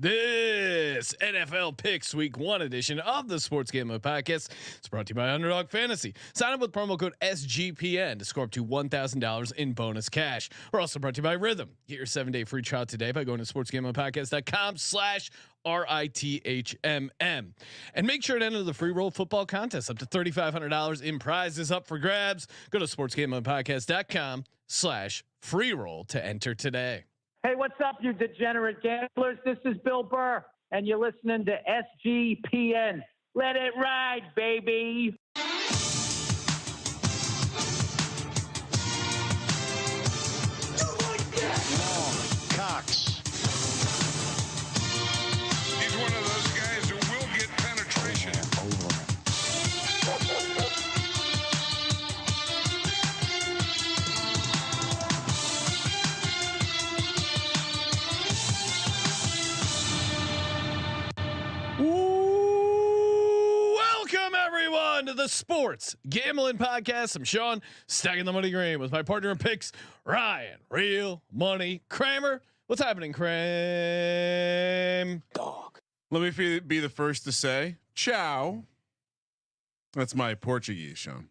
This NFL Picks Week 1 edition of the Sports Gambling Podcast is brought to you by Underdog Fantasy. Sign up with promo code SGPN to score up to $1,000 in bonus cash. We're also brought to you by Rhythm. Get your 7-day free trial today by going to sportsgamblingpodcast.com/RITHMM. And make sure to enter the free roll football contest. Up to $3,500 in prizes up for grabs. Go to sportsgamblingpodcast.com/free roll to enter today. Hey, what's up, you degenerate gamblers? This is Bill Burr, and you're listening to SGPN. Let it ride, baby. Cox. He's one of those guys who will get penetration. Welcome everyone to the Sports Gambling Podcast. I'm Sean, stacking the money green with my partner in picks, Ryan, Real Money Kramer. What's happening, Kram? Dog. Let me be the first to say ciao. That's my Portuguese, Sean.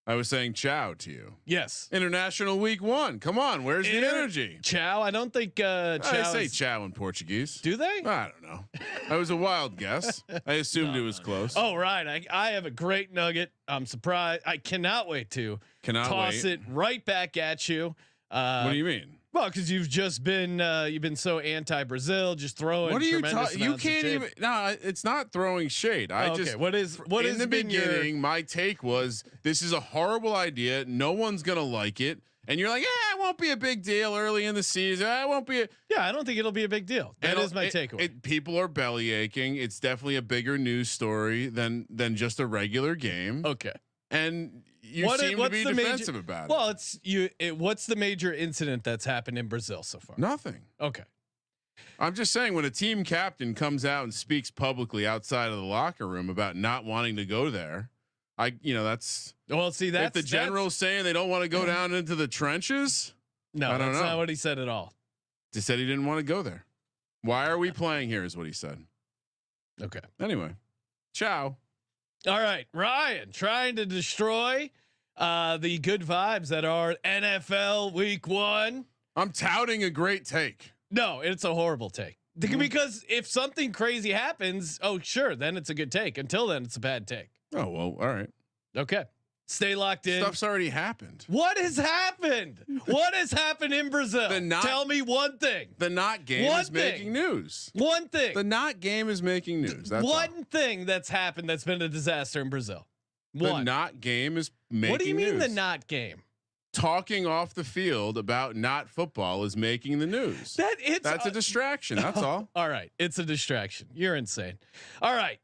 I was saying ciao to you. Yes. International Week 1. Come on, where's the energy? Ciao. I don't think ciao. I say ciao in Portuguese. Do they? I don't know. That was a wild guess. I assumed it was close. Oh, right. I have a great nugget. I'm surprised. I cannot wait to toss it right back at you. What do you mean? Well, because you've just been you've been so anti-Brazil, just throwing. What are you talking? You can't even. No, it's not throwing shade. What is in the beginning? My take was this is a horrible idea. No one's gonna like it, and you're like, yeah, it won't be a big deal early in the season. It won't be. I don't think it'll be a big deal. That is my takeaway. People are belly aching. It's definitely a bigger news story than just a regular game. Okay, and. You seem to be defensive about it. Well, what's the major incident that's happened in Brazil so far? Nothing. Okay. I'm just saying when a team captain comes out and speaks publicly outside of the locker room about not wanting to go there, that's if the general's saying they don't want to go down into the trenches. No, I don't that's know. not what he said at all. He said he didn't want to go there. Why are we playing here? Is what he said. Okay. Anyway, ciao. All right, Ryan, trying to destroy the good vibes that are NFL Week 1. I'm touting a great take. No, it's a horrible take. Because if something crazy happens, sure, then it's a good take. Until then, it's a bad take. Oh well, all right. Okay, stay locked in. Stuff's already happened. What has happened? What has happened in Brazil? Tell me one thing. The not game is making news. One thing. The not game is making news. That's one thing that's happened that's been a disaster in Brazil. The not game is making news. What do you mean the not game? Talking off the field about not football is making the news. That's a distraction. That's all. All right, it's a distraction. You're insane. All right.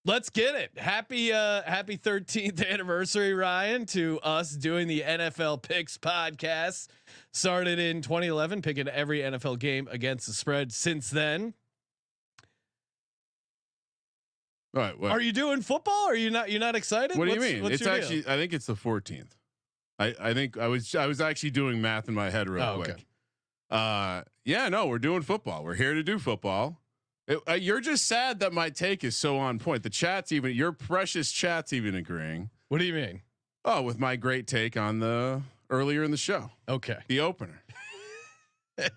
Let's get it. Happy 13th anniversary, Ryan, to us doing the NFL Picks podcast. Started in 2011, picking every NFL game against the spread. Since then, all right. What? Are you doing football? Are you not? You're not excited? What do you mean? It's actually. Deal? I think it's the 14th. I think I was actually doing math in my head real quick. Okay. No, we're doing football. We're here to do football. You're just sad that my take is so on point. The chat's even your precious chat's even agreeing. What do you mean? Oh, with my great take on the earlier in the show. Okay. The opener.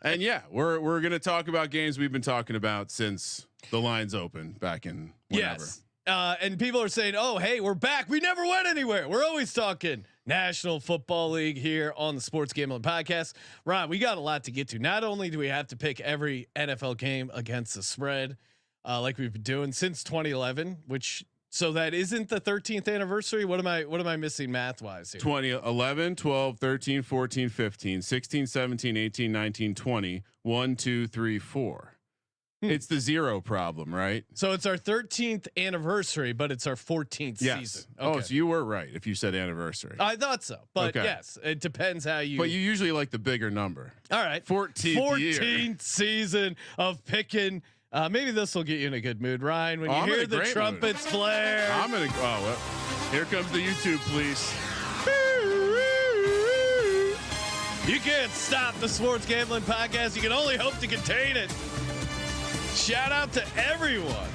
And we're going to talk about games we've been talking about since the lines opened back in whenever. Yes. And people are saying, "Oh, hey, we're back. We never went anywhere. We're always talking National Football League here on the Sports Gambling Podcast." Ron, we got a lot to get to. Not only do we have to pick every NFL game against the spread, like we've been doing since 2011, so that isn't the 13th anniversary. What am I missing math wise here? 2011, 12, 13, 14, 15, 16, 17, 18, 19, 20, 1, 2, 3, 4. It's the zero problem, right? So it's our 13th anniversary, but it's our 14th season. Okay. Oh, so you were right if you said anniversary. I thought so, but yes, it depends how you. But you usually like the bigger number. All right, 14th season of picking. Maybe this will get you in a good mood, Ryan. When you hear the trumpets blare, I'm gonna. Oh, well, here comes the YouTube, please. You can't stop the Sports Gambling Podcast. You can only hope to contain it. Shout out to everyone.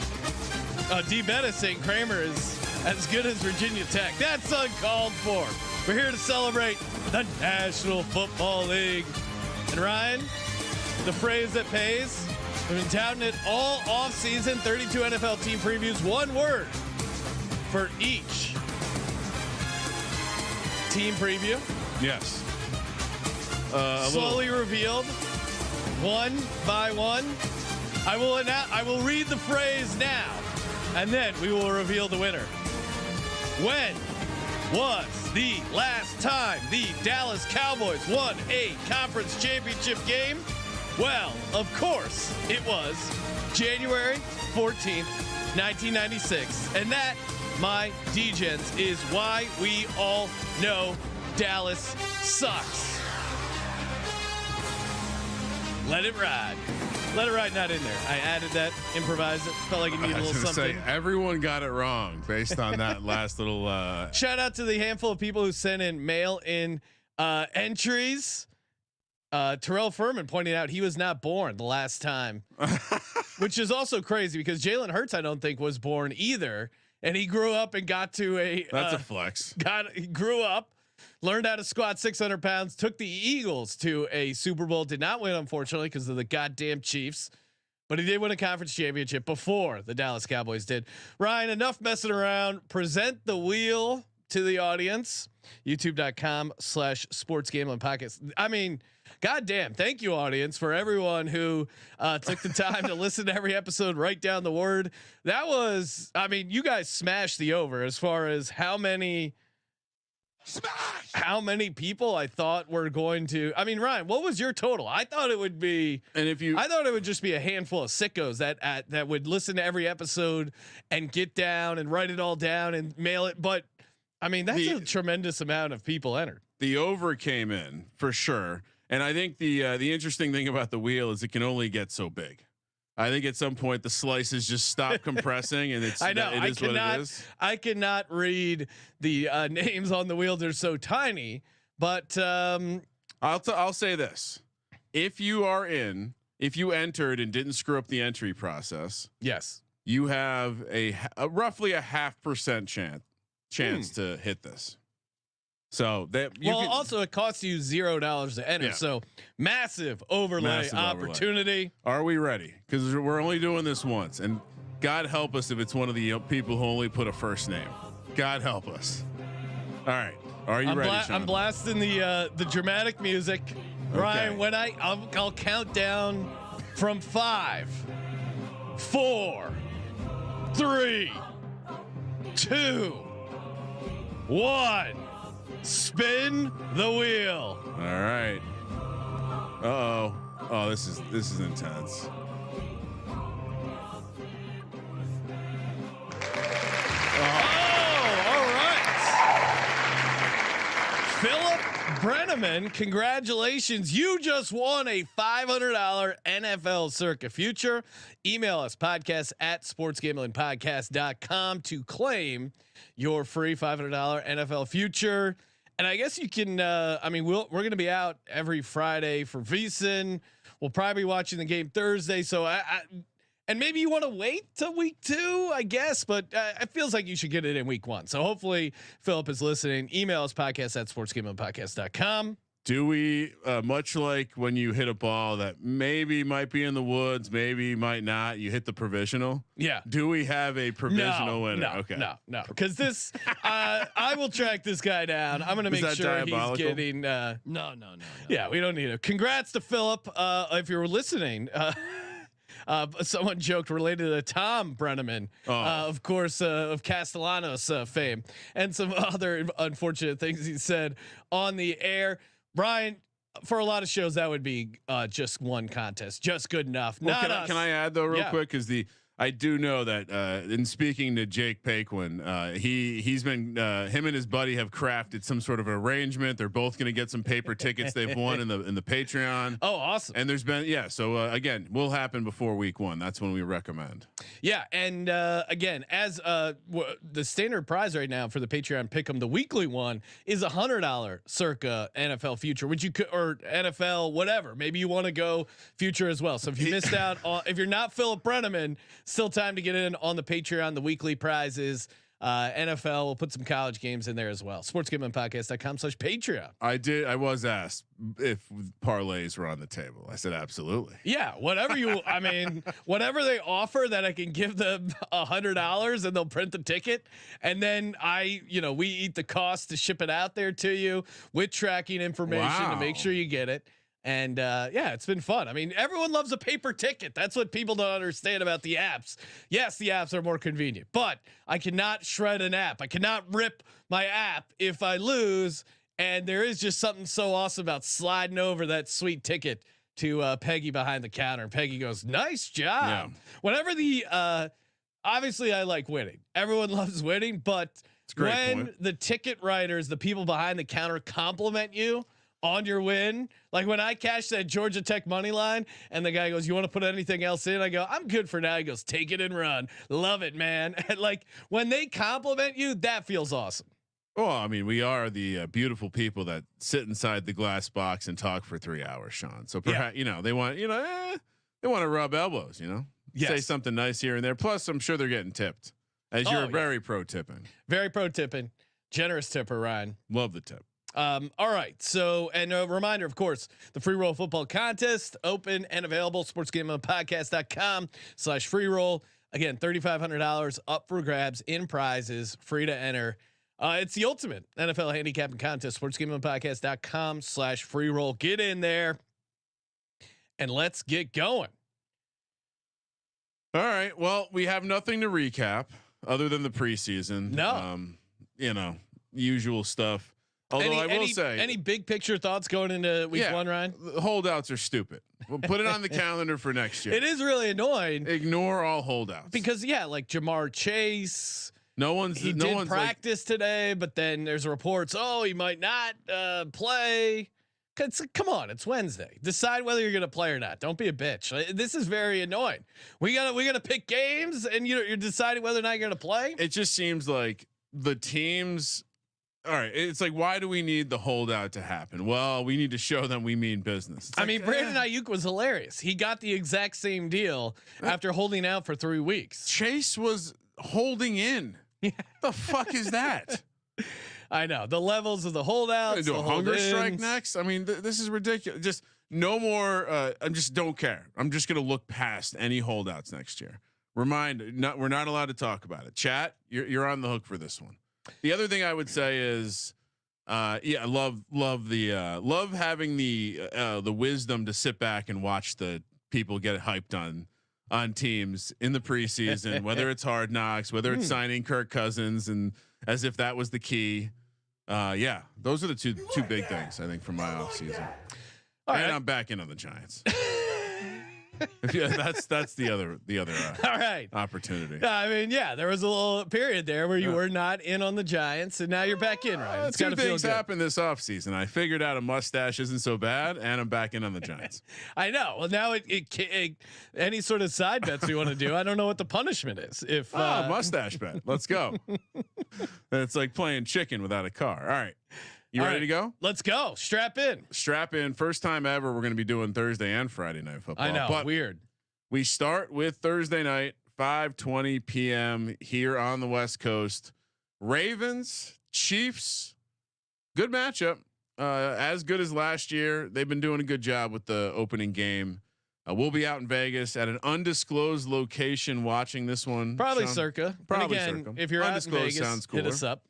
D. Betta saying Kramer is as good as Virginia Tech. That's uncalled for. We're here to celebrate the National Football League. And Ryan, the phrase that pays, we've been touting it all off season. 32 NFL team previews, one word for each team preview. Yes. Slowly revealed one by one. I will read the phrase now, and then we will reveal the winner. When was the last time the Dallas Cowboys won a conference championship game? Well, of course, it was January 14th, 1996. And that, my D-Gens, is why we all know Dallas sucks. Let it ride. Let it ride, not in there. I added that, improvised it. Felt like it needed a little something. Everyone got it wrong based on that last little. Shout out to the handful of people who sent in mail-in entries. Terrell Furman pointed out he was not born the last time, which is also crazy because Jalen Hurts I don't think was born either, and he grew up and got to a. That's a flex. He grew up. Learned how to squat 600 pounds, took the Eagles to a Super Bowl, did not win, unfortunately, because of the goddamn Chiefs, but he did win a conference championship before the Dallas Cowboys did. Ryan, enough messing around. Present the wheel to the audience. YouTube.com/sportsgamblingpodcast. I mean, goddamn. Thank you, audience, for everyone who took the time to listen to every episode, write down the word. That was, I mean, you guys smashed the over as far as how many people I thought were going to. I mean, Ryan, what was your total? I thought it would be, I thought it would just be a handful of sickos that would listen to every episode and get down and write it all down and mail it. But I mean, that's a tremendous amount of people entered. The over came in for sure, and I think the interesting thing about the wheel is it can only get so big. I think at some point the slices just stop compressing, and it's. I know. It is what it is. I cannot read the names on the wheel; they're so tiny. But I'll say this: if you entered and didn't screw up the entry process, yes, you have a roughly a 0.5% chance to hit this. So that also it costs you $0 to enter. Yeah. So massive overlay opportunity. Are we ready? Because we're only doing this once, and God help us if it's one of the people who only put a first name. God help us. All right, are you ready? I'm blasting the dramatic music, okay. Ryan. When I'll count down from 5, 4, 3, 2, 1. Spin the wheel. All right. Oh, this is intense. All right. Philip Brenneman, congratulations. You just won a $500 NFL Circa future. Email us podcast@sportsgamblingpodcast.com to claim your free $500 NFL future. And I guess you can. I mean, we're going to be out every Friday for VSiN. We'll probably be watching the game Thursday. So and maybe you want to wait till week 2, I guess. But it feels like you should get it in week 1. So hopefully Philip is listening. Email us podcast@sportsgamblingpodcast.com. Do we much like when you hit a ball that maybe might be in the woods, maybe might not? You hit the provisional. Yeah. Do we have a provisional winner? No, okay. No. Because this, I will track this guy down. I'm going to make sure he's getting. No. Yeah, we don't need it. Congrats to Philip. If you're listening, someone joked related to Tom Brenneman, of course, of Castellanos fame, and some other unfortunate things he said on the air. Brian, for a lot of shows that would be just one contest, just good enough. Well, can I add though real quick? Because I do know that in speaking to Jake Paquin, he's been him and his buddy have crafted some sort of arrangement. They're both going to get some paper tickets they've won in the Patreon. Oh, awesome! And there's been so again, will happen before week 1. That's when we recommend. Yeah, and again, as the standard prize right now for the Patreon Pick'em, the weekly one is $100 Circa NFL future, which you could, or NFL whatever. Maybe you want to go future as well. So if you missed out on, if you're not Philip Brenneman, still time to get in on the Patreon. The weekly prizes, NFL. We'll put some college games in there as well. sportsgamblingpodcast.com/Patreon. I was asked if parlays were on the table. I said absolutely. Yeah, whatever you. I mean, whatever they offer that I can give them $100 and they'll print the ticket, and then we eat the cost to ship it out there to you with tracking information to make sure you get it. And yeah, it's been fun. I mean, everyone loves a paper ticket. That's what people don't understand about the apps. Yes, the apps are more convenient, but I cannot shred an app. I cannot rip my app if I lose. And there is just something so awesome about sliding over that sweet ticket to Peggy behind the counter. And Peggy goes, "Nice job." Yeah. Whenever obviously I like winning. Everyone loves winning, but when the ticket writers, the people behind the counter, compliment you on your win, like when I cashed that Georgia Tech money line and the guy goes, "You want to put anything else in?" I go, "I'm good for now." He goes, "Take it and run." Love it, man. And like when they compliment you, that feels awesome. Well, I mean, we are the beautiful people that sit inside the glass box and talk for 3 hours, Sean. So perhaps they want they want to rub elbows, say something nice here and there. Plus, I'm sure they're getting tipped, as you're very pro tipping, generous tipper, Ryan. Love the tip. All right. So, and a reminder, of course, the free roll football contest, open and available, sportsgamblingpodcast.com/free roll. Again, $3,500 up for grabs in prizes, free to enter. It's the ultimate NFL handicapping contest, sportsgamblingpodcast.com/free roll. Get in there and let's get going. All right. Well, we have nothing to recap other than the preseason. No, usual stuff. Although I will say, any big picture thoughts going into week 1, Ryan? The holdouts are stupid. We'll put it on the calendar for next year. It is really annoying. Ignore all holdouts because like Jamar Chase. He did practice today, but then there's reports, he might not play. Come on, it's Wednesday. Decide whether you're going to play or not. Don't be a bitch. This is very annoying. We gotta pick games, and you're deciding whether or not you're going to play. It just seems like the teams. All right, it's like, why do we need the holdout to happen? Well, we need to show them we mean business. I mean, Brandon Ayuk was hilarious. He got the exact same deal after holding out for 3 weeks. Chase was holding in. The fuck is that? I know the levels of the holdouts. Do a hunger strike next. I mean, this is ridiculous. Just no more. I just don't care. I'm just going to look past any holdouts next year. We're not allowed to talk about it. Chat, you're on the hook for this one. The other thing I would say is, I love having the wisdom to sit back and watch the people get hyped on teams in the preseason, whether it's Hard Knocks, whether it's signing Kirk Cousins, and as if that was the key. Those are the two big things I think from my offseason. I'm back in on the Giants. That's the other all right opportunity. I mean, there was a little period there where you were not in on the Giants, and now you're back in, right? It's two things happened this offseason. I figured out a mustache isn't so bad, and I'm back in on the Giants. I know. Well, now any sort of side bets we want to do, I don't know what the punishment is. If mustache bet, let's go. It's like playing chicken without a car. All right. You ready to go? Let's go. Strap in. First time ever. We're going to be doing Thursday and Friday night football. I know. But weird. We start with Thursday night, 5:20 p.m. here on the West Coast. Ravens, Chiefs. Good matchup. As good as last year. They've been doing a good job with the opening game. We'll be out in Vegas at an undisclosed location watching this one. Probably Sean. Circa. Probably again, Circa. If you're out in Vegas, sounds cooler. hit us up.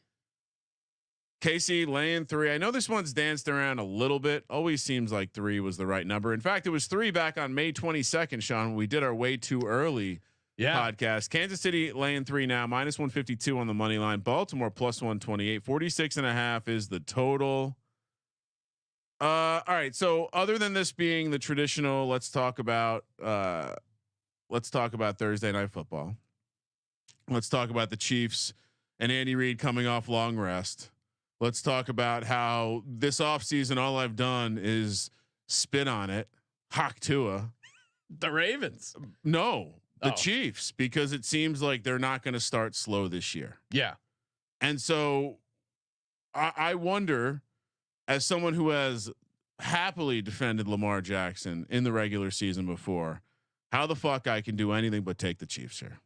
KC laying 3. I know this one's danced around a little bit. Always seems like 3 was the right number. In fact, it was 3 back on May 22nd, Sean. We did our way too early podcast. Kansas City laying 3 now, -152 on the money line. Baltimore +128. 46.5 is the total. All right. So other than this being the traditional, let's talk about let's talk about Thursday Night Football. Let's talk about the Chiefs and Andy Reid coming off long rest. Let's talk about how this offseason, all I've done is spit on it. Hawk Tua. The Ravens. No, the Chiefs, because it seems like they're not going to start slow this year. Yeah. And so I wonder, as someone who has happily defended Lamar Jackson in the regular season before, how the fuck I can do anything but take the Chiefs here.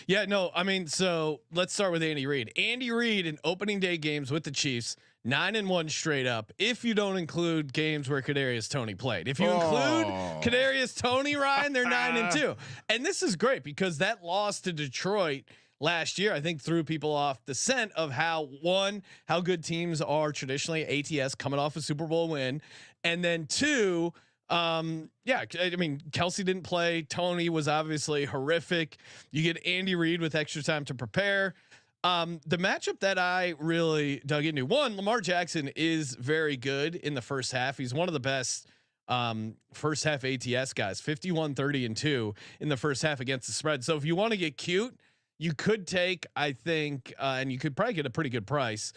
Yeah, no, I mean, so let's start with Andy Reid. Andy Reid in opening day games with the Chiefs, 9-1 straight up. If you don't include games where Kadarius Toney played, if you include Kadarius Toney, Ryan, they're 9-2. And this is great because that loss to Detroit last year, I think, threw people off the scent of how good teams are traditionally. ATS coming off a Super Bowl win, and then two. Yeah, I mean, Kelsey didn't play. Tony was obviously horrific. You get Andy Reid with extra time to prepare. The matchup that I really dug into, one, Lamar Jackson is very good in the first half. He's one of the best first half ATS guys, 51-30-2 in the first half against the spread. So if you want to get cute, you could take, I think, and you could probably get a pretty good price.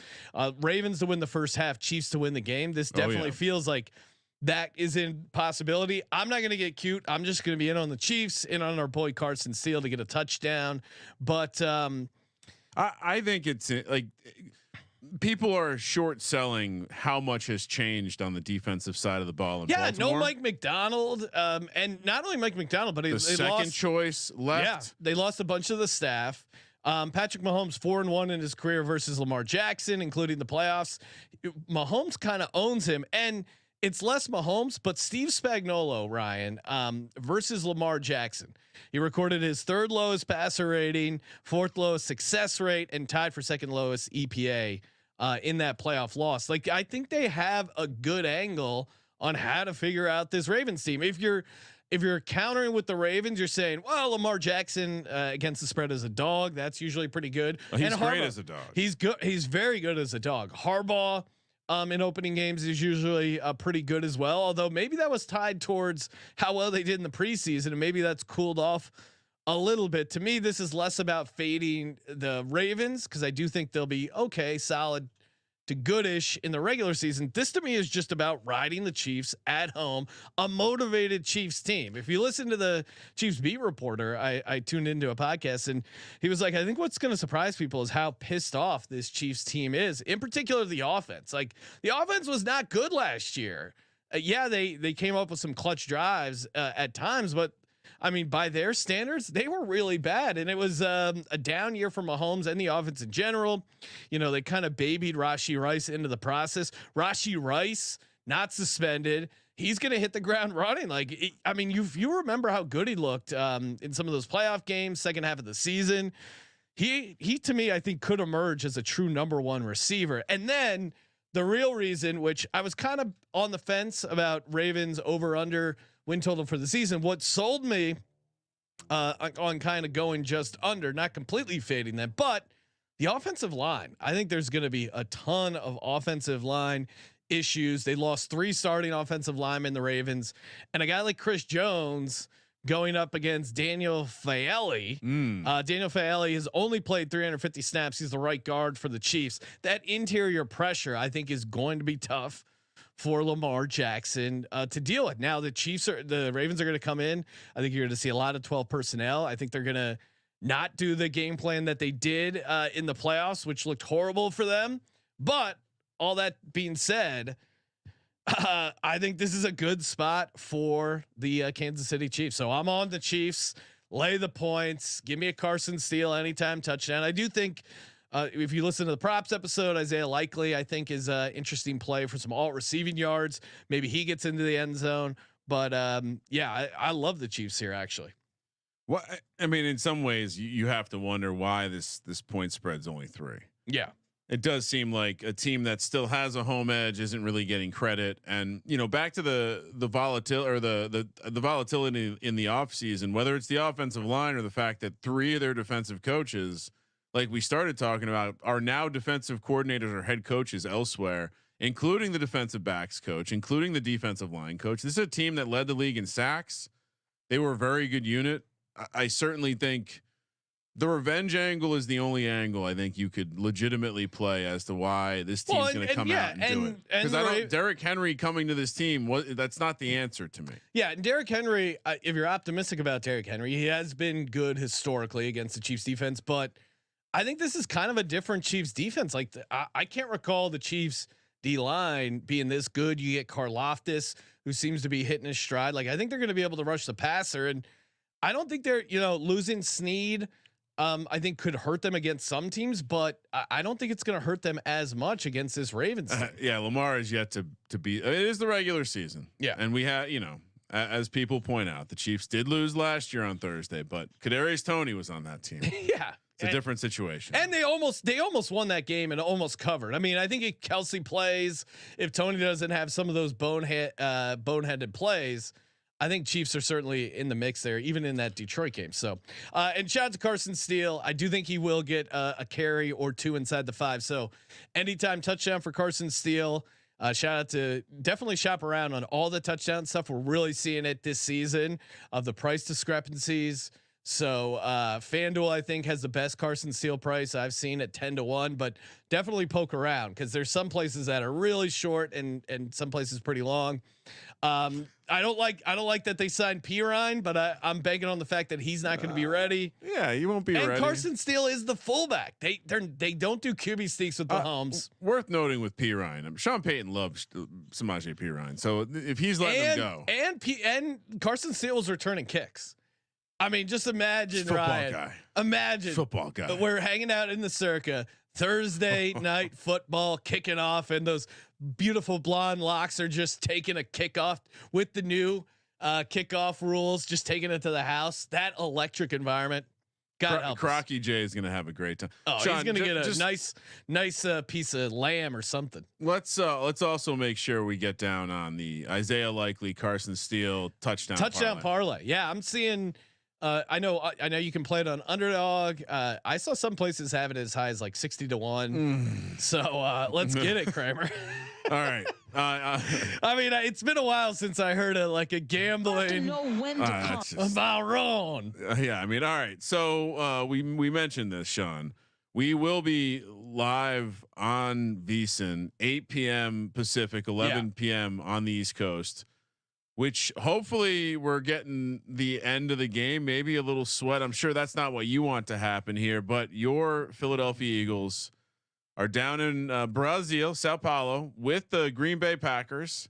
Ravens to win the first half, Chiefs to win the game. This definitely feels like that is in possibility. I'm not going to get cute. I'm just going to be in on the Chiefs, in on our boy Carson Steele to get a touchdown. But I think it's like people are short selling how much has changed on the defensive side of the ball. In Baltimore. No Mike McDonald, and not only Mike McDonald, but the second lost, choice left. Yeah, they lost a bunch of the staff. Patrick Mahomes 4-1 in his career versus Lamar Jackson, including the playoffs. Mahomes kind of owns him, and it's less Mahomes, but Steve Spagnuolo, Ryan, versus Lamar Jackson. He recorded his third lowest passer rating, fourth lowest success rate, and tied for second lowest EPA in that playoff loss. Like, I think they have a good angle on how to figure out this Ravens team. If you're countering with the Ravens, you're saying, well, Lamar Jackson against the spread as a dog, that's usually pretty good. Well, he's great as a dog. He's good. He's very good as a dog. Harbaugh in opening games is usually pretty good as well. Although maybe that was tied towards how well they did in the preseason, and maybe that's cooled off a little bit. To me, this is less about fading the Ravens, because I do think they'll be okay, solid to goodish in the regular season. This to me is just about riding the Chiefs at home, a motivated Chiefs team. If you listen to the Chiefs beat reporter, I tuned into a podcast and he was like, I think what's going to surprise people is how pissed off this Chiefs team is, in particular the offense. Like, the offense was not good last year. Yeah, they came up with some clutch drives at times, but I mean, by their standards, they were really bad. And it was a down year for Mahomes and the offense in general. You know, they kind of babied Rashee Rice into the process. Rashee Rice not suspended. He's going to hit the ground running. Like, I mean, you remember how good he looked in some of those playoff games, second half of the season. He to me, I think, could emerge as a true number one receiver. And then the real reason, which I was kind of on the fence about Ravens over under win total for the season, what sold me on kind of going just under, not completely fading them, but the offensive line. I think there's going to be a ton of offensive line issues. They lost 3 starting offensive linemen, the Ravens, and a guy like Chris Jones going up against Daniel Faeli. Daniel Faeli has only played 350 snaps. He's the right guard for the Chiefs. That interior pressure, I think, is going to be tough for Lamar Jackson to deal with. Now the Ravens are going to come in. I think you're going to see a lot of 12 personnel. I think they're going to not do the game plan that they did in the playoffs, which looked horrible for them. But all that being said, I think this is a good spot for the Kansas City Chiefs. So I'm on the Chiefs. Lay the points. Give me a Carson Steele anytime touchdown. I do think if you listen to the props episode, Isaiah Likely, I think, is an interesting play for some alt receiving yards. Maybe he gets into the end zone. But yeah, I love the Chiefs here, actually. Well, I mean, in some ways, you have to wonder why this point spread's only 3. Yeah. It does seem like a team that still has a home edge isn't really getting credit. And, you know, back to the volatility or the volatility in the offseason, whether it's the offensive line or the fact that 3 of their defensive coaches, like we started talking about, are now defensive coordinators or head coaches elsewhere, including the defensive backs coach, including the defensive line coach. This is a team that led the league in sacks. They were a very good unit I certainly think the revenge angle is the only angle I think you could legitimately play as to why this team's going to come out and do it. Because I don't. Derrick Henry coming to this team, that's not the answer to me. Yeah, and Derrick Henry. If you're optimistic about Derrick Henry, he has been good historically against the Chiefs defense, but I think this is kind of a different Chiefs defense. Like I can't recall the Chiefs D line being this good. You get Karlaftis, who seems to be hitting his stride. Like I think they're going to be able to rush the passer, and I don't think they're losing Snead. I think could hurt them against some teams, but I don't think it's going to hurt them as much against this Ravens team. Yeah, Lamar is yet to be. It is the regular season. Yeah, and we have as people point out, the Chiefs did lose last year on Thursday, but Kadarius Toney was on that team. Yeah. It's a different situation. And they almost won that game and almost covered. I mean, I think if Kelsey plays, if Tony doesn't have some of those boneheaded plays, I think Chiefs are certainly in the mix there, even in that Detroit game. So, and shout out to Carson Steele. I do think he will get a carry or two inside the 5. So anytime touchdown for Carson Steele. Shout out to definitely shop around on all the touchdown stuff. We're really seeing it this season of the price discrepancies. So FanDuel, I think, has the best Carson Steele price I've seen at 10-1, but definitely poke around because there's some places that are really short and some places pretty long. I don't like that they signed Pirine, but I'm banking on the fact that he's not going to be ready. Yeah, he won't be ready. And Carson Steele is the fullback. They don't do QB sneaks with Mahomes. Worth noting with Pirine, Sean Payton loves Samaje Pirine, so if he's letting him go, and Carson Steele is returning kicks. I mean, just imagine, Ryan. Imagine football guy. We're hanging out in the Circa Thursday night football kicking off, and those beautiful blonde locks are just taking a kickoff with the new kickoff rules, just taking it to the house. That electric environment. God help Crocky J is going to have a great time. Oh, Sean, he's going to get a nice piece of lamb or something. Let's also make sure we get down on the Isaiah Likely, Carson Steele touchdown parlay. Yeah, I'm seeing. I know you can play it on Underdog. I saw some places have it as high as like 60-1. So let's get it, Kramer. All right. I mean, it's been a while since I heard a gambling about Ron. Yeah, I mean, all right. So we mentioned this, Sean. We will be live on VSiN 8 p.m. Pacific, 11 p.m. on the East Coast. Which hopefully we're getting the end of the game, maybe a little sweat. I'm sure that's not what you want to happen here, but your Philadelphia Eagles are down in Brazil, Sao Paulo, with the Green Bay Packers.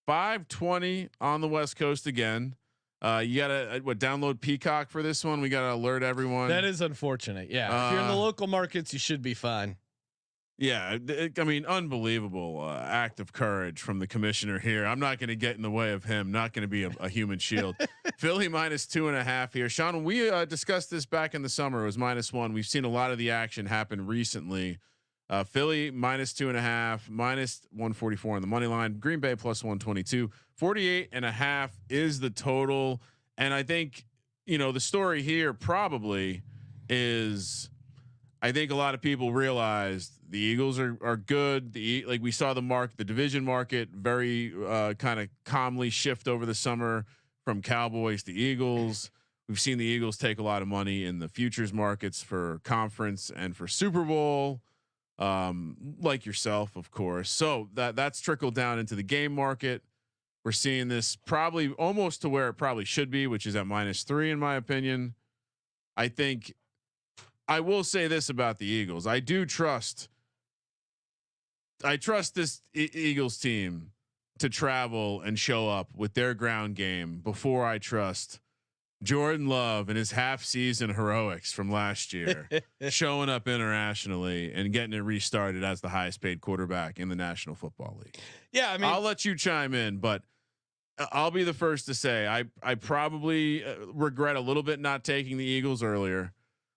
5:20 on the West Coast again. You gotta download Peacock for this one. We gotta alert everyone. That is unfortunate. Yeah, if you're in the local markets, you should be fine. Yeah, I mean, unbelievable act of courage from the commissioner here. I'm not going to get in the way of him. Not going to be a human shield. Philly -2.5 here. Sean, when we discussed this back in the summer, it was -1. We've seen a lot of the action happen recently. Philly -2.5, -144 on the money line. Green Bay +122. 48.5 is the total. And I think, the story here probably is, I think a lot of people realized the Eagles are good. Like we saw the division market very kind of calmly shift over the summer from Cowboys to Eagles. We've seen the Eagles take a lot of money in the futures markets for conference and for Super Bowl, like yourself, of course. So that's trickled down into the game market. We're seeing this probably almost to where it probably should be, which is at -3 in my opinion. I think I will say this about the Eagles. I trust this Eagles team to travel and show up with their ground game before I trust Jordan Love and his half season heroics from last year showing up internationally and getting it restarted as the highest paid quarterback in the National Football League. Yeah. I mean, I'll let you chime in, but I'll be the first to say I probably regret a little bit not taking the Eagles earlier.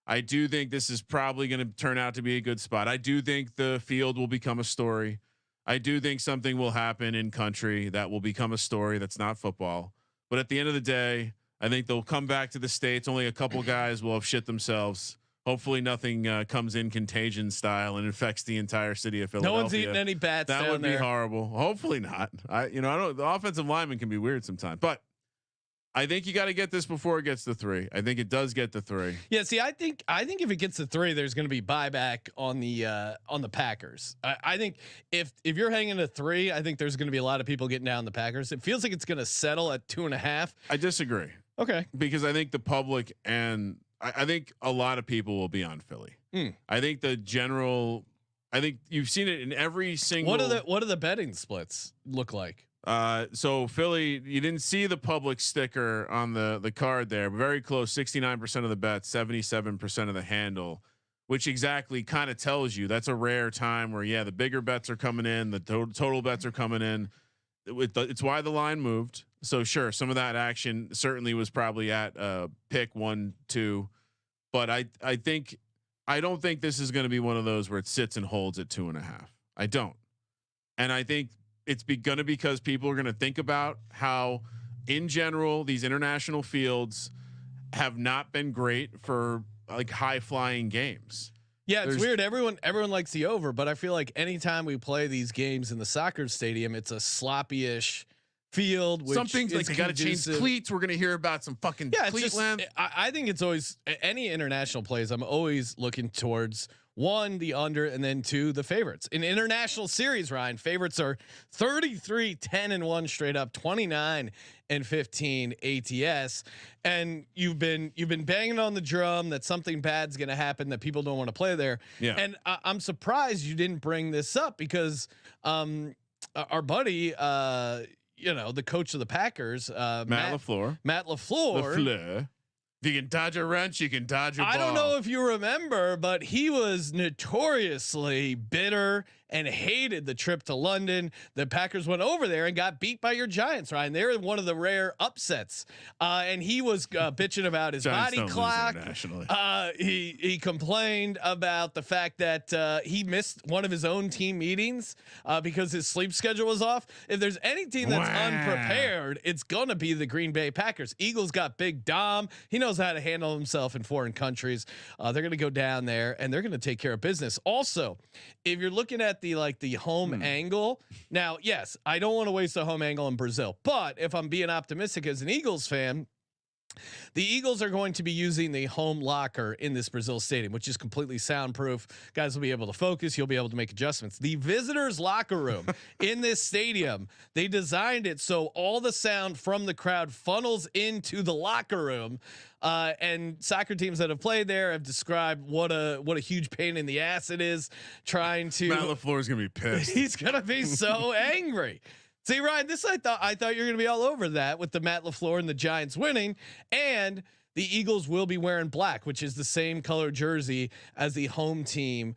I do think this is probably going to turn out to be a good spot. I do think the field will become a story. I do think something will happen in country that will become a story that's not football. But at the end of the day, I think they'll come back to the States. Only a couple guys will have shit themselves. Hopefully nothing comes in contagion style and infects the entire city of Philadelphia. No one's eating any bats. That would be horrible. Hopefully not. I don't. The offensive lineman can be weird sometimes, but I think you got to get this before it gets to 3. I think it does get to 3. Yeah. See, I think if it gets to 3, there's going to be buyback on the Packers. I think if you're hanging to 3, I think there's going to be a lot of people getting down the Packers. It feels like it's going to settle at 2.5. I disagree. Okay. Because I think the public and I think a lot of people will be on Philly. I think I think you've seen it in every single. What do the betting splits look like? So Philly, you didn't see the public sticker on the card there, but very close. 69% of the bets, 77% of the handle, which exactly kind of tells you that's a rare time where the bigger bets are coming in, the total bets are coming in. It's why the line moved. So sure, some of that action certainly was probably at pick 1, 2, but I don't think this is going to be one of those where it sits and holds at 2.5. I don't, and I think it's gonna because people are going to think about how, in general, these international fields have not been great for like high flying games. Yeah, it's weird. Everyone likes the over, but I feel like anytime we play these games in the soccer stadium, it's a sloppy-ish field. Which Something's like they got to change cleats. We're gonna hear about some fucking cleat length. I think it's always any international plays. I'm always looking towards 1, the under, and then 2, the favorites. In international series, Ryan, favorites are 33, 10-1 straight up, 29 and 15 ATS. And you've been banging on the drum that something bad's going to happen, that people don't want to play there. Yeah. And I'm surprised you didn't bring this up because our buddy, the coach of the Packers, Matt LaFleur. If you can dodge a wrench, you can dodge a ball. I don't know if you remember, but he was notoriously bitter and hated the trip to London. The Packers went over there and got beat by your Giants, Ryan. They were one of the rare upsets. And he was bitching about his Giants body clock. He complained about the fact that he missed one of his own team meetings because his sleep schedule was off. If there's any team that's unprepared, it's going to be the Green Bay Packers. Eagles got Big Dom. He knows how to handle himself in foreign countries. They're going to go down there and they're going to take care of business. Also, if you're looking at the home angle. Now, yes, I don't want to waste a home angle in Brazil, but if I'm being optimistic as an Eagles fan, the Eagles are going to be using the home locker in this Brazil stadium, which is completely soundproof. Guys will be able to focus. You'll be able to make adjustments. The visitors locker room in this stadium, they designed it so all the sound from the crowd funnels into the locker room. And soccer teams that have played there have described what a huge pain in the ass it is trying to. Matt LaFleur is gonna be pissed. He's gonna be so angry. See, Ryan, this I thought you're gonna be all over that with the Matt LaFleur and the Giants winning, and the Eagles will be wearing black, which is the same color jersey as the home team.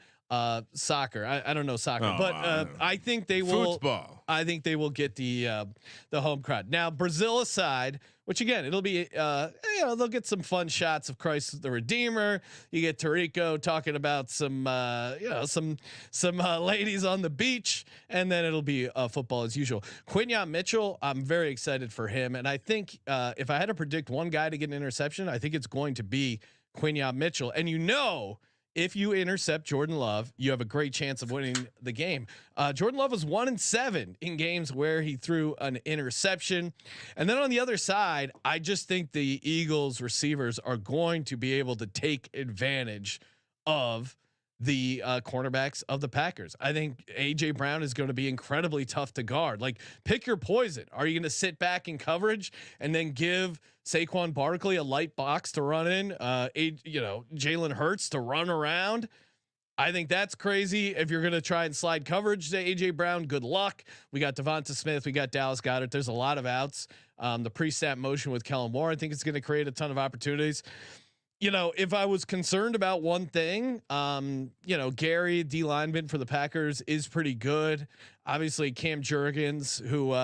Soccer. I don't know soccer, but I think they will. Football. I think they will get the home crowd. Now, Brazil aside, which again, it'll be they'll get some fun shots of Christ the Redeemer. You get Tarico talking about some ladies on the beach, and then it'll be football as usual. Quinyon Mitchell, I'm very excited for him, and I think if I had to predict one guy to get an interception, I think it's going to be Quinyon Mitchell. And if you intercept Jordan Love, you have a great chance of winning the game. Jordan Love was 1-7 in games where he threw an interception. And then on the other side, I just think the Eagles receivers are going to be able to take advantage of the cornerbacks of the Packers. I think AJ Brown is going to be incredibly tough to guard. Like, pick your poison. Are you going to sit back in coverage and then give Saquon Barkley a light box to run in? Jalen Hurts to run around. I think that's crazy. If you're going to try and slide coverage to AJ Brown, good luck. We got Devonta Smith. We got Dallas Goedert. There's a lot of outs. The pre-snap motion with Kellen Moore, I think it's going to create a ton of opportunities. If I was concerned about one thing, Gary D lineman for the Packers is pretty good. Obviously, Cam Jurgens, who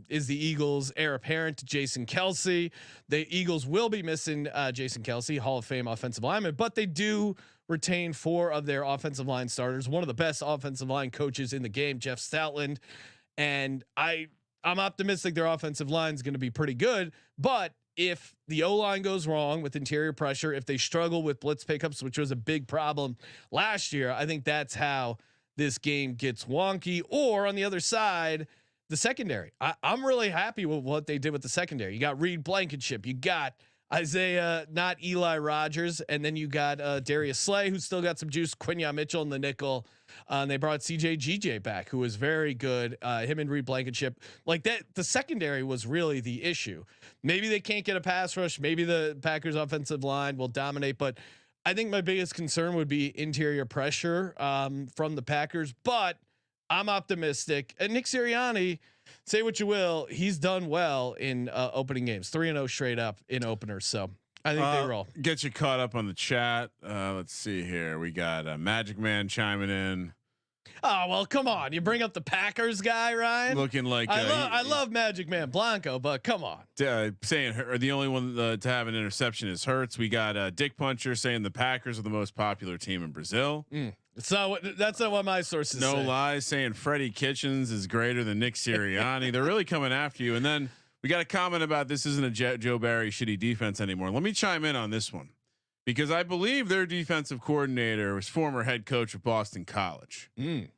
is the Eagles' heir apparent to Jason Kelce. The Eagles will be missing Jason Kelce, Hall of Fame offensive lineman, but they do retain 4 of their offensive line starters. One of the best offensive line coaches in the game, Jeff Stoutland, and I'm optimistic their offensive line is going to be pretty good, but if the O-line goes wrong with interior pressure, if they struggle with blitz pickups, which was a big problem last year, I think that's how this game gets wonky. Or on the other side, the secondary. I'm really happy with what they did with the secondary. You got Reed Blankenship. You got Isaiah, not Eli Rogers, and then you got Darius Slay, who's still got some juice. Quinyon Mitchell in the nickel, and they brought CJ GJ back, who was very good. Him and Reed Blankenship, like that. The secondary was really the issue. Maybe they can't get a pass rush. Maybe the Packers' offensive line will dominate, but I think my biggest concern would be interior pressure from the Packers. But I'm optimistic. And Nick Sirianni, say what you will, he's done well in opening games, 3-0 straight up in openers. So I think they roll. Get you caught up on the chat. Let's see here. We got Magic Man chiming in. Oh, well, come on. You bring up the Packers guy, Ryan. Looking like I love Magic Man Blanco, but come on. Saying the only one to have an interception is Hurts. We got Dick Puncher saying the Packers are the most popular team in Brazil. So that's not what my sources say. No lies, saying Freddie Kitchens is greater than Nick Sirianni. They're really coming after you. And then we got a comment about this isn't a Joe Barry shitty defense anymore. Let me chime in on this one, because I believe their defensive coordinator was former head coach of Boston College,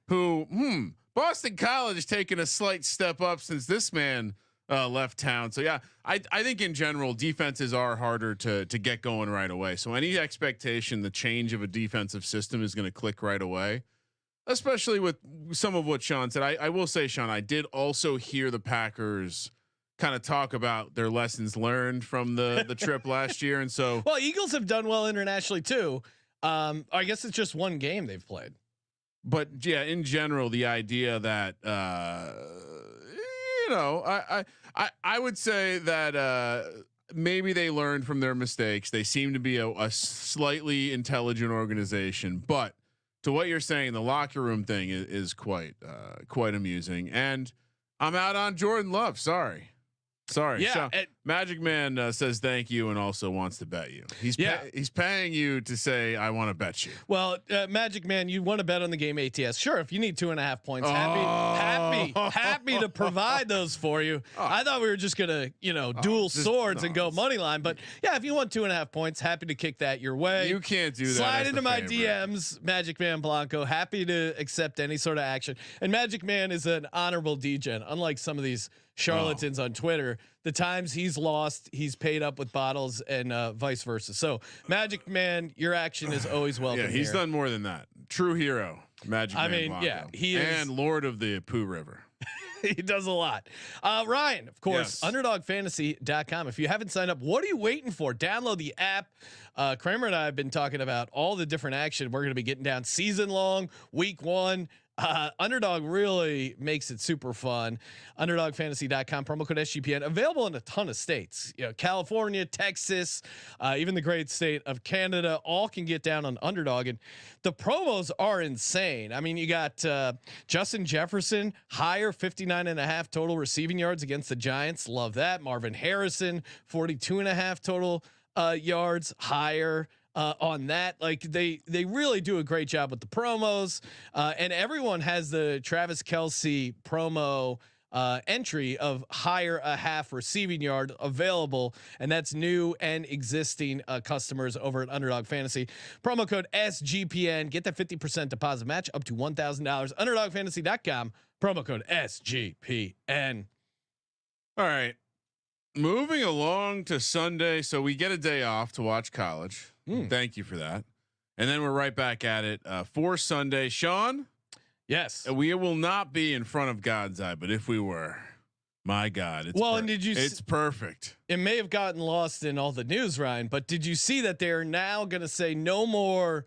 who Boston College has taken a slight step up since this man left town. So yeah, I think in general defenses are harder to get going right away. So any expectation the change of a defensive system is going to click right away, especially with some of what Sean said. I will say, Sean, I did also hear the Packers kind of talk about their lessons learned from the trip last year. And so, well, Eagles have done well internationally too. I guess it's just one game they've played, but yeah, in general, the idea that, I would say that, maybe they learned from their mistakes. They seem to be a slightly intelligent organization, but to what you're saying, the locker room thing is quite amusing. And I'm out on Jordan Love. Sorry. Yeah. Magic Man says thank you and also wants to bet you. He's paying you to say I want to bet you. Well, Magic Man, you want to bet on the game ATS? Sure. If you need 2.5 points, happy to provide those for you. I thought we were just gonna dual swords and go money line, but yeah, if you want 2.5 points, happy to kick that your way. You can't do that. Slide into my DMs, Magic Man Blanco. Happy to accept any sort of action. And Magic Man is an honorable DGen, unlike some of these charlatans on Twitter. The times he's lost, he's paid up with bottles and vice versa. So Magic Man, your action is always welcome. Yeah, he's done more than that. True hero, Magic Man. I mean, yeah, he is, and Lord of the Pooh River. He does a lot. Ryan, of course, yes. Underdogfantasy.com. If you haven't signed up, what are you waiting for? Download the app. Kramer and I have been talking about all the different action. We're going to be getting down season long, week 1. Underdog really makes it super fun. Underdogfantasy.com, promo code SGPN, available in a ton of states. California, Texas, even the great state of Canada, all can get down on Underdog, and the promos are insane. I mean, you got Justin Jefferson, higher 59.5 total receiving yards against the Giants. Love that. Marvin Harrison, 42.5 total yards, higher. On that, like they really do a great job with the promos, and everyone has the Travis Kelce promo entry of higher a half receiving yard available, and that's new and existing customers over at Underdog Fantasy. Promo code SGPN, get that 50% deposit match up to $1,000. Underdogfantasy.com, promo code SGPN. All right, moving along to Sunday, so we get a day off to watch college. Thank you for that. And then we're right back at it for Sunday. Sean? Yes. We will not be in front of God's eye, but if we were, my God, it's and did you? It's perfect. It may have gotten lost in all the news, Ryan, but did you see that they're now going to say no more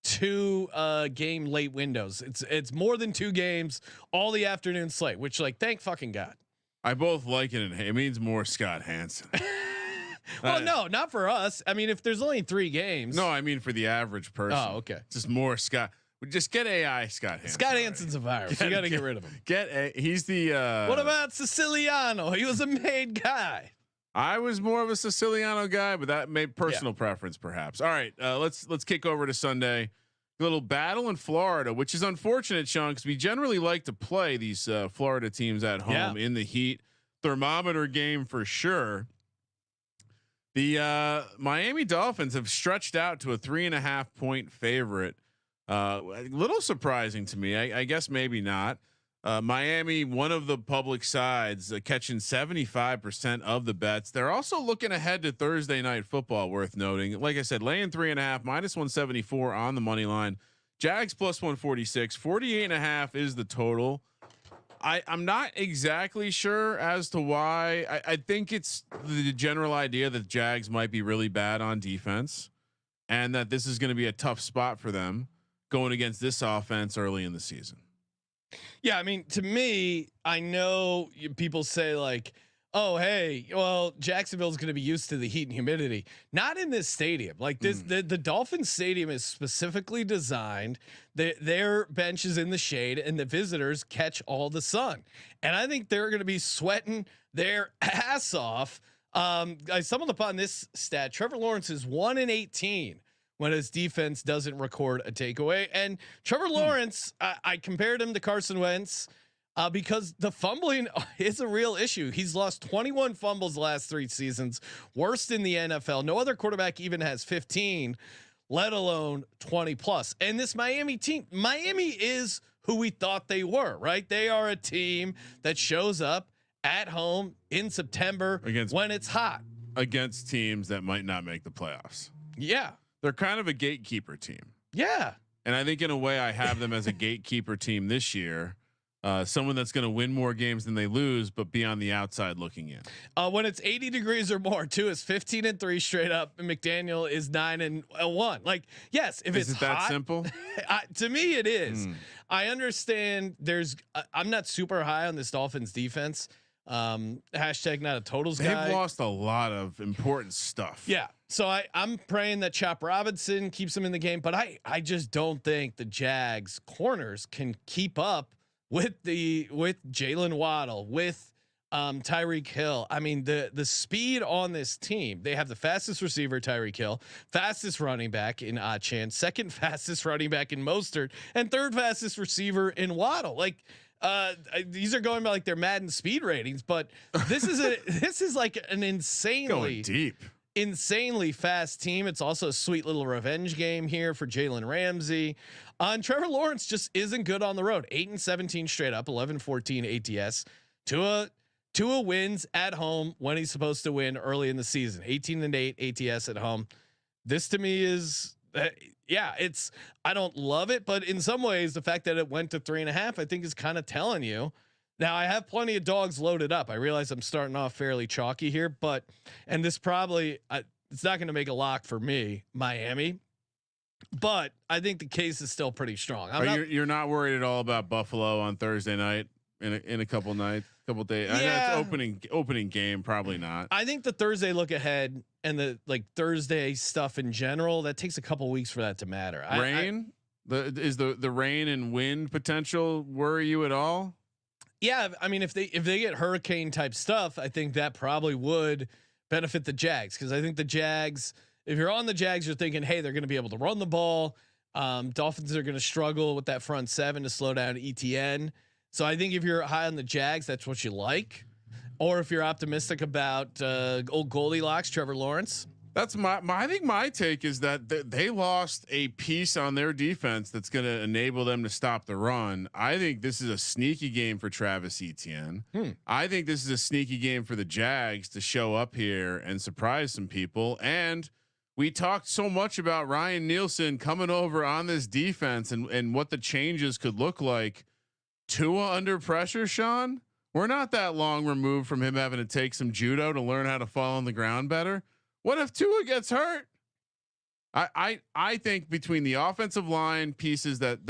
2 game late windows? It's more than 2 games, all the afternoon slate. Which, thank fucking God. I both like it, and it means more Scott Hansen. Well, no, not for us. I mean, if there's only 3 games. No, I mean for the average person. Oh, okay. Just more Scott. Just get AI Scott Hansen. Scott Hansen's a virus. You got to get rid of him. He's the. What about Siciliano? He was a made guy. I was more of a Siciliano guy, but that made personal preference, perhaps. All right, let's kick over to Sunday. A little battle in Florida, which is unfortunate, Sean, because we generally like to play these Florida teams at home in the heat. Thermometer game for sure. The Miami Dolphins have stretched out to a 3.5 point favorite. A little surprising to me. I guess maybe not. Miami, one of the public sides, catching 75% of the bets. They're also looking ahead to Thursday night football. Worth noting, like I said, laying 3.5 -174 on the money line. Jags +146, 48.5 is the total. I'm not exactly sure as to why. I think it's the general idea that Jags might be really bad on defense, and that this is going to be a tough spot for them going against this offense early in the season. Yeah, I mean, to me, I know people say like, "Oh, hey, well, Jacksonville's going to be used to the heat and humidity." Not in this stadium. Like this, the Dolphins stadium is specifically designed. Their bench is in the shade, and the visitors catch all the sun. And I think they're going to be sweating their ass off. I stumbled upon this stat: Trevor Lawrence is 1-18 when his defense doesn't record a takeaway. And Trevor Lawrence, I compared him to Carson Wentz because the fumbling is a real issue. He's lost 21 fumbles the last 3 seasons, worst in the NFL. No other quarterback even has 15, let alone 20 plus. And this Miami team, Miami is who we thought they were, right? They are a team that shows up at home in September when it's hot against teams that might not make the playoffs. Yeah. They're kind of a gatekeeper team. Yeah. And I think in a way I have them as a gatekeeper team this year. Someone that's going to win more games than they lose, but be on the outside looking in. When it's 80 degrees or more, too, is 15-3 straight up. And McDaniel is 9-1. Like, yes, if is it's it that hot, simple? To me, it is. I understand. I'm not super high on this Dolphins defense. Hashtag not a totals guy. They've lost a lot of important stuff. Yeah. So I'm praying that Chop Robinson keeps them in the game, but I just don't think the Jags corners can keep up with Jalen Waddle, with Tyreek Hill. I mean, the speed on this team. They have the fastest receiver, Tyreek Hill, fastest running back in Achan, second fastest running back in Mostert, and third fastest receiver in Waddle. Like, these are going by like their Madden speed ratings, but this is like an Going deep. Insanely fast team. It's also a sweet little revenge game here for Jalen Ramsey. And Trevor Lawrence just isn't good on the road. 8-17 straight up, 11-14 ATS. Tua wins at home when he's supposed to win early in the season. 18-8 ATS at home. This to me is I don't love it, but in some ways the fact that it went to 3.5 I think is kind of telling you. Now I have plenty of dogs loaded up. I realize I'm starting off fairly chalky here, and this probably it's not going to make a lock for me, Miami, but I think the case is still pretty strong. You're not worried at all about Buffalo on Thursday night in a couple days. Yeah. I know it's opening game, probably not. I think the Thursday look ahead and the Thursday stuff in general, that takes a couple weeks for that to matter. Rain, the rain and wind potential worry you at all? Yeah, I mean, if they get hurricane type stuff, I think that probably would benefit the Jags, because I think the Jags, if you're on the Jags, you're thinking, hey, they're going to be able to run the ball. Dolphins are going to struggle with that front seven to slow down ETN. So I think if you're high on the Jags, that's what you like. Or if you're optimistic about old Goldilocks, Trevor Lawrence. That's I think my take is that they lost a piece on their defense that's going to enable them to stop the run. I think this is a sneaky game for Travis Etienne. I think this is a sneaky game for the Jags to show up here and surprise some people. And we talked so much about Ryan Nielsen coming over on this defense and what the changes could look like. Tua under pressure, Sean. We're not that long removed from him having to take some judo to learn how to fall on the ground better. What if Tua gets hurt? I think between the offensive line pieces that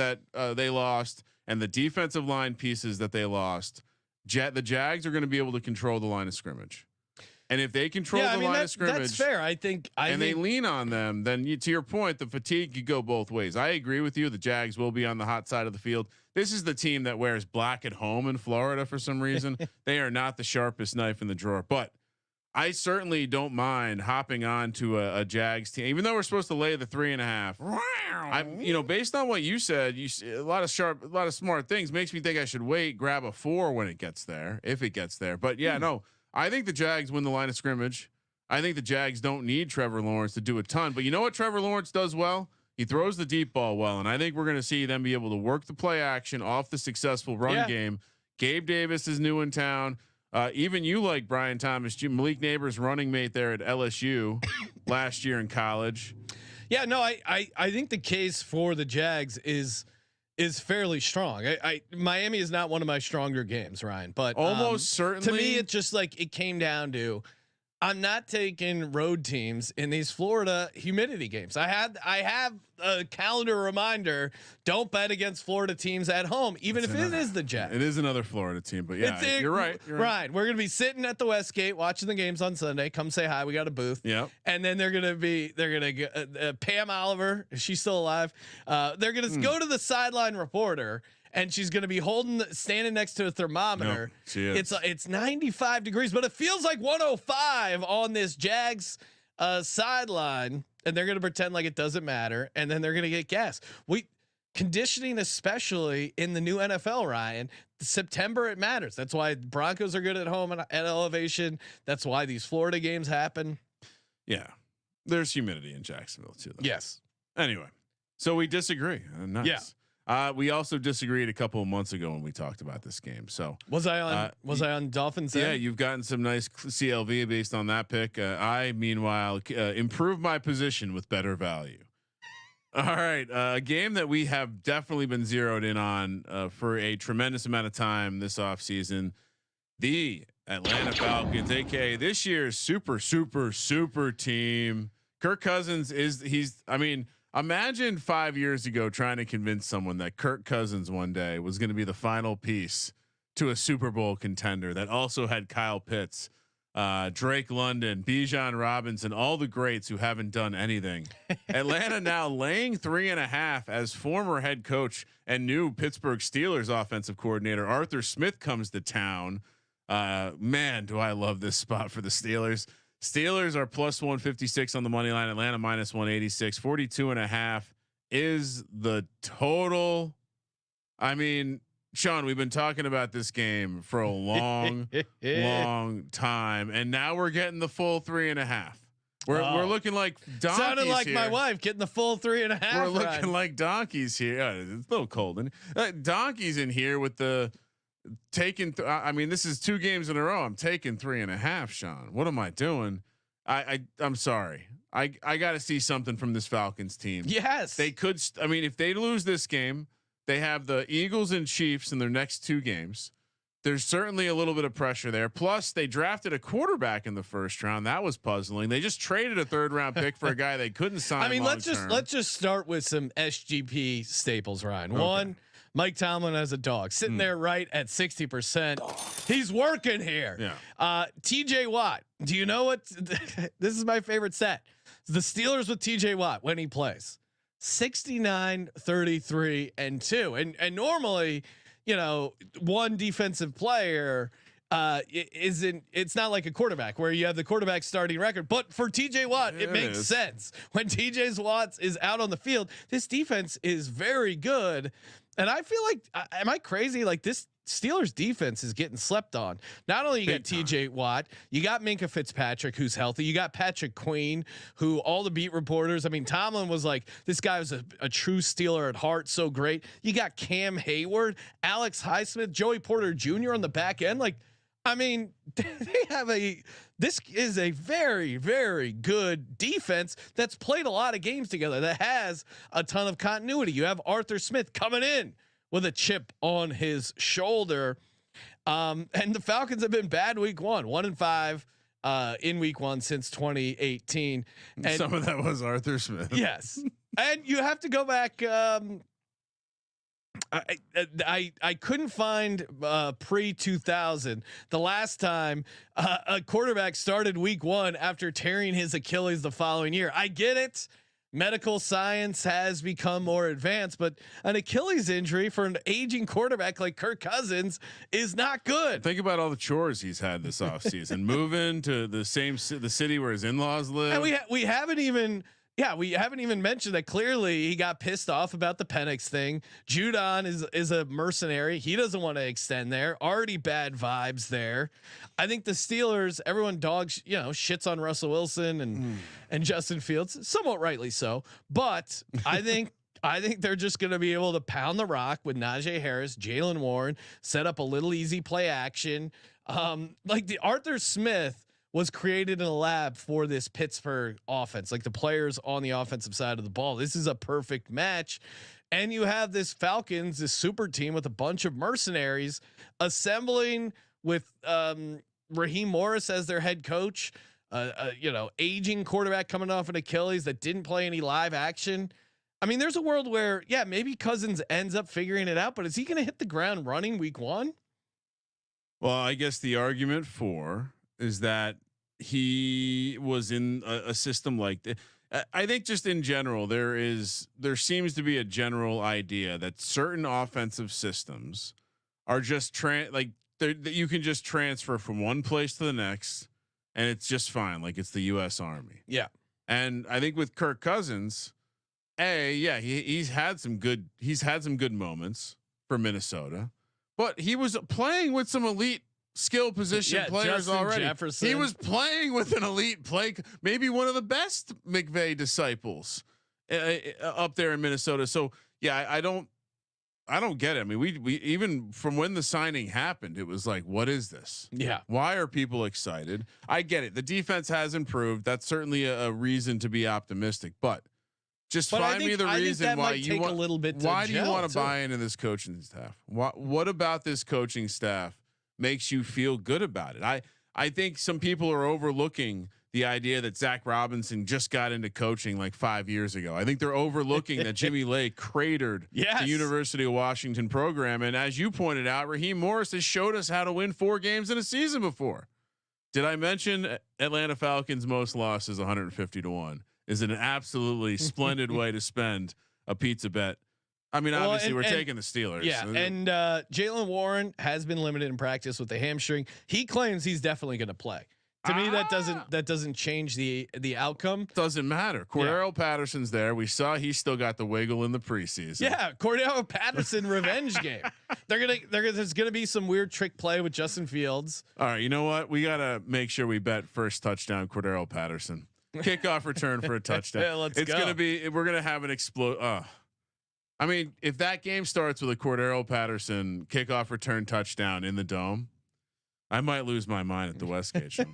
they lost and the defensive line pieces that they lost, the Jags are going to be able to control the line of scrimmage. And if they control the line of scrimmage, that's fair. I think they lean on them, then to your point, the fatigue could go both ways. I agree with you. The Jags will be on the hot side of the field. This is the team that wears black at home in Florida for some reason. They are not the sharpest knife in the drawer, but I certainly don't mind hopping on to a Jags team, even though we're supposed to lay the 3.5. I'm, based on what you said, a lot of smart things makes me think I should wait, grab a 4 when it gets there, if it gets there. But yeah, no, I think the Jags win the line of scrimmage. I think the Jags don't need Trevor Lawrence to do a ton, but you know what Trevor Lawrence does well? He throws the deep ball well, and I think we're going to see them be able to work the play action off the successful run game. Gabe Davis is new in town. Even you like Brian Thomas, Malik Neighbors' running mate there at LSU last year in college. Yeah, no, I think the case for the Jags is fairly strong. Miami is not one of my stronger games, Ryan, but almost certainly to me, it's just like it came down to I'm not taking road teams in these Florida humidity games. I have a calendar reminder: don't bet against Florida teams at home, even if it is the Jets. It is another Florida team, but yeah, you're right. Right. We're gonna be sitting at the Westgate watching the games on Sunday. Come say hi. We got a booth. Yeah. And then they're gonna get Pam Oliver. Is she still alive? They're gonna go to the sideline reporter. And she's going to be standing next to a thermometer. Nope, she is. It's 95 degrees, but it feels like 105 on this Jags sideline. And they're going to pretend like it doesn't matter. And then they're going to get gas. Conditioning, especially in the new NFL, Ryan, September, it matters. That's why Broncos are good at home at elevation. That's why these Florida games happen. Yeah. There's humidity in Jacksonville too, though. Yes. Anyway, so we disagree. Nice. Yeah. We also disagreed a couple of months ago when we talked about this game. So was I on Dolphins? Yeah, you've gotten some nice CLV based on that pick. I meanwhile improved my position with better value. All right, a game that we have definitely been zeroed in on for a tremendous amount of time this offseason. The Atlanta Falcons, aka this year's super team. Kirk Cousins imagine 5 years ago trying to convince someone that Kirk Cousins one day was going to be the final piece to a Super Bowl contender that also had Kyle Pitts, Drake London, Bijan Robinson, all the greats who haven't done anything. Atlanta now laying 3.5 as former head coach and new Pittsburgh Steelers offensive coordinator Arthur Smith comes to town. Man, do I love this spot for the Steelers. Steelers are plus 156 on the money line. Atlanta minus 186. 42.5 is the total. I mean, Sean, we've been talking about this game for a long time, and now we're getting the full 3.5. We're looking like donkeys. Sounded like here. my wife getting the full 3.5. We're looking like donkeys here. It's a little cold, and donkeys in here with the. This is 2 games in a row. I'm taking 3.5, Sean. What am I doing? I'm sorry. I got to see something from this Falcons team. Yes, they could. If they lose this game, they have the Eagles and Chiefs in their next 2 games. There's certainly a little bit of pressure there. Plus, they drafted a quarterback in the first round. That was puzzling. They just traded a 3rd round pick for a guy they couldn't sign. Let's just start with some SGP staples, Ryan. Okay. One. Mike Tomlin as a dog sitting there right at 60%. He's working here. Yeah. TJ Watt. Do you know what? This is my favorite stat. The Steelers with TJ Watt when he plays 69, 33 and 2. And normally, one defensive player it's not like a quarterback where you have the quarterback starting record, but for TJ Watt, it makes sense when TJ Watt is out on the field. This defense is very good. And I feel like, am I crazy? Like this Steelers defense is getting slept on. Not only you got TJ Watt, you got Minkah Fitzpatrick, who's healthy. You got Patrick Queen, who all the beat reporters, Tomlin was like, this guy was a true Steeler at heart. So great. You got Cam Hayward, Alex Highsmith, Joey Porter Jr. on the back end. This is a very, very good defense that's played a lot of games together, that has a ton of continuity. You have Arthur Smith coming in with a chip on his shoulder. And the Falcons have been bad week 1, 1-5 in week 1 since 2018. And some of that was Arthur Smith. Yes. And you have to go back. I couldn't find pre 2000 the last time a quarterback started week 1 after tearing his Achilles the following year. I get it. Medical science has become more advanced, but an Achilles injury for an aging quarterback like Kirk Cousins is not good. Think about all the chores he's had this offseason. Moving to the city where his in-laws live. And we haven't even Yeah, we haven't even mentioned that clearly he got pissed off about the Penix thing. Judon is a mercenary. He doesn't want to extend there. Already bad vibes there. I think the Steelers, everyone shits on Russell Wilson and Justin Fields, somewhat rightly so. But I think they're just going to be able to pound the rock with Najee Harris, Jaylen Warren, set up a little easy play action. Like the Arthur Smith was created in a lab for this Pittsburgh offense, like the players on the offensive side of the ball. This is a perfect match. And you have this Falcons, this super team with a bunch of mercenaries assembling with Raheem Morris as their head coach, aging quarterback coming off an Achilles that didn't play any live action. I mean, there's a world where, maybe Cousins ends up figuring it out, but is he going to hit the ground running week 1? Well, I guess the argument is that he was in a system like that. I think just in general, there seems to be a general idea that certain offensive systems are just that you can just transfer from one place to the next and it's just fine. Like it's the U.S. Army. Yeah. And I think with Kirk Cousins, he's had some good moments for Minnesota, but he was playing with some elite skill position players Justin already. Jefferson. He was playing with an elite maybe one of the best McVay disciples up there in Minnesota. So I don't get it. I mean, we even from when the signing happened, it was like, what is this? Yeah. Why are people excited? I get it. The defense has improved. That's certainly a reason to be optimistic, but find me the reason why you want a little bit. Why do you want to buy into this coaching staff? What about this coaching staff makes you feel good about it? I think some people are overlooking the idea that Zach Robinson just got into coaching like 5 years ago. I think they're overlooking that Jimmy Lake cratered the University of Washington program. And as you pointed out, Raheem Morris has showed us how to win 4 games in a season before. Did I mention Atlanta Falcons most losses 150-1 is an absolutely splendid way to spend a pizza bet. I mean, obviously we're taking the Steelers. Yeah. And Jaylen Warren has been limited in practice with the hamstring. He claims he's definitely going to play. To me, that doesn't change the outcome. Doesn't matter. Cordero Patterson's there. We saw he still got the wiggle in the preseason. Yeah, Cordero Patterson revenge game. There's gonna be some weird trick play with Justin Fields. All right, you know what? We gotta make sure we bet first touchdown Cordero Patterson. Kickoff return for a touchdown. Yeah, let's go. We're gonna have an explode. I mean, if that game starts with a Cordero Patterson kickoff return touchdown in the dome, I might lose my mind at the Westgate show.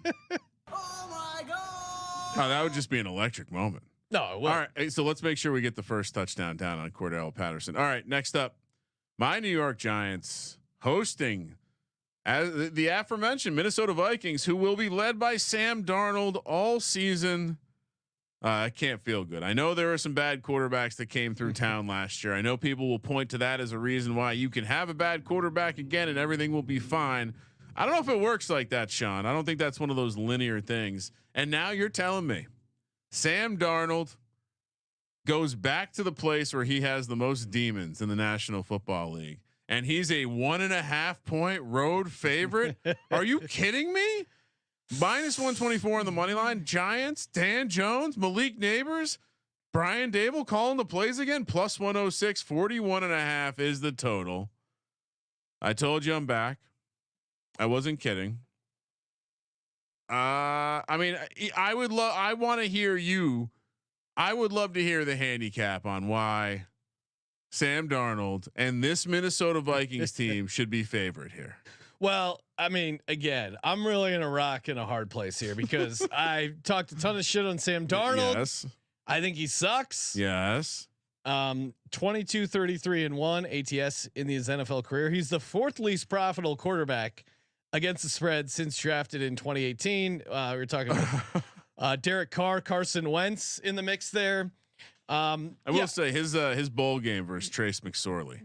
Oh my God! Oh, that would just be an electric moment. No, all right. So let's make sure we get the first touchdown down on Cordero Patterson. All right, next up, my New York Giants hosting as the aforementioned Minnesota Vikings, who will be led by Sam Darnold all season. I can't feel good. I know there are some bad quarterbacks that came through town last year. I know people will point to that as a reason why you can have a bad quarterback again and everything will be fine. I don't know if it works like that, Sean. I don't think that's one of those linear things. And now you're telling me Sam Darnold goes back to the place where he has the most demons in the National Football League, and he's a 1.5 point road favorite. Are you kidding me? Minus 124 on the money line. Giants, Dan Jones, Malik Neighbors, Brian Dable calling the plays again. Plus 106, 41.5 is the total. I told you I'm back. I wasn't kidding. I mean, I want to hear you. I would love to hear the handicap on why Sam Darnold and this Minnesota Vikings team should be favored here. Well, I mean, again, I'm really in a rock in a hard place here because I talked a ton of shit on Sam Darnold. Yes. I think he sucks. Yes. 22-33-1 ATS in his NFL career. He's the 4th least profitable quarterback against the spread since drafted in 2018. We were talking about Derek Carr, Carson Wentz in the mix there. I will say his bowl game versus Trace McSorley.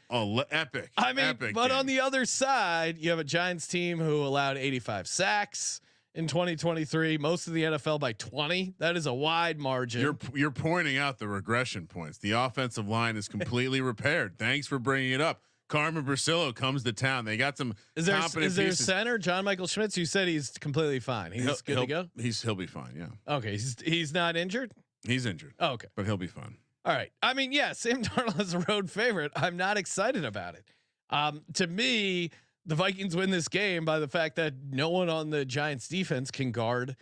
Oh, epic. I mean, epic but game. on the other side, you have a Giants team who allowed 85 sacks in 2023, most of the NFL by 20. That is a wide margin. You're pointing out the regression points. The offensive line is completely repaired. Thanks for bringing it up. Carmen Brasillo comes to town. They got some competent is there pieces. Center John Michael Schmitz? You said he's completely fine. He's good to go. He'll be fine. Yeah. Okay. He's not injured. He's injured. Oh, okay, but he'll be fine. All right. I mean, yeah, Sam Darnold is a road favorite. I'm not excited about it. To me, the Vikings win this game by the fact that no one on the Giants defense can guard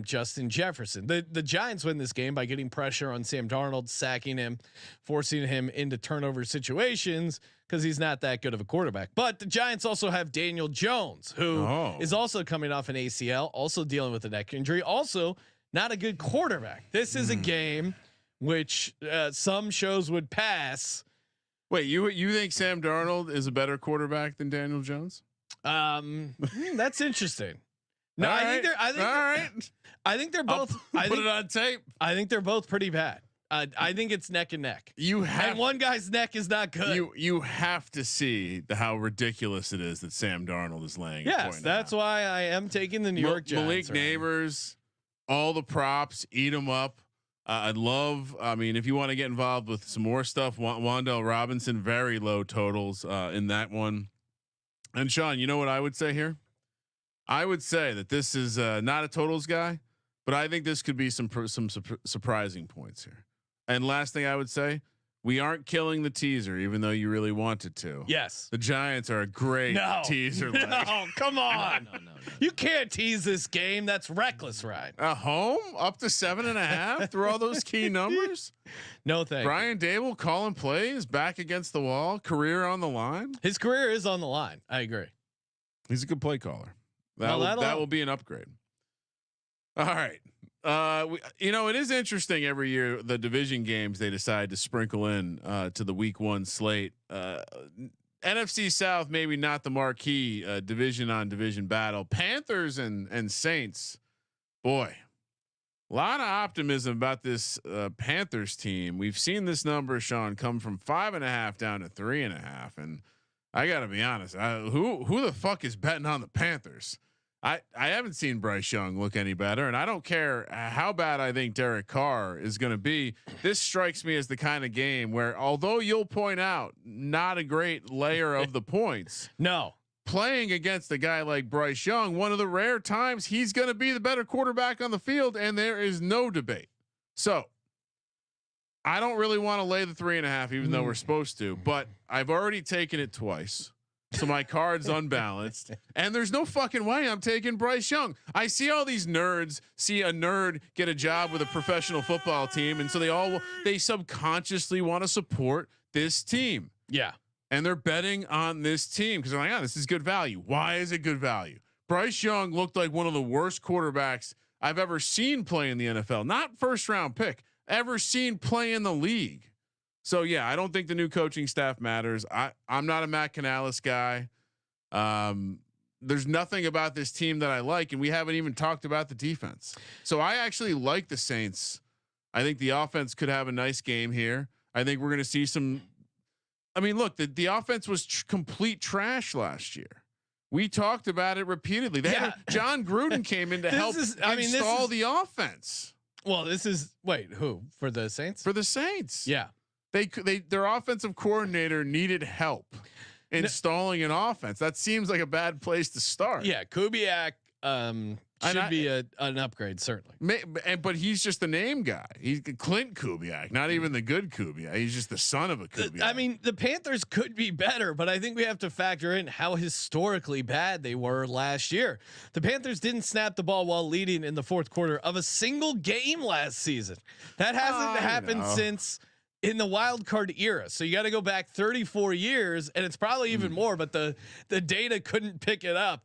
Justin Jefferson. The Giants win this game by getting pressure on Sam Darnold, sacking him, forcing him into turnover situations because he's not that good of a quarterback. But the Giants also have Daniel Jones, who is also coming off an ACL, also dealing with a neck injury, also not a good quarterback. This is a game which some shows would pass. Wait, you think Sam Darnold is a better quarterback than Daniel Jones? That's interesting. No, I think they're both. Put it on tape. I think they're both pretty bad. I think it's neck and neck. And one guy's neck is not good. You have to see how ridiculous it is that Sam Darnold is laying. Yes, that's why I am taking the New York Giants. Malik Neighbors, all the props, eat them up. I'd love. I mean, if you want to get involved with some more stuff, Wan'Dale Robinson, very low totals in that one. And Sean, you know what I would say here? I would say that this is not a totals guy, but I think this could be some surprising points here. And last thing I would say, we aren't killing the teaser, even though you really wanted to. Yes, the Giants are a great teaser. No, come on. No. You can't tease this game. That's reckless, right? A home up to 7.5 through all those key numbers. No thanks. Brian Dable calling plays back against the wall, career on the line. His career is on the line. I agree. He's a good play caller. That will be an upgrade. All right. It is interesting every year the division games they decide to sprinkle in to the week 1 slate. NFC South, maybe not the marquee division on division battle. Panthers and Saints, boy, a lot of optimism about this Panthers team. We've seen this number, Sean, come from 5.5 down to 3.5, and I got to be honest, who the fuck is betting on the Panthers? I haven't seen Bryce Young look any better, and I don't care how bad I think Derek Carr is going to be. This strikes me as the kind of game where, although you'll point out not a great layer of the points, no, playing against a guy like Bryce Young, one of the rare times he's going to be the better quarterback on the field, and there is no debate. So I don't really want to lay the 3.5, even though we're supposed to, but I've already taken it twice. So my card's unbalanced, and there's no fucking way I'm taking Bryce Young. I see all these nerds see a nerd get a job with a professional football team, and so they subconsciously want to support this team. Yeah, and they're betting on this team because they're like, this is good value. Why is it good value? Bryce Young looked like one of the worst quarterbacks I've ever seen play in the NFL. Not first round pick, ever seen play in the league. So yeah, I don't think the new coaching staff matters. I'm not a Matt Canales guy. There's nothing about this team that I like, and we haven't even talked about the defense. So I actually like the Saints. I think the offense could have a nice game here. I think we're going to see some. I mean, look, the offense was complete trash last year. We talked about it repeatedly. John Gruden came in to help install the offense. Well, who for the Saints? For the Saints, yeah. Their offensive coordinator needed help installing an offense. That seems like a bad place to start. Yeah, Kubiak should be an upgrade, certainly. But he's just a name guy. He's Clint Kubiak, not even the good Kubiak. He's just the son of a Kubiak. I mean, the Panthers could be better, but I think we have to factor in how historically bad they were last year. The Panthers didn't snap the ball while leading in the fourth quarter of a single game last season. That hasn't happened since in the wild card era. So you got to go back 34 years, and it's probably even more, but the data couldn't pick it up.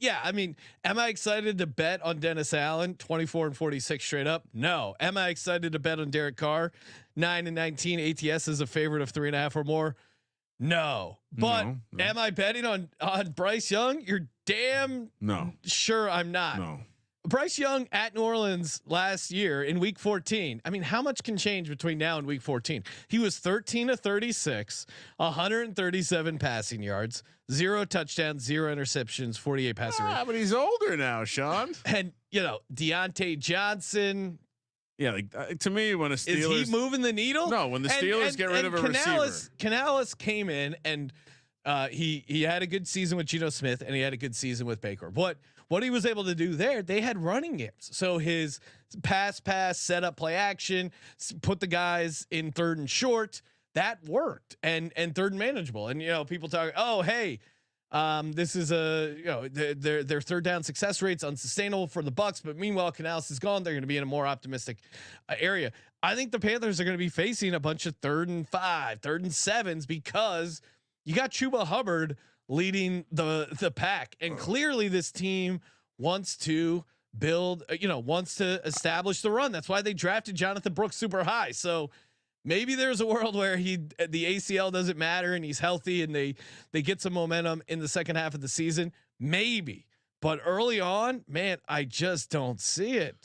Yeah. I mean, am I excited to bet on Dennis Allen 24-46 straight up? No. Am I excited to bet on Derek Carr 9-19 ATS as a favorite of 3.5 or more? No. But am I betting on Bryce Young? You're damn sure I'm not. No. Bryce Young at New Orleans last year in week 14. I mean, how much can change between now and week 14? He was 13-36, 137 passing yards, 0 touchdowns, 0 interceptions, 48 passing yards. But he's older now, Sean. And Deontay Johnson. Yeah, to me, when a Steelers is he moving the needle? No, when the Steelers get rid of a receiver. Canales came in and He had a good season with Geno Smith, and he had a good season with Baker. What he was able to do there, they had running games. So his pass, set up, play action, put the guys in third and short. That worked, and third and manageable. And people talk, oh hey, this is their third down success rate's unsustainable for the Bucs. But meanwhile, Canales is gone. They're going to be in a more optimistic area. I think the Panthers are going to be facing a bunch of 3rd and 5, 3rd and 7s because you got Chuba Hubbard leading the pack, and clearly this team wants to build, wants to establish the run. That's why they drafted Jonathan Brooks super high. So maybe there's a world where the ACL doesn't matter and he's healthy and they get some momentum in the second half of the season. Maybe, but early on, man, I just don't see it.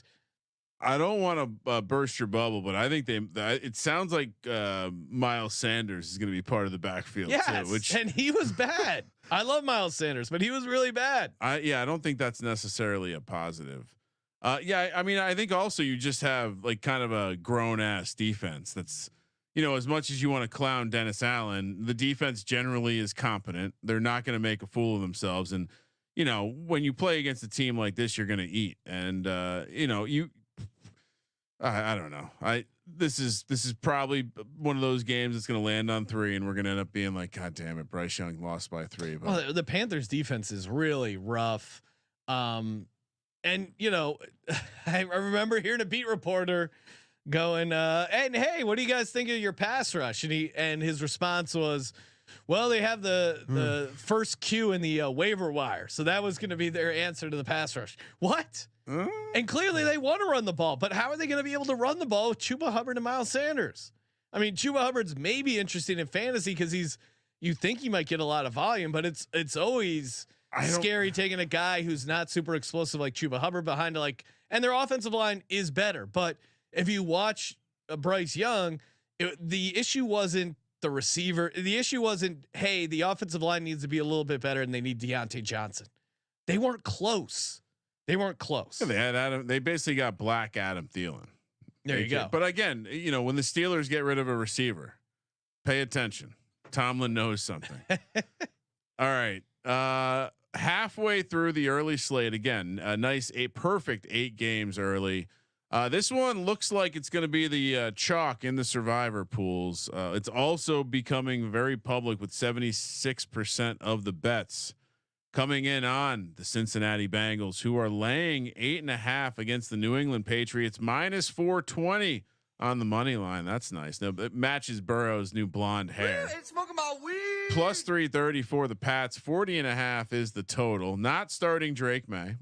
I don't want to burst your bubble, but I think it sounds like Miles Sanders is going to be part of the backfield too, and he was bad. I love Miles Sanders, but he was really bad. I don't think that's necessarily a positive. I mean, I think also you just have like kind of a grown ass defense. That's, as much as you want to clown Dennis Allen, the defense generally is competent. They're not going to make a fool of themselves. And, when you play against a team like this, you're going to eat. And, I don't know. This is probably one of those games that's going to land on 3, and we're going to end up being like, God damn it, Bryce Young lost by 3. But. Well, the Panthers defense is really rough. And I remember hearing a beat reporter going, and hey, what do you guys think of your pass rush? And his response was, well, they have the first Q in the waiver wire, so that was going to be their answer to the pass rush. What? And clearly they want to run the ball, but how are they going to be able to run the ball with Chuba Hubbard and Miles Sanders? I mean, Chuba Hubbard's maybe interesting in fantasy because you think he might get a lot of volume, but it's always scary taking a guy who's not super explosive like Chuba Hubbard behind and their offensive line is better. But if you watch Bryce Young, the issue wasn't the receiver. The issue wasn't, hey, the offensive line needs to be a little bit better and they need Deontay Johnson. They weren't close. Yeah, they had Adam. They basically got Black Adam Thielen. There you go. But again, when the Steelers get rid of a receiver, pay attention. Tomlin knows something. All right. Halfway through the early slate again, a perfect 8 games early. This one looks like it's going to be the chalk in the survivor pools. It's also becoming very public with 76% of the bets coming in on the Cincinnati Bengals, who are laying 8.5 against the New England Patriots, -420 on the money line. That's nice. Now it matches Burrow's new blonde hair. It's smoking about weed. +330 for the Pats. 40.5 is the total. Not starting Drake May.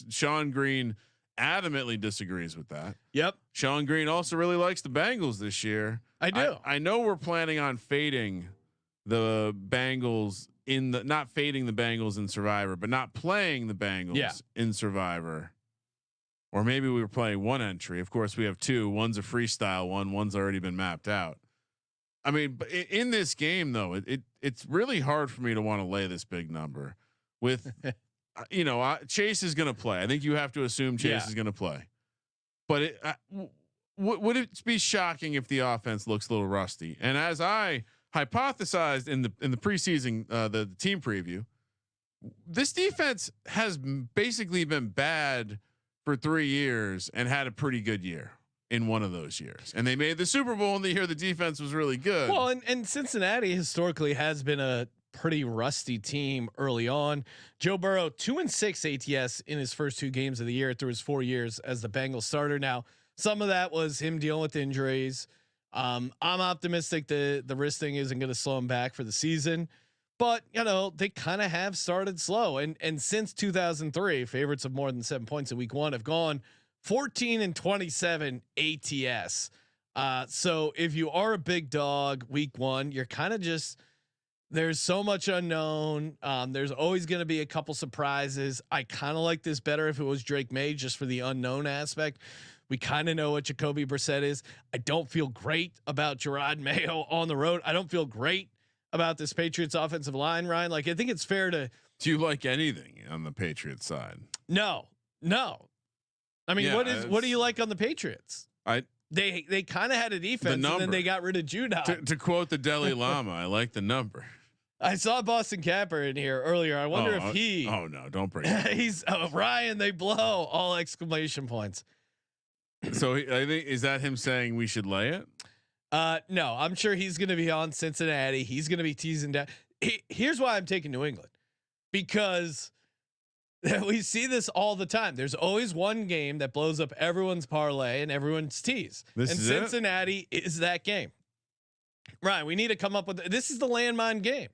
Sean Green adamantly disagrees with that. Yep. Sean Green also really likes the Bengals this year. I do. I know we're planning on fading the Bengals not fading the Bengals in Survivor, but not playing the Bengals in Survivor. Or maybe we were playing one entry. Of course, we have 2. One's a freestyle one. One's already been mapped out. I mean, in this game though, it's really hard for me to want to lay this big number with, Chase is going to play. I think you have to assume Chase is going to play, but would it be shocking if the offense looks a little rusty? And as I hypothesized in the preseason, the team preview, this defense has basically been bad for 3 years and had a pretty good year in one of those years, and they made the Super Bowl in the year the defense was really good. Well, and Cincinnati historically has been a pretty rusty team early on. Joe Burrow 2-6 ATS in his first 2 games of the year through his 4 years as the Bengals starter. Now, some of that was him dealing with injuries. I'm optimistic the wrist thing isn't going to slow him back for the season, but they kind of have started slow. And since 2003, favorites of more than 7 points in week 1 have gone 14-27 ATS. So if you are a big dog week 1, you're kind of just, there's so much unknown. There's always going to be a couple surprises. I kind of like this better if it was Drake May, just for the unknown aspect. We kind of know what Jacoby Brissett is. I don't feel great about Gerard Mayo on the road. I don't feel great about this Patriots offensive line, Ryan. I think it's fair to. Do you like anything on the Patriots side? No. I mean, what do you like on the Patriots? They kind of had a defense, and then they got rid of Judon. To quote the Dalai Lama, I like the number. I saw Boston Capper in here earlier. I wonder if he. Oh no! Don't bring. He's Ryan. They blow all exclamation points. So I think is that him saying we should lay it? No, I'm sure he's going to be on Cincinnati. He's going to be teasing down. Here's why I'm taking New England, because we see this all the time. There's always one game that blows up everyone's parlay and everyone's tease. And Cincinnati is that game. Right. We need to come up with this is the landmine game.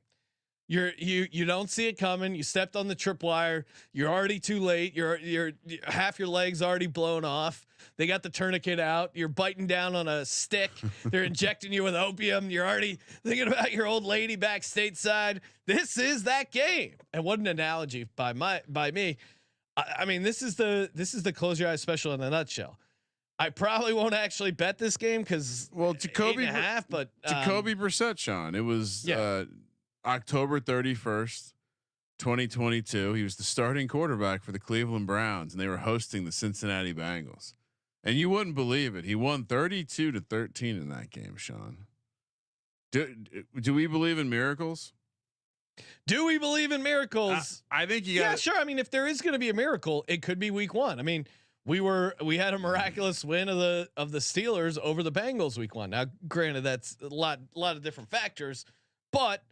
You don't see it coming. You stepped on the tripwire. You're already too late. You're half your legs already blown off. They got the tourniquet out. You're biting down on a stick. They're injecting you with opium. You're already thinking about your old lady back stateside. This is that game. And what an analogy by me. I mean, this is the close your eyes special in a nutshell. I probably won't actually bet this game because Jacoby 8.5, but Jacoby Brissett, Sean. It was October 31st, 2022. He was the starting quarterback for the Cleveland Browns, and they were hosting the Cincinnati Bengals. And you wouldn't believe it. He won 32-13 in that game, Sean. Do we believe in miracles? Do we believe in miracles? I think you got. Yeah, sure. I mean, if there is going to be a miracle, it could be week 1. I mean, we had a miraculous win of the Steelers over the Bengals week 1. Now, granted, that's a lot of different factors, but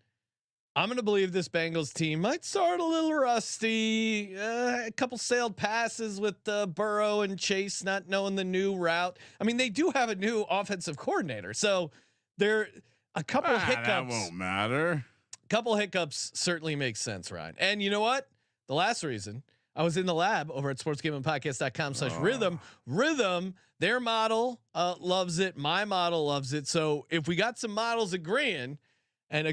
I'm going to believe this Bengals team might start a little rusty. A couple sailed passes with Burrow and Chase not knowing the new route. I mean, they do have a new offensive coordinator, so there a couple hiccups. That won't matter. Couple hiccups certainly makes sense, Ryan. And you know what? The last reason I was in the lab over at sportsgamblingpodcast.com/rhythm. Rhythm, their model loves it. My model loves it. So if we got some models agreeing, not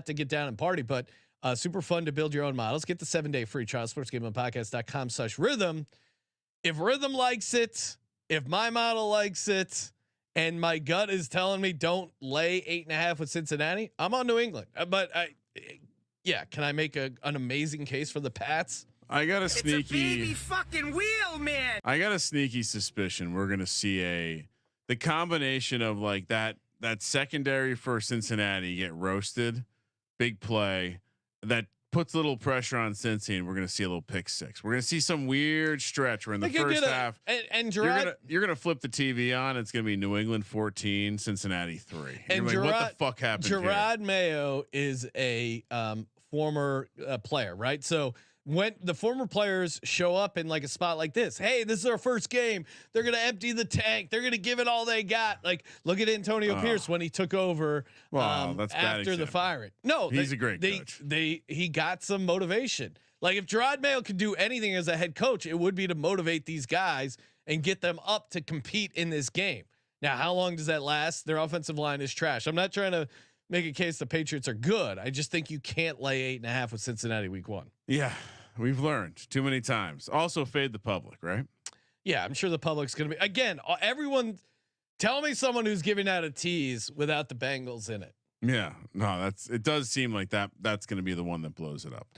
to get down and party, but super fun to build your own models. Get the 7-day free trial, sportsgamblingpodcast.com/rhythm. If Rhythm likes it, if my model likes it, and my gut is telling me don't lay 8.5 with Cincinnati, I'm on New England. But can I make an amazing case for the Pats? I got a sneaky it's a baby fucking wheel, man. I got a sneaky suspicion we're gonna see the combination of like that secondary for Cincinnati get roasted, big play that puts a little pressure on Cincy, and we're gonna see a little pick six. We're gonna see some weird stretch where in the first half, and Gerard, you're gonna flip the TV on. It's gonna be New England 14, Cincinnati 3. And Gerard, what the fuck happened? Gerard Mayo is a former player, right? So when the former players show up in like a spot like this, hey, this is our first game. They're going to empty the tank. They're going to give it all they got. Like, look at Antonio Pierce when he took over that's after the firing. No, he's a great coach. He got some motivation. Like if Gerard Mayo could do anything as a head coach, it would be to motivate these guys and get them up to compete in this game. Now, how long does that last? Their offensive line is trash. I'm not trying to make a case the Patriots are good. I just think you can't lay 8.5 with Cincinnati week 1. Yeah. We've learned too many times. Also fade the public, right? Yeah, I'm sure the public's going to be again. Everyone, tell me someone who's giving out a tease without the Bengals in it. Yeah, no, it does seem like that's going to be the one that blows it up.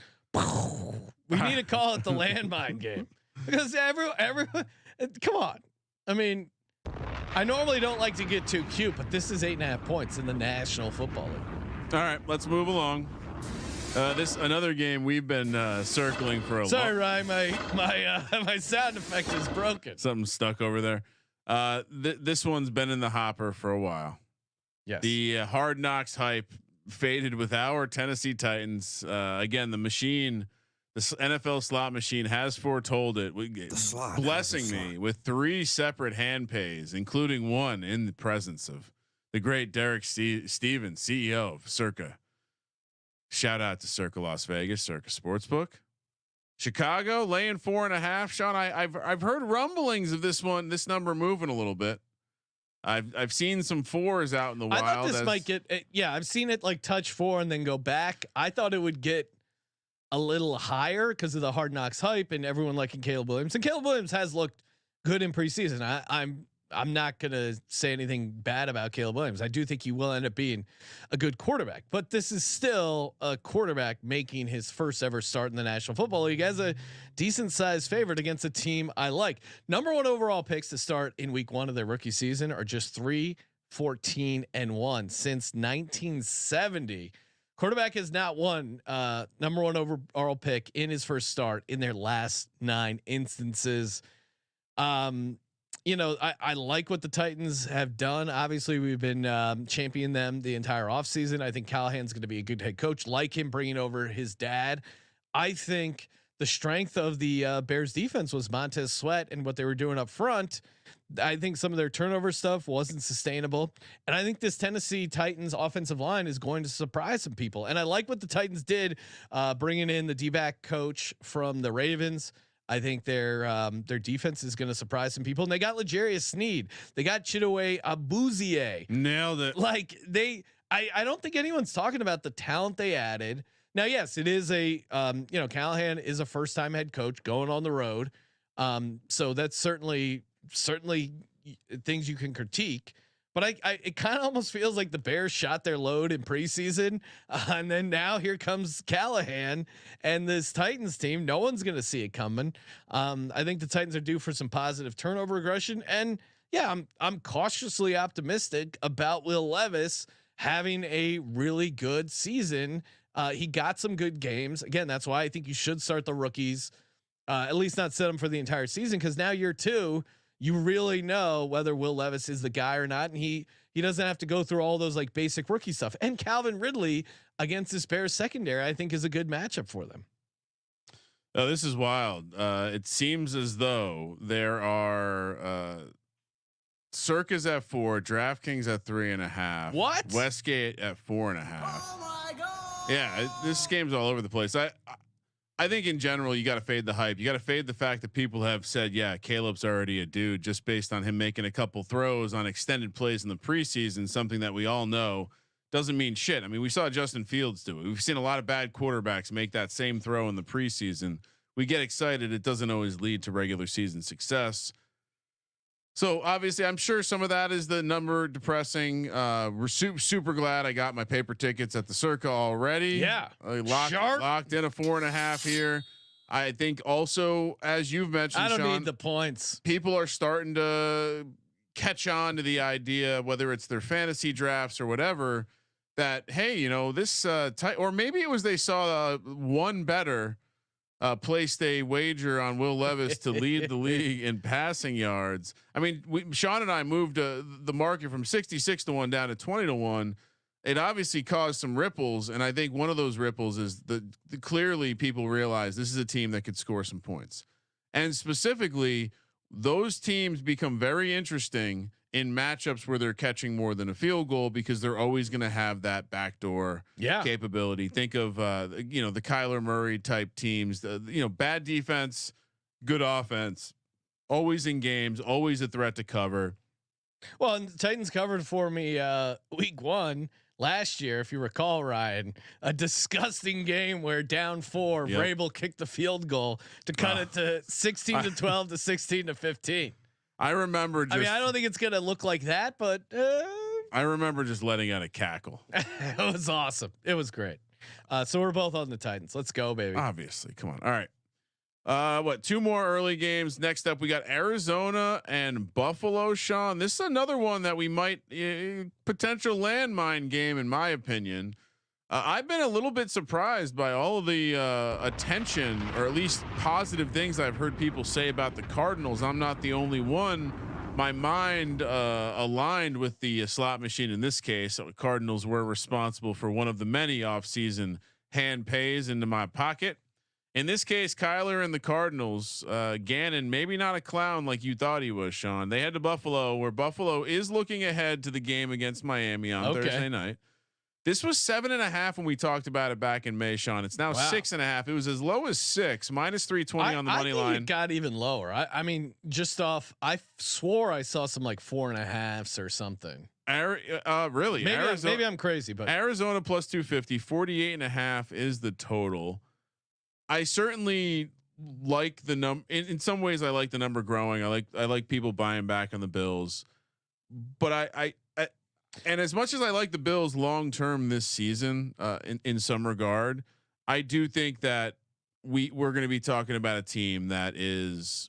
We need to call it the landmine game because everyone. Come on, I mean, I normally don't like to get too cute, but this is 8.5 points in the National Football League. All right, let's move along. This another game we've been circling for a. Sorry, Ryan, my sound effect is broken. Something stuck over there. This one's been in the hopper for a while. Yes. The Hard Knocks hype faded with our Tennessee Titans. Again, the machine, the NFL slot machine has foretold it. Blessing me with 3 separate hand pays, including one in the presence of the great Derek Stevens, CEO of Circa. Shout out to Circa Las Vegas, Circa Sportsbook. Chicago laying 4.5. Sean, I've heard rumblings of this number moving a little bit. I've seen some 4s out in the wild. I thought this might get. I've seen it like touch 4 and then go back. I thought it would get a little higher because of the Hard Knocks hype and everyone liking Caleb Williams. And Caleb Williams has looked good in preseason. I'm not going to say anything bad about Caleb Williams. I do think he will end up being a good quarterback, but this is still a quarterback making his first ever start in the National Football League as a decent sized favorite against a team I like. Number 1 overall picks to start in week 1 of their rookie season are just 3-14-1 since 1970. Quarterback has not won number one overall pick in his first start in their last 9 instances. I like what the Titans have done. Obviously, we've been championing them the entire offseason. I think Callahan's going to be a good head coach. Like him bringing over his dad. I think the strength of the Bears defense was Montez Sweat and what they were doing up front. I think some of their turnover stuff wasn't sustainable. And I think this Tennessee Titans offensive line is going to surprise some people. And I like what the Titans did, bringing in the D-back coach from the Ravens. I think their defense is going to surprise some people. And they got L'Jarius Sneed. They got Chidobe Awuzie. Nailed it. Like I don't think anyone's talking about the talent they added. Now, yes, it is Callahan is a first time head coach going on the road. So that's certainly things you can critique, but it kind of almost feels like the Bears shot their load in preseason, and then now here comes Callahan and this Titans team. No one's going to see it coming. I think the Titans are due for some positive turnover regression, and yeah, I'm cautiously optimistic about Will Levis having a really good season. He got some good games. Again, that's why I think you should start the rookies, at least not set them for the entire season, because now year 2. You really know whether Will Levis is the guy or not, and he doesn't have to go through all those like basic rookie stuff. And Calvin Ridley against this Bears secondary, I think, is a good matchup for them. Oh, this is wild. It seems as though there are Circa's at 4, DraftKings at 3.5. What? Westgate at 4.5. Oh my God. Yeah, this game's all over the place. I think in general you got to fade the hype. You got to fade the fact that people have said, yeah, Caleb's already a dude just based on him making a couple throws on extended plays in the preseason. Something that we all know doesn't mean shit. I mean, we saw Justin Fields do it. We've seen a lot of bad quarterbacks make that same throw in the preseason. We get excited. It doesn't always lead to regular season success. So obviously, I'm sure some of that is the number depressing. We're super glad I got my paper tickets at the Circa already. Yeah, locked in a 4.5 here. I think also, as you've mentioned, I don't Sean, need the points. People are starting to catch on to the idea, whether it's their fantasy drafts or whatever, that hey, this or maybe it was they saw one better. Placed a wager on Will Levis to lead the league in passing yards. I mean, Sean and I moved the market from 66 to 1 down to 20 to 1. It obviously caused some ripples, and I think one of those ripples is the clearly people realize this is a team that could score some points, and specifically those teams become very interesting in matchups where they're catching more than a field goal because they're always going to have that backdoor capability. Think of the Kyler Murray type teams. Bad defense, good offense, always in games, always a threat to cover. Well, and the Titans covered for me week 1 last year, if you recall, Ryan. A disgusting game where down 4, Vrabel kicked the field goal to cut it to 16 to 12 to 16 to 15. I remember. I don't think it's gonna look like that, but I remember just letting out a cackle. It was awesome. It was great. So we're both on the Titans. Let's go, baby. Obviously, come on. All right. 2 more early games. Next up, we got Arizona and Buffalo. Sean, this is another one that we might potential landmine game, in my opinion. I've been a little bit surprised by all of the attention, or at least positive things I've heard people say about the Cardinals. I'm not the only one. My mind aligned with the slot machine in this case. So the Cardinals were responsible for one of the many offseason hand pays into my pocket. In this case, Kyler and the Cardinals, Gannon, maybe not a clown like you thought he was, Sean. They head to Buffalo, where Buffalo is looking ahead to the game against Miami on Thursday night. This was 7.5 when we talked about it back in May, Sean. It's now 6.5. It was as low as 6, minus 320 on the money line. It got even lower. I mean, just off, I swore I saw some like 4.5s or something. Really? Maybe I'm crazy, but Arizona plus 250, 48.5 is the total. I certainly like the number. In some ways, I like the number growing. I like people buying back on the Bills, but I and as much as I like the Bills long term this season, in some regard, I do think that we're going to be talking about a team that is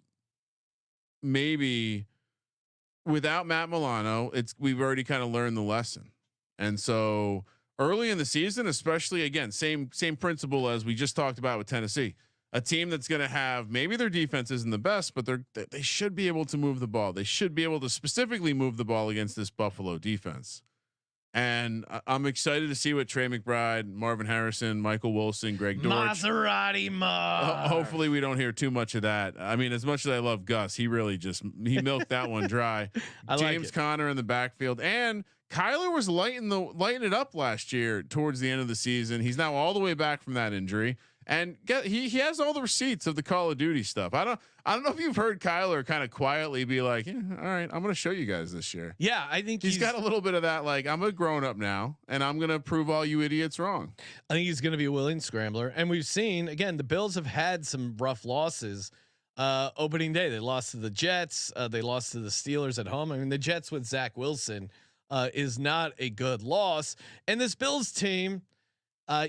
maybe without Matt Milano. We've already kind of learned the lesson, and so early in the season, especially again, same principle as we just talked about with Tennessee. A team that's going to have maybe their defense isn't the best, but they should be able to move the ball. They should be able to specifically move the ball against this Buffalo defense. And I'm excited to see what Trey McBride, Marvin Harrison, Michael Wilson, Greg Dortch. Maserati Marv. Hopefully we don't hear too much of that. I mean, as much as I love Gus, he really he milked that one dry. James Conner in the backfield, and Kyler was lighting it up last year towards the end of the season. He's now all the way back from that injury. And he has all the receipts of the Call of Duty stuff. I don't know if you've heard Kyler kind of quietly be like, all right, I'm going to show you guys this year. Yeah, I think he's got a little bit of that. Like, I'm a grown up now, and I'm going to prove all you idiots wrong. I think he's going to be a willing scrambler. And we've seen again, the Bills have had some rough losses. Opening day, they lost to the Jets. They lost to the Steelers at home. I mean, the Jets with Zach Wilson is not a good loss. And this Bills team.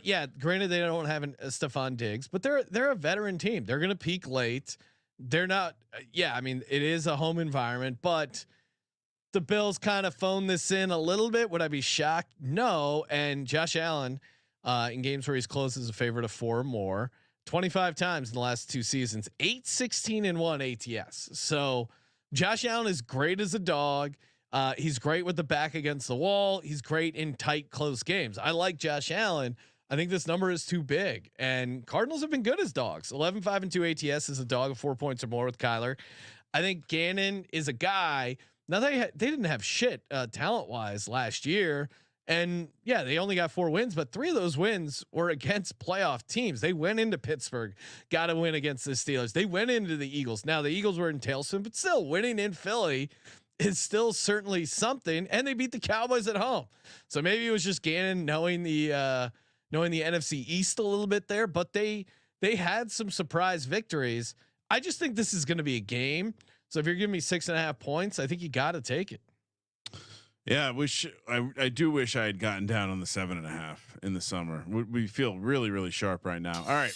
Yeah, granted they don't have a Stephon Diggs, but they're a veteran team. They're going to peak late. They're not. I mean, it is a home environment, but the Bills kind of phoned this in a little bit. Would I be shocked? No. And Josh Allen, in games where he's close as a favorite of 4 or more, 25 times in the last 2 seasons, 8-16-1 ATS. So Josh Allen is great as a dog. He's great with the back against the wall. He's great in tight, close games. I like Josh Allen. I think this number is too big, and Cardinals have been good as dogs. 11-5-2 ATS is a dog of 4 points or more with Kyler. I think Gannon is a guy. Now they didn't have shit talent wise last year, and yeah, they only got 4 wins, but 3 of those wins were against playoff teams. They went into Pittsburgh, got a win against the Steelers. They went into the Eagles. Now the Eagles were in tailspin, but still winning in Philly is still certainly something, and they beat the Cowboys at home. So maybe it was just Gannon knowing the NFC East a little bit there, but they had some surprise victories. I just think this is going to be a game. So if you're giving me 6.5 points, I think you got to take it. Yeah, I do wish I had gotten down on the 7.5 in the summer. We feel really, really sharp right now. All right,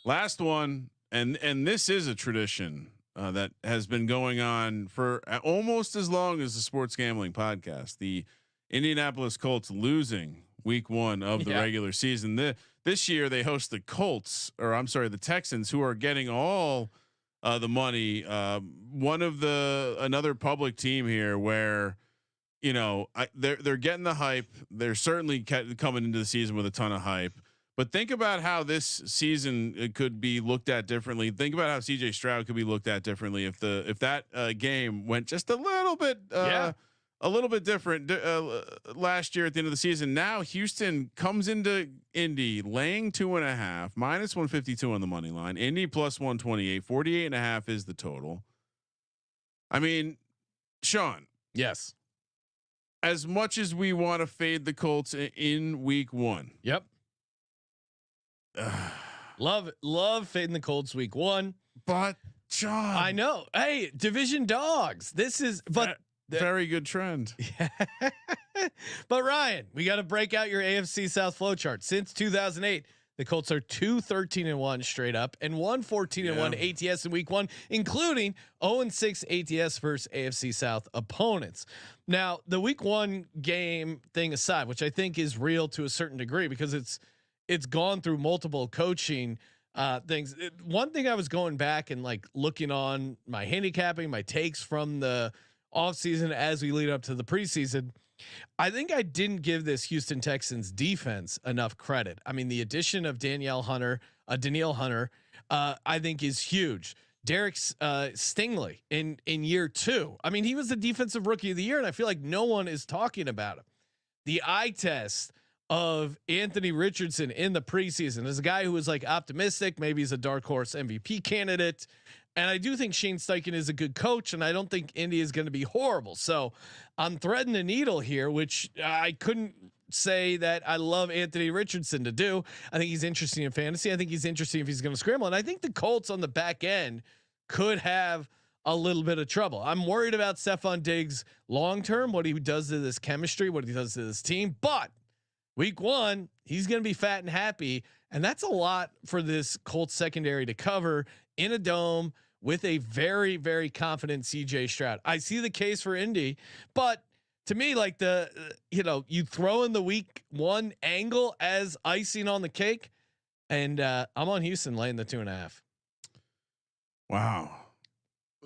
last one, and this is a tradition that has been going on for almost as long as the Sports Gambling Podcast. The Indianapolis Colts losing week 1 of the regular season. This year they host the the Texans, who are getting all the money. Another public team here where, they're getting the hype. They're certainly coming into the season with a ton of hype. But think about how this season could be looked at differently. Think about how CJ Stroud could be looked at differently if that game went just a little bit different last year at the end of the season. Now Houston comes into Indy laying 2.5, minus 152 on the money line. Indy plus 128, 48.5 is the total. I mean, Sean. Yes. As much as we want to fade the Colts in week 1. Yep. Love fading the Colts week 1. But Sean, I know. Hey, division dogs. This is very good trend. But Ryan, we got to break out your AFC South flow chart. Since 2008, the Colts are 2-13-1 straight up and 1-14-1 ATS in week 1, including 0-6 ATS versus AFC South opponents. Now, the week 1 game thing aside, which I think is real to a certain degree because it's gone through multiple coaching things. One thing I was going back and like looking on my handicapping, my takes from the offseason as we lead up to the preseason, I think I didn't give this Houston Texans defense enough credit. I mean, the addition of Danielle Hunter, I think is huge. Derek Stingley in year 2. I mean, he was the defensive rookie of the year, and I feel like no one is talking about him. The eye test of Anthony Richardson in the preseason as a guy who was like optimistic, maybe he's a dark horse MVP candidate. And I do think Shane Steichen is a good coach, and I don't think Indy is going to be horrible. So I'm threading the needle here, which I couldn't say that I love Anthony Richardson to do. I think he's interesting in fantasy. I think he's interesting if he's going to scramble. And I think the Colts on the back end could have a little bit of trouble. I'm worried about Stephon Diggs long-term, what he does to this chemistry, what he does to this team, but week 1, he's going to be fat and happy. And that's a lot for this Colts secondary to cover in a dome with a very, very confident CJ Stroud. I see the case for Indy, but to me, like you throw in the week 1 angle as icing on the cake, and I'm on Houston laying the 2.5. Wow.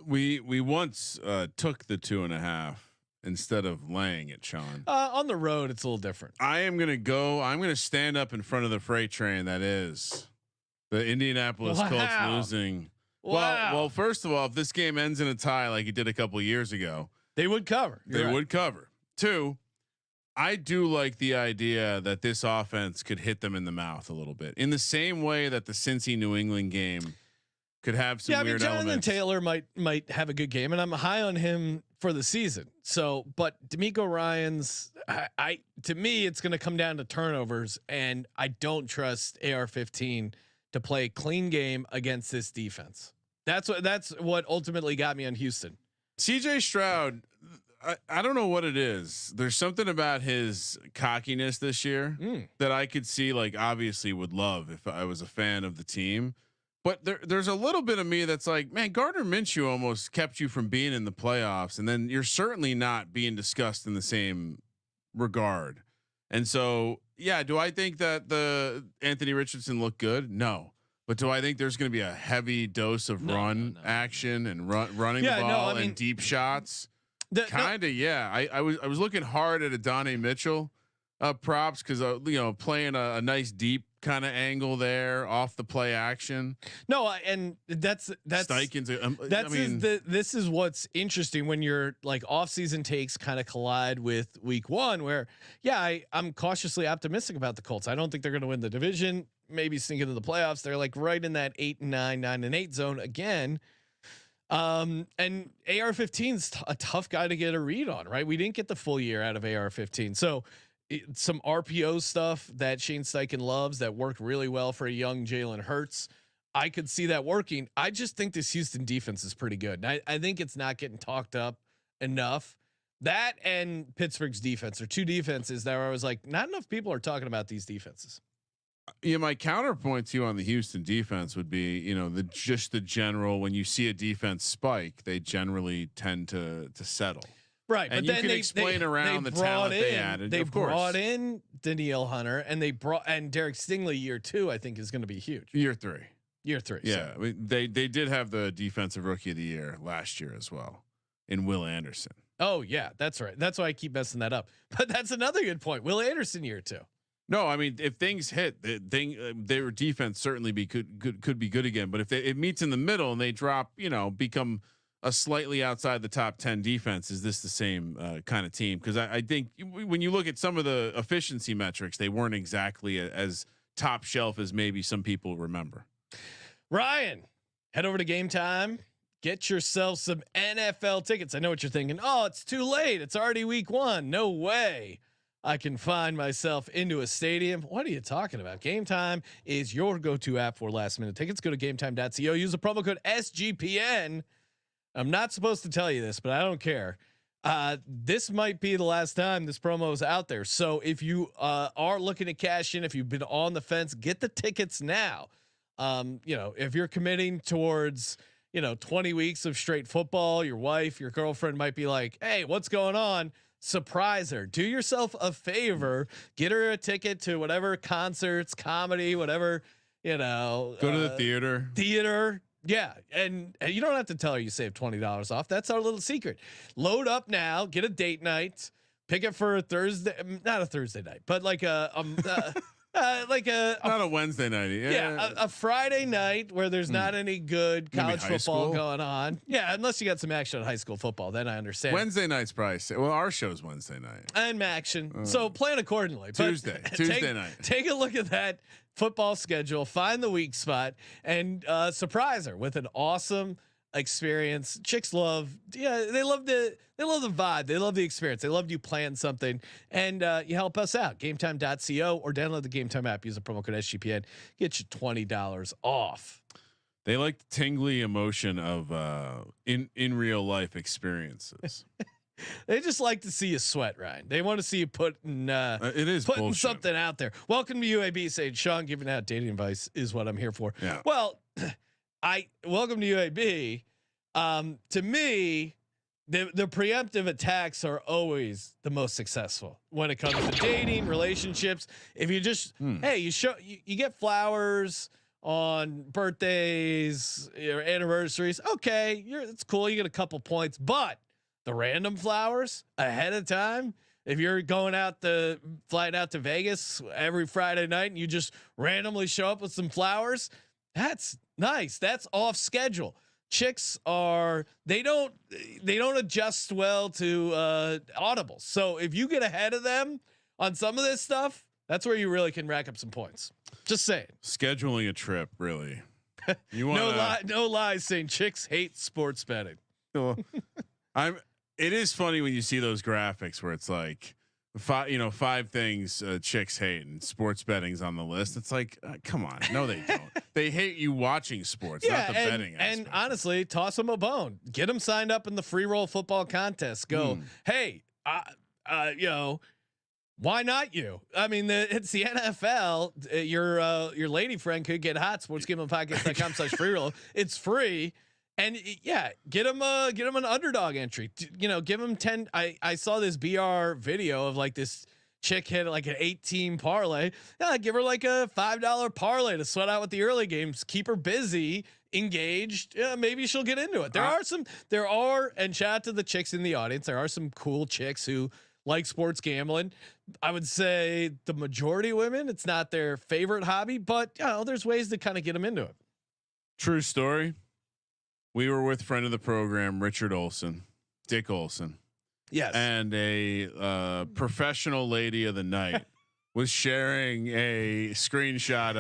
We once took the 2.5 instead of laying it, Sean. On the road, it's a little different. I'm going to stand up in front of the freight train. That is the Indianapolis Colts losing. Wow. Well, first of all, if this game ends in a tie, like it did a couple of years ago, they would cover. They would cover. 2, I do like the idea that this offense could hit them in the mouth a little bit in the same way that the Cincy New England game could have some weird Jonathan elements. Taylor might have a good game, and I'm high on him for the season. So, but D'Amico Ryans, to me, it's going to come down to turnovers, and I don't trust AR-15 to play a clean game against this defense. That's what ultimately got me on Houston. CJ Stroud, I don't know what it is. There's something about his cockiness this year that I could see, like, obviously would love if I was a fan of the team. But there's a little bit of me that's like, man, Gardner Minshew almost kept you from being in the playoffs, and then you're certainly not being discussed in the same regard. And so, yeah, do I think that the Anthony Richardson looked good? No. But do I think there's going to be a heavy dose of action and running the ball and deep shots? Kind of, yeah. I was looking hard at Adonai Mitchell props because playing a nice deep kind of angle there off the play action. No, and that's Steichen's. This is what's interesting when your like off-season takes kind of collide with week 1, where I'm cautiously optimistic about the Colts. I don't think they're going to win the division, maybe sneak into the playoffs. They're like right in that 8-9, 9-8 zone again. And AR-15's a tough guy to get a read on, right? We didn't get the full year out of AR-15. So some RPO stuff that Shane Steichen loves that worked really well for a young Jalen Hurts. I could see that working. I just think this Houston defense is pretty good. And I think it's not getting talked up enough. That and Pittsburgh's defense are 2 defenses that I was like, not enough people are talking about these defenses. Yeah, my counterpoint to you on the Houston defense would be, the general, when you see a defense spike, they generally tend to settle. Right, and but you then can explain around the talent they added. They brought in Danielle Hunter, and Derek Stingley year 2. I think is going to be huge. Year 3. Yeah, so. They did have the defensive rookie of the year last year as well in Will Anderson. Oh yeah, that's right. That's why I keep messing that up. But that's another good point. Will Anderson year 2. No, I mean, if things hit, their defense certainly could be good again. But if it meets in the middle and they drop, become a slightly outside the top 10 defense, is this the same kind of team? Because I think when you look at some of the efficiency metrics, they weren't exactly as top shelf as maybe some people remember. Ryan, head over to Game Time. Get yourself some NFL tickets. I know what you're thinking. Oh, it's too late. It's already week 1. No way I can find myself into a stadium. What are you talking about? Game Time is your go-to app for last minute tickets. Go to gametime.co. Use the promo code SGPN. I'm not supposed to tell you this, but I don't care. This might be the last time this promo is out there. So if you are looking to cash in, if you've been on the fence, get the tickets now. If you're committing towards 20 weeks of straight football, your wife, your girlfriend might be like, hey, what's going on? Surprise her. Do yourself a favor. Get her a ticket to whatever concerts, comedy, whatever, go to the theater. Yeah. And you don't have to tell her you saved $20 off. That's our little secret. Load up now, get a date night, pick it for a Thursday, not a Thursday night, but like not a Wednesday night. A Friday night where there's not any good college football going on. Yeah. Unless you got some action on high school football, then I understand. Wednesday night's price. Well, our show's Wednesday night and action. So plan accordingly. Tuesday night. Take a look at that football schedule, find the weak spot, and surprise her with an awesome experience. Chicks love, they love the vibe. They love the experience. They love you plan something, and you help us out. Gametime.co or download the Gametime app. Use the promo code SGPN. Get you $20 off. They like the tingly emotion of in real life experiences. They just like to see you sweat, Ryan. They want to see you putting something out there. Welcome to UAB, saying Sean giving out dating advice is what I'm here for. Yeah. Well, welcome to UAB. To me, the preemptive attacks are always the most successful when it comes to dating, relationships. If you just hey, you get flowers on birthdays or anniversaries. Okay, it's cool. You get a couple points, but the random flowers ahead of time. If you're flying out to Vegas every Friday night and you just randomly show up with some flowers, that's nice. That's off schedule. Chicks they don't adjust well to audibles. So if you get ahead of them on some of this stuff, that's where you really can rack up some points. Just saying. Scheduling a trip, really. You want no lies saying chicks hate sports betting. It is funny when you see those graphics where it's like five things chicks hate and sports betting's on the list. It's like, come on, no, they don't. They hate you watching sports, not the betting. And honestly, toss them a bone. Get them signed up in the free roll football contest. Go, hey, why not you? I mean, it's the NFL. Your lady friend could get hot. sportsgamblingpodcast.com/free roll. It's free. And get them an underdog entry. Give them 10. I saw this BR video of like this chick hit like an 8-team parlay. Give her like a $5 parlay to sweat out with the early games. Keep her busy, engaged. Maybe she'll get into it. There are, and shout out to the chicks in the audience. There are some cool chicks who like sports gambling. I would say the majority of women, it's not their favorite hobby, but there's ways to kind of get them into it. True story. We were with friend of the program, Richard Olsen, Dick Olsen. Yes. And a professional lady of the night was sharing a screenshot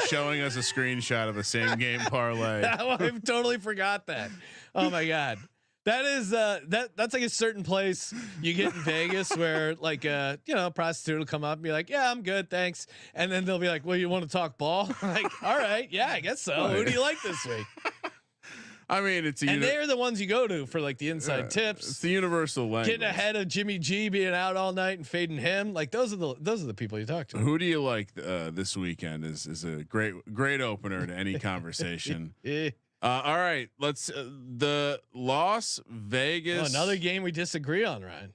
showing us a screenshot of a same game parlay. I totally forgot that. Oh my God. That is that's like a certain place you get in Vegas where like a prostitute will come up and be like, yeah, I'm good, thanks. And then they'll be like, well, you want to talk ball? Like, all right, yeah, I guess so. Right. Who do you like this week? I mean, they're the ones you go to for like the inside tips. It's the universal language. Getting ahead of Jimmy G being out all night and fading him. Like those are the people you talk to. Who do you like this weekend? Is a great opener to any conversation. All right, let's the Las Vegas. Another game we disagree on, Ryan.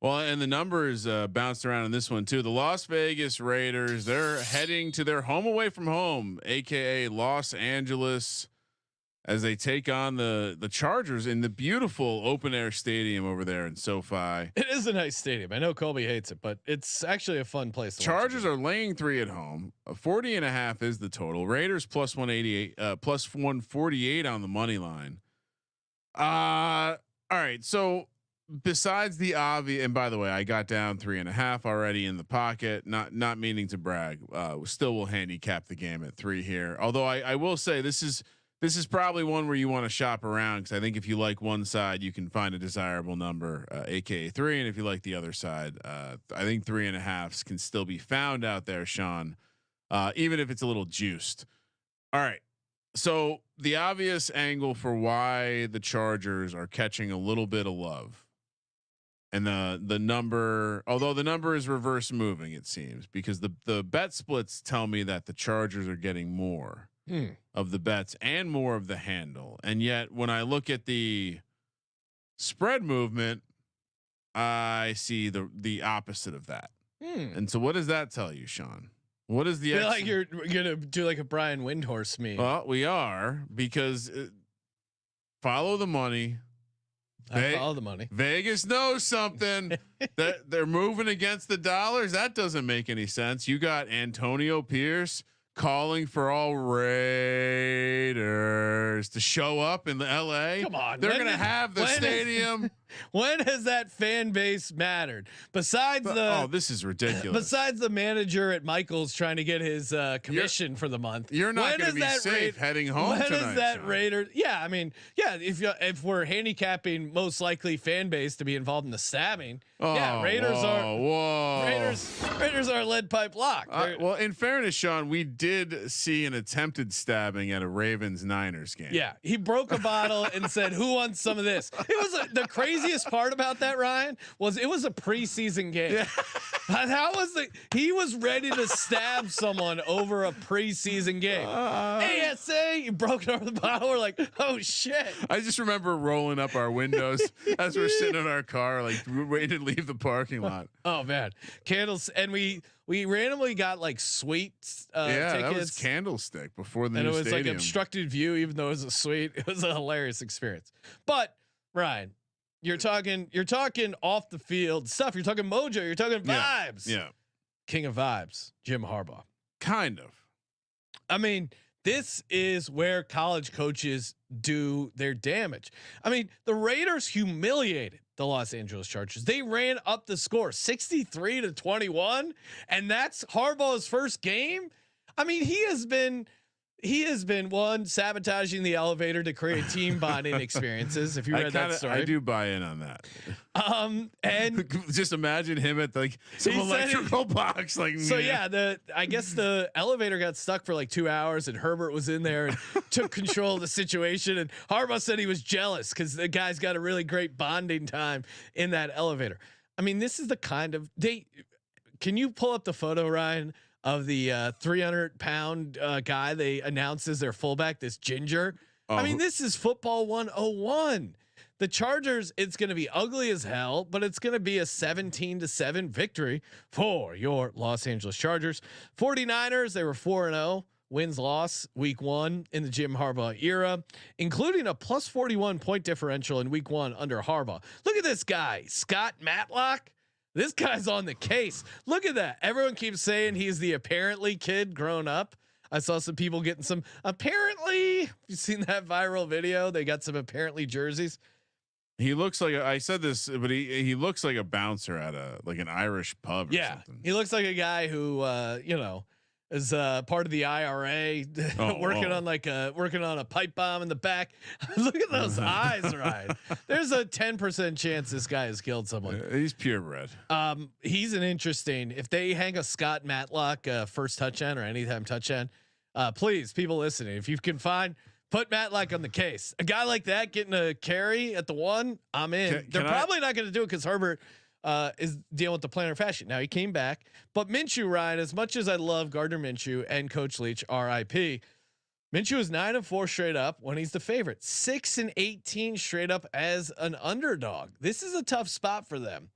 Well, and the numbers bounced around in this one too. The Las Vegas Raiders, they're heading to their home away from home, aka Los Angeles, as they take on the Chargers in the beautiful open air stadium over there in SoFi. It is a nice stadium. I know Colby hates it, but it's actually a fun place. Chargers are laying 3 at home. 40.5 is the total. Raiders plus 188, plus 148 on the money line. All right. So besides the obvious, and by the way, I got down 3.5 already in the pocket. Not meaning to brag. Still will handicap the game at 3 here. Although I will say this is probably one where you want to shop around, because I think if you like one side, you can find a desirable number, aka 3, and if you like the other side, I think 3.5s can still be found out there, Sean, even if it's a little juiced. All right, so the obvious angle for why the Chargers are catching a little bit of love, and the number, although the number is reverse moving, it seems, because the bet splits tell me that the Chargers are getting more of the bets and more of the handle. And yet when I look at the spread movement, I see the opposite of that. And so what does that tell you, Sean? What is the like you're gonna do like a Brian Windhorst meme? Well, we are, because follow the money. Follow the money. Vegas knows something that they're moving against the dollars. That doesn't make any sense. You got Antonio Pierce calling for all Raiders to show up in the LA. Come on, they're going to have the stadium. When has that fan base mattered? Besides this is ridiculous. Besides the manager at Michael's trying to get his commission for the month, you're not going to be safe heading home tonight. When is that Raider? Yeah, I mean, yeah. If we're handicapping most likely fan base to be involved in the stabbing, Raiders are lead pipe lock. Well, in fairness, Sean, we did see an attempted stabbing at a Ravens Niners game. Yeah, he broke a bottle and said, "Who wants some of this?" It was the craziest craziest part about that, Ryan, was it was a preseason game. Yeah. How was he was ready to stab someone over a preseason game. ASA, you broke it over the bottle. We're like, oh shit. I just remember rolling up our windows as we're sitting in our car, like we're waiting to leave the parking lot. Oh man, candles, and we randomly got like sweets. Yeah, tickets. that was Candlestick before the and new it was stadium. like obstructed view, even though it was a suite. It was a hilarious experience. But Ryan, you're talking off the field stuff. You're talking mojo. You're talking vibes. Yeah. King of vibes, Jim Harbaugh. Kind of. I mean, this is where college coaches do their damage. I mean, the Raiders humiliated the Los Angeles Chargers. They ran up the score 63-21, and that's Harbaugh's first game. I mean, he has been one sabotaging the elevator to create team bonding experiences. If you read that story, I do buy in on that. And just imagine him at like some electrical box. Like, so yeah, I guess the elevator got stuck for like 2 hours, and Herbert was in there and took control of the situation. And Harbaugh said he was jealous because the guys got a really great bonding time in that elevator. I mean, this is the kind of can you pull up the photo, Ryan, of the 300-pound guy they announced as their fullback, this ginger? I mean, this is football 101. The Chargers, it's going to be ugly as hell, but it's going to be a 17-7 victory for your Los Angeles Chargers. 49ers, they were 4-0, wins loss week 1 in the Jim Harbaugh era, including a +41 point differential in week 1 under Harbaugh. Look at this guy, Scott Matlock. This guy's on the case. Look at that. Everyone keeps saying he's the apparently kid grown up. I saw some people getting some apparently. You've seen that viral video? They got some apparently jerseys. He looks like I said this, but he looks like a bouncer at an Irish pub. Or something. He looks like a guy who is part of the IRA, working on a pipe bomb in the back. Look at those eyes, Ryan. There's a 10% chance this guy has killed someone. He's purebred. He's an interesting. If they hang a Scott Matlock first touchdown or anytime touchdown, please, people listening, if you can put Matlock on the case. A guy like that getting a carry at the 1, I'm in. They're probably not going to do it because Herbert is dealing with the plantar fascia. Now he came back, but Minshew, Ryan, as much as I love Gardner Minshew and Coach Leach, RIP, Minshew is 9-4 straight up when he's the favorite, 6-18 straight up as an underdog. This is a tough spot for them.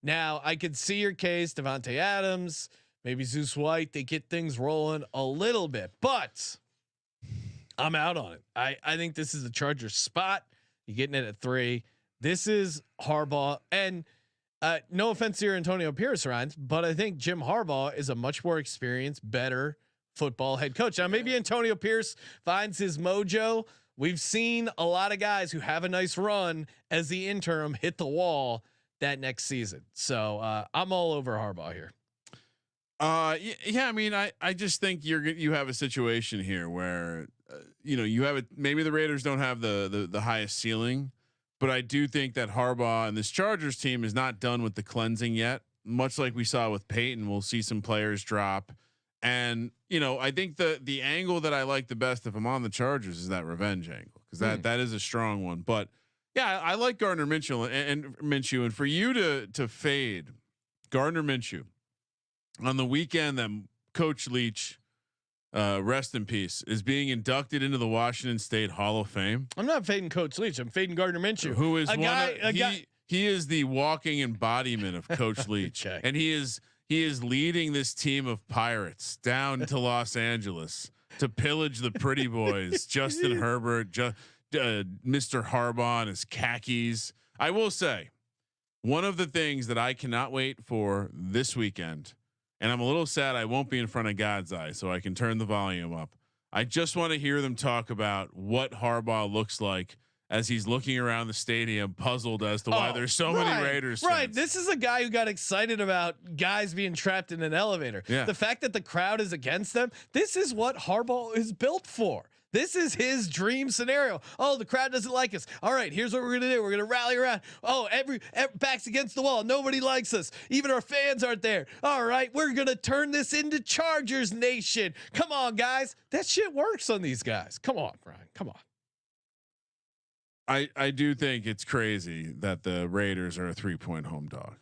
Now I could see your case, Devontae Adams, maybe Zeus White, they get things rolling a little bit, but I'm out on it. I think this is the Chargers spot. You're getting it at 3. This is Harbaugh, and no offense to your Antonio Pierce, Ryan, but I think Jim Harbaugh is a much more experienced, better football head coach. Now, maybe Antonio Pierce finds his mojo. We've seen a lot of guys who have a nice run as the interim hit the wall that next season. So I'm all over Harbaugh here. Yeah. I mean, I just think you have a situation here where you have it. Maybe the Raiders don't have the highest ceiling. But I do think that Harbaugh and this Chargers team is not done with the cleansing yet. Much like we saw with Peyton, we'll see some players drop. And I think the angle that I like the best if I'm on the Chargers is that revenge angle, because that is a strong one. But yeah, I like Gardner Minshew and Minshew, and for you to fade Gardner Minshew on the weekend that Coach Leach, rest in peace, is being inducted into the Washington State Hall of Fame. I'm not fading Coach Leach. I'm fading Gardner Minshew, who is he is the walking embodiment of Coach Leach, okay. And he is leading this team of pirates down to Los Angeles to pillage the pretty boys, Justin Herbert, Mr. Harbaugh and his khakis. I will say, one of the things that I cannot wait for this weekend, and I'm a little sad I won't be in front of God's eye, so I can turn the volume up. I just want to hear them talk about what Harbaugh looks like as he's looking around the stadium, puzzled as to why there's so many Raiders fans. Right. This is a guy who got excited about guys being trapped in an elevator. Yeah. The fact that the crowd is against them. This is what Harbaugh is built for. This is his dream scenario. Oh, the crowd doesn't like us. All right, here's what we're going to do. We're going to rally around. Oh, every back's against the wall. Nobody likes us. Even our fans aren't there. All right, we're going to turn this into Chargers Nation. Come on, guys. That shit works on these guys. Come on, Brian. Come on. I do think it's crazy that the Raiders are a 3-point home dog,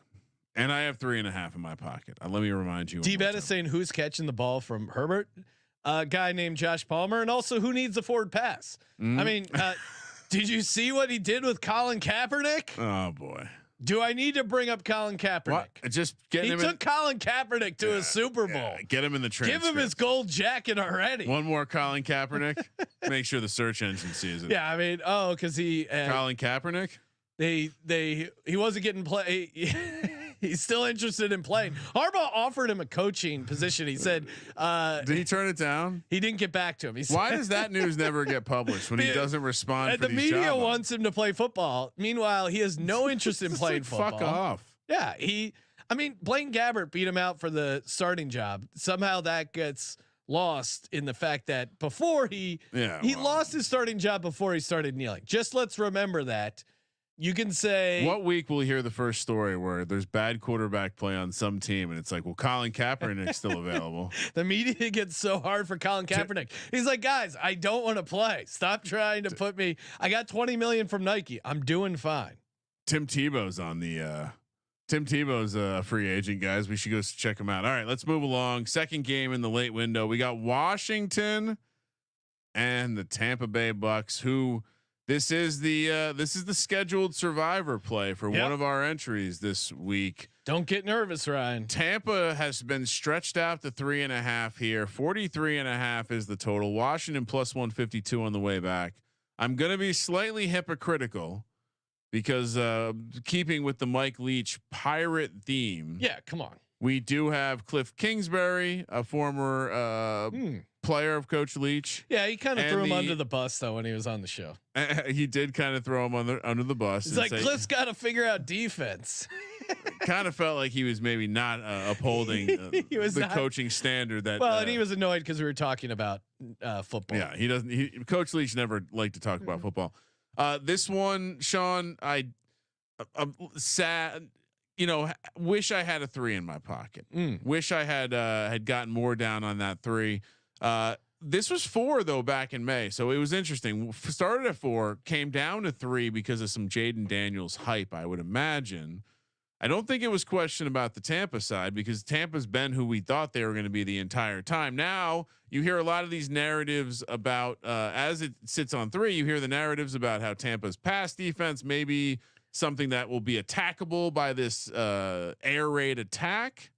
and I have 3.5 in my pocket. Let me remind you. D-Bet is saying who's catching the ball from Herbert, a guy named Josh Palmer, and also who needs a forward pass. I mean, did you see what he did with Colin Kaepernick? Oh boy. Do I need to bring up Colin Kaepernick? What? Just get him. He took Colin Kaepernick to a Super Bowl. Yeah, get him in the transcript. Give him his gold jacket already. One more Colin Kaepernick. Make sure the search engine sees it. Yeah, I mean, because he Colin Kaepernick. He wasn't getting play. He's still interested in playing. Harbaugh offered him a coaching position. He said, "Did he turn it down?" He didn't get back to him. He said, "Why does that news never get published when he doesn't respond?" And the media wants him to play football. Meanwhile, he has no interest in playing football. Fuck off. Yeah, I mean, Blaine Gabbert beat him out for the starting job. Somehow that gets lost in the fact that before he lost his starting job before he started kneeling. Just let's remember that. You can say, what week will we hear the first story where there's bad quarterback play on some team and it's like, well, Colin Kaepernick's still available. The media gets so hard for Colin Kaepernick. He's like, guys, I don't want to play. Stop trying to put me. I got 20 million from Nike. I'm doing fine. Tim Tebow's on the Tim Tebow's a free agent, guys. We should go check him out. All right, let's move along. Second game in the late window. We got Washington and the Tampa Bay Bucks, who this is the scheduled survivor play for one of our entries this week. Don't get nervous, Ryan. Tampa has been stretched out to 3.5 here. 43.5 is the total. Washington plus 152 on the way back. I'm going to be slightly hypocritical because keeping with the Mike Leach pirate theme. Yeah, come on. We do have Cliff Kingsbury, a former player of Coach Leach. Yeah, he kind of threw him under the bus though when he was on the show. He did kind of throw him under the bus. It's like Cliff's got to figure out defense. Kind of felt like he was maybe not upholding the coaching standard that. Well, and he was annoyed because we were talking about football. Yeah, he doesn't. Coach Leach never liked to talk about football. This one, Sean, I'm sad. You know, wish I had a 3 in my pocket. Wish I had gotten more down on that 3. This was 4 though back in May, so it was interesting. Started at 4, came down to 3 because of some Jaden Daniels hype. I would imagine. I don't think it was question about the Tampa side because Tampa's been who we thought they were going to be the entire time. Now you hear a lot of these narratives about as it sits on 3. You hear the narratives about how Tampa's pass defense maybe something that will be attackable by this air raid attack.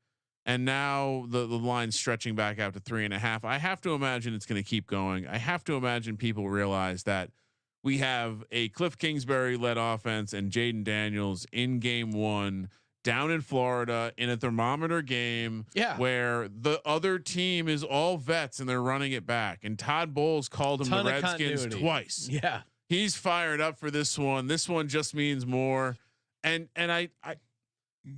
And now the line's stretching back out to 3.5. I have to imagine it's going to keep going. I have to imagine people realize that we have a Cliff Kingsbury led offense and Jaden Daniels in game 1 down in Florida in a thermometer game where the other team is all vets and they're running it back. And Todd Bowles called him the Redskins twice. Yeah. He's fired up for this one. This one just means more. And I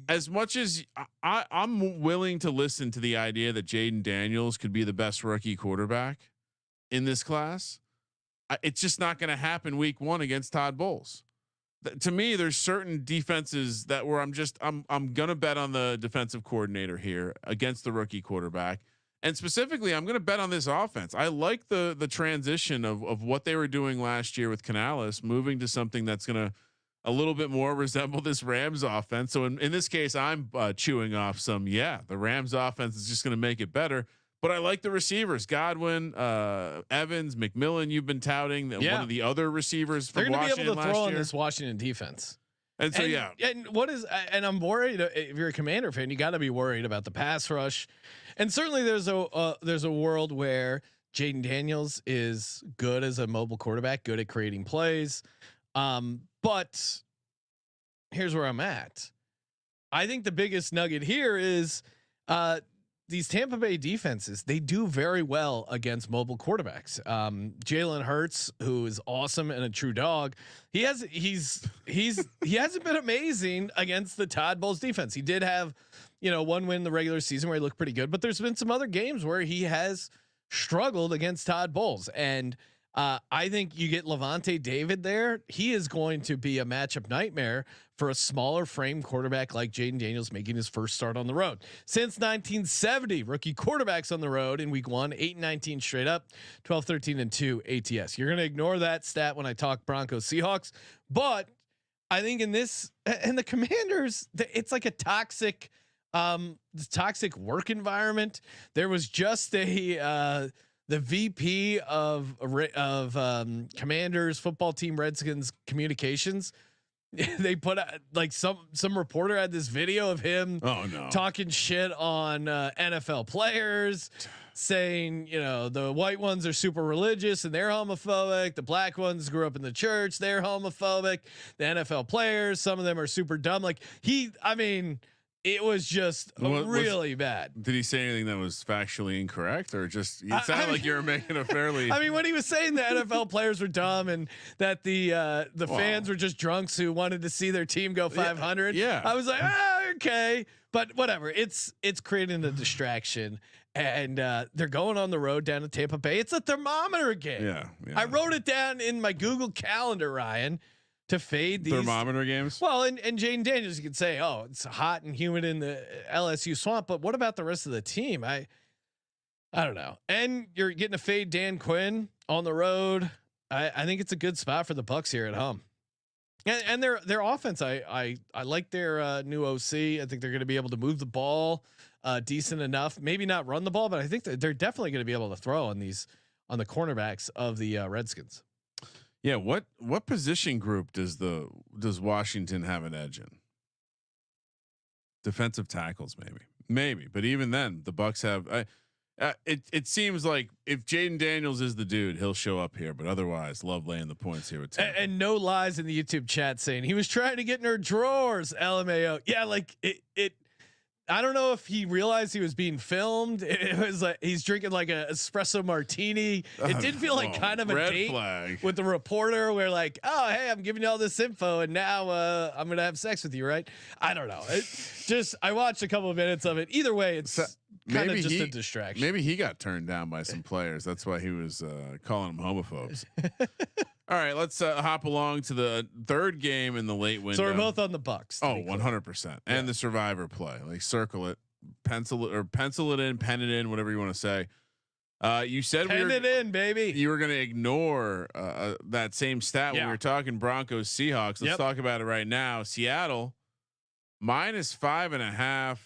as much as I'm willing to listen to the idea that Jaden Daniels could be the best rookie quarterback in this class, it's just not going to happen week 1 against Todd Bowles. To me, there's certain defenses that where I'm going to bet on the defensive coordinator here against the rookie quarterback. And specifically, I'm going to bet on this offense. I like the transition of what they were doing last year with Canales, moving to something that's going to a little bit more resemble this Rams offense. So in this case, I'm chewing off some. The Rams offense is just going to make it better. But I like the receivers: Godwin, Evans, McMillan. You've been touting one of the other receivers from Washington. They're going to be able to throw on this Washington defense. And so and I'm worried if you're a Commander fan, you got to be worried about the pass rush. And certainly there's a world where Jaden Daniels is good as a mobile quarterback, good at creating plays. But here's where I'm at. I think the biggest nugget here is these Tampa Bay defenses, they do very well against mobile quarterbacks. Jalen Hurts, who is awesome and a true dog, he hasn't been amazing against the Todd Bowles defense. He did have, one win in the regular season where he looked pretty good, but there's been some other games where he has struggled against Todd Bowles. And I think you get Levante David there. He is going to be a matchup nightmare for a smaller frame quarterback like Jaden Daniels making his first start on the road since 1970. Rookie quarterbacks on the road in week 1, 8-19 straight up, 12-13-2 ATS. You're going to ignore that stat when I talk Broncos Seahawks, but I think in this and the Commanders, it's like a toxic work environment. There was just the VP of Commanders football team Redskins communications. They put out like some reporter had this video of him talking shit on NFL players, saying, you know, the white ones are super religious and they're homophobic. The black ones grew up in the church, they're homophobic. The NFL players, some of them are super dumb. Like it was just really bad. Did he say anything that was factually incorrect, or just it sounded like you were making a fairly? I mean, when he was saying the NFL players were dumb and that the fans were just drunks who wanted to see their team go 500. Yeah, I was like, okay, but whatever. It's creating a distraction, and they're going on the road down to Tampa Bay. It's a thermometer game. Yeah. I wrote it down in my Google Calendar, Ryan, to fade these thermometer games. Well, and Jaden Daniels, you could say, oh, it's hot and humid in the LSU swamp, but what about the rest of the team? I don't know. And you're getting to fade Dan Quinn on the road. I think it's a good spot for the Bucs here at home. And their offense, I like their new OC. I think they're going to be able to move the ball decent enough. Maybe not run the ball, but I think that they're definitely going to be able to throw on the cornerbacks of the Redskins. Yeah, what position group does Washington have an edge in? Defensive tackles, maybe, but even then, the Bucs have. It seems like if Jaden Daniels is the dude, he'll show up here. But otherwise, love laying the points here with Tampa. And no lies in the YouTube chat saying he was trying to get in her drawers. LMAO, yeah, like it. I don't know if he realized he was being filmed. It was like he's drinking like a espresso martini. It did feel like kind of a date flag with the reporter where like, oh, hey, I'm giving you all this info and now I'm going to have sex with you. Right. I don't know. I watched a couple of minutes of it. Either way, it's kind of just a distraction. Maybe he got turned down by some players. That's why he was calling them homophobes. All right, let's hop along to the third game in the late window. So we're both on the Bucs. Oh, 100%. And the survivor play, like circle it, pencil it in, pen it in, whatever you want to say. You said pen it in, baby. You were going to ignore that same stat when we were talking Broncos Seahawks. Let's talk about it right now. Seattle -5.5,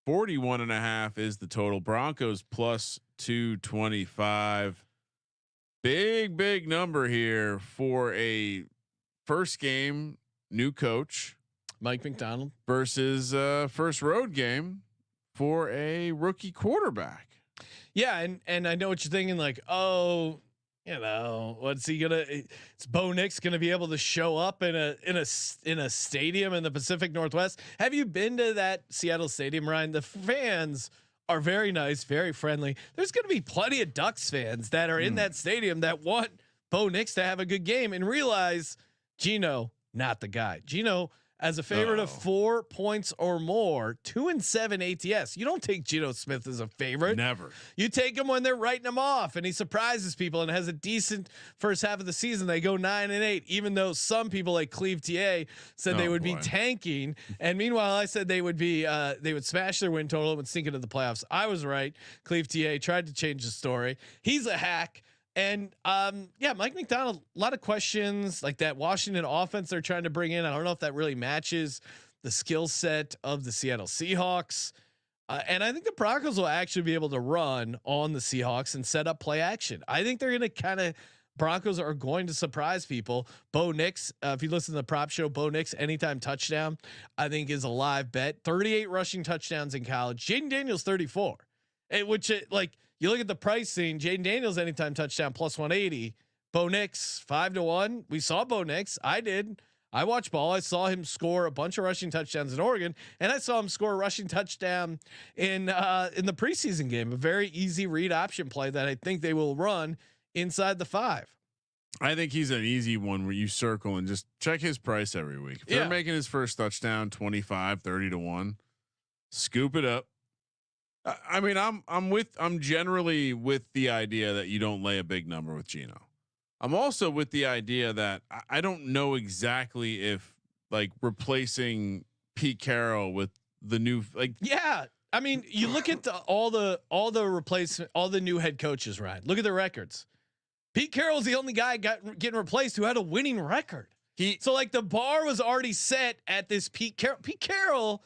41.5 is the total. Broncos +225. Big number here for a first game, new coach Mike McDonald versus first road game for a rookie quarterback. Yeah, and I know what you're thinking, like, oh, you know, what's he gonna? It's Bo Nix gonna be able to show up in a stadium in the Pacific Northwest? Have you been to that Seattle stadium, Ryan? The fans are very nice, very friendly. There's going to be plenty of Ducks fans that are in that stadium that want Bo Nix to have a good game and realize Geno, not the guy. Geno as a favorite of 4 points or more, 2-7 ATS. You don't take Geno Smith as a favorite. Never. You take him when they're writing him off and he surprises people and has a decent first half of the season. They go 9-8, even though some people like Cleve TA said they would be tanking. And meanwhile, I said they would smash their win total and sink into the playoffs. I was right. Cleve TA tried to change the story. He's a hack. And Mike McDonald, a lot of questions like that Washington offense they're trying to bring in. I don't know if that really matches the skill set of the Seattle Seahawks. And I think the Broncos will actually be able to run on the Seahawks and set up play action. I think they're going to Broncos are going to surprise people. Bo Nix, if you listen to the prop show, Bo Nix anytime touchdown, I think is a live bet. 38 rushing touchdowns in college. Jaden Daniels 34, you look at the pricing, Jaden Daniels anytime touchdown +180, Bo Nix 5-1. We saw Bo Nix. I did. I watched ball. I saw him score a bunch of rushing touchdowns in Oregon, and I saw him score a rushing touchdown in the preseason game. A very easy read option play that I think they will run inside the 5. I think he's an easy one where you circle and just check his price every week. If they're making his first touchdown 25, 30-1, scoop it up. I mean, I'm generally with the idea that you don't lay a big number with Geno. I'm also with the idea that I don't know exactly if like replacing Pete Carroll with the new like. Yeah. I mean, you look at all the replacement, all the new head coaches, right? Look at their records. Pete Carroll's the only guy getting replaced who had a winning record. So like the bar was already set at this Pete Carroll. Pete Carroll,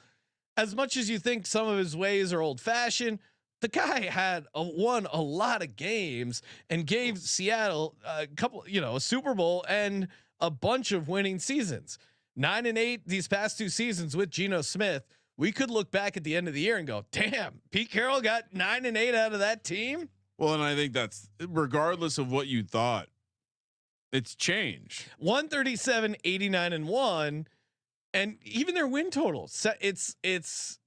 as much as you think some of his ways are old fashioned, the guy had won a lot of games and gave Seattle a couple, a Super Bowl and a bunch of winning seasons. 9-8 these past 2 seasons with Geno Smith. We could look back at the end of the year and go, damn, Pete Carroll got 9-8 out of that team. Well, and I think that's regardless of what you thought, it's changed. 137, 89-1, and even their win total. It's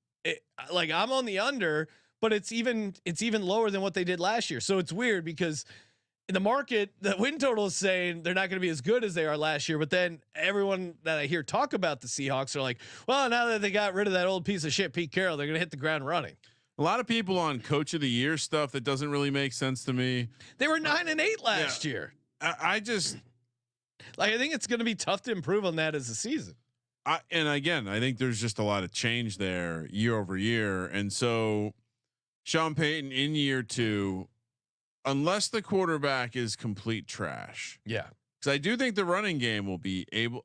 like I'm on the under, but it's even lower than what they did last year. So it's weird because in the market, the win total is saying they're not going to be as good as they are last year. But then everyone that I hear talk about the Seahawks are like, well, now that they got rid of that old piece of shit, Pete Carroll, they're going to hit the ground running. A lot of people on Coach of the Year stuff that doesn't really make sense to me. They were 9-8 last year. I just like, I think it's going to be tough to improve on that as a season. And again, I think there's just a lot of change there year over year. And so Sean Payton in year 2, unless the quarterback is complete trash. Yeah. Cause I do think the running game will be able,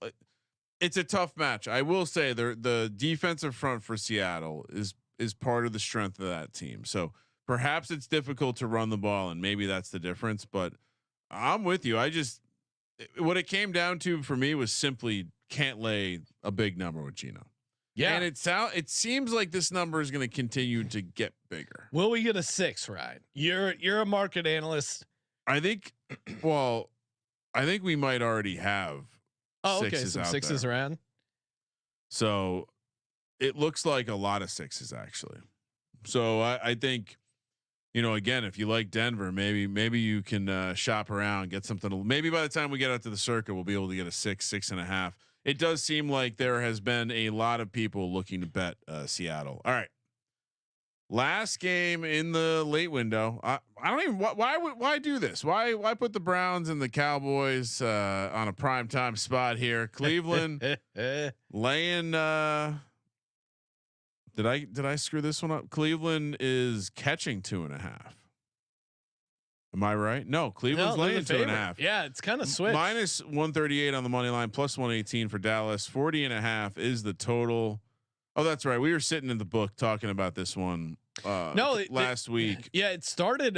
it's a tough match. I will say the defensive front for Seattle is part of the strength of that team. So perhaps it's difficult to run the ball and maybe that's the difference, but I'm with you. What it came down to for me was simply can't lay a big number with Geno. Yeah. And it seems like this number is going to continue to get bigger. Will we get a 6, Ryan? You're a market analyst. I think, I think we might already have sixes some out 6s there. around. So it looks like a lot of 6s actually. So I think, again, if you like Denver, maybe you can shop around, get something. Maybe by the time we get out to the Circa, we'll be able to get a 6.5. It does seem like there has been a lot of people looking to bet Seattle. All right. Last game in the late window. I don't even why do this? Why put the Browns and the Cowboys on a prime time spot here? Cleveland laying. Did I screw this one up? Cleveland is catching 2.5. Am I right? No, Cleveland's laying 2.5. Yeah, it's kind of switched. Minus 138 on the money line, plus 118 for Dallas. 40.5 is the total. Oh, that's right. We were sitting in the book talking about this one. Last week. Yeah, it started.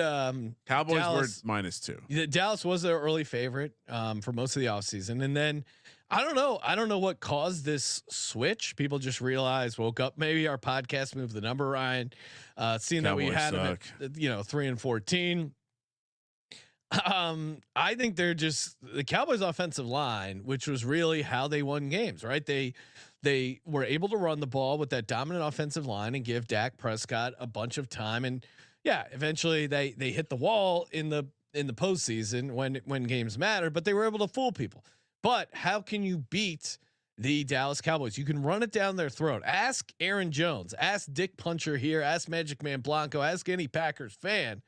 Cowboys Dallas, were -2. Dallas was their early favorite for most of the offseason, and then I don't know what caused this switch. People just woke up. Maybe our podcast moved the number, Ryan. Seeing Cowboys that we had them at 3-14. I think they're just the Cowboys offensive line, which was really how they won games, right? They were able to run the ball with that dominant offensive line and give Dak Prescott a bunch of time. And yeah, eventually they hit the wall in the postseason when games matter, but they were able to fool people. But how can you beat the Dallas Cowboys? You can run it down their throat. Ask Aaron Jones, ask Dick Puncher here, ask Magic Man Blanco, ask any Packers fan.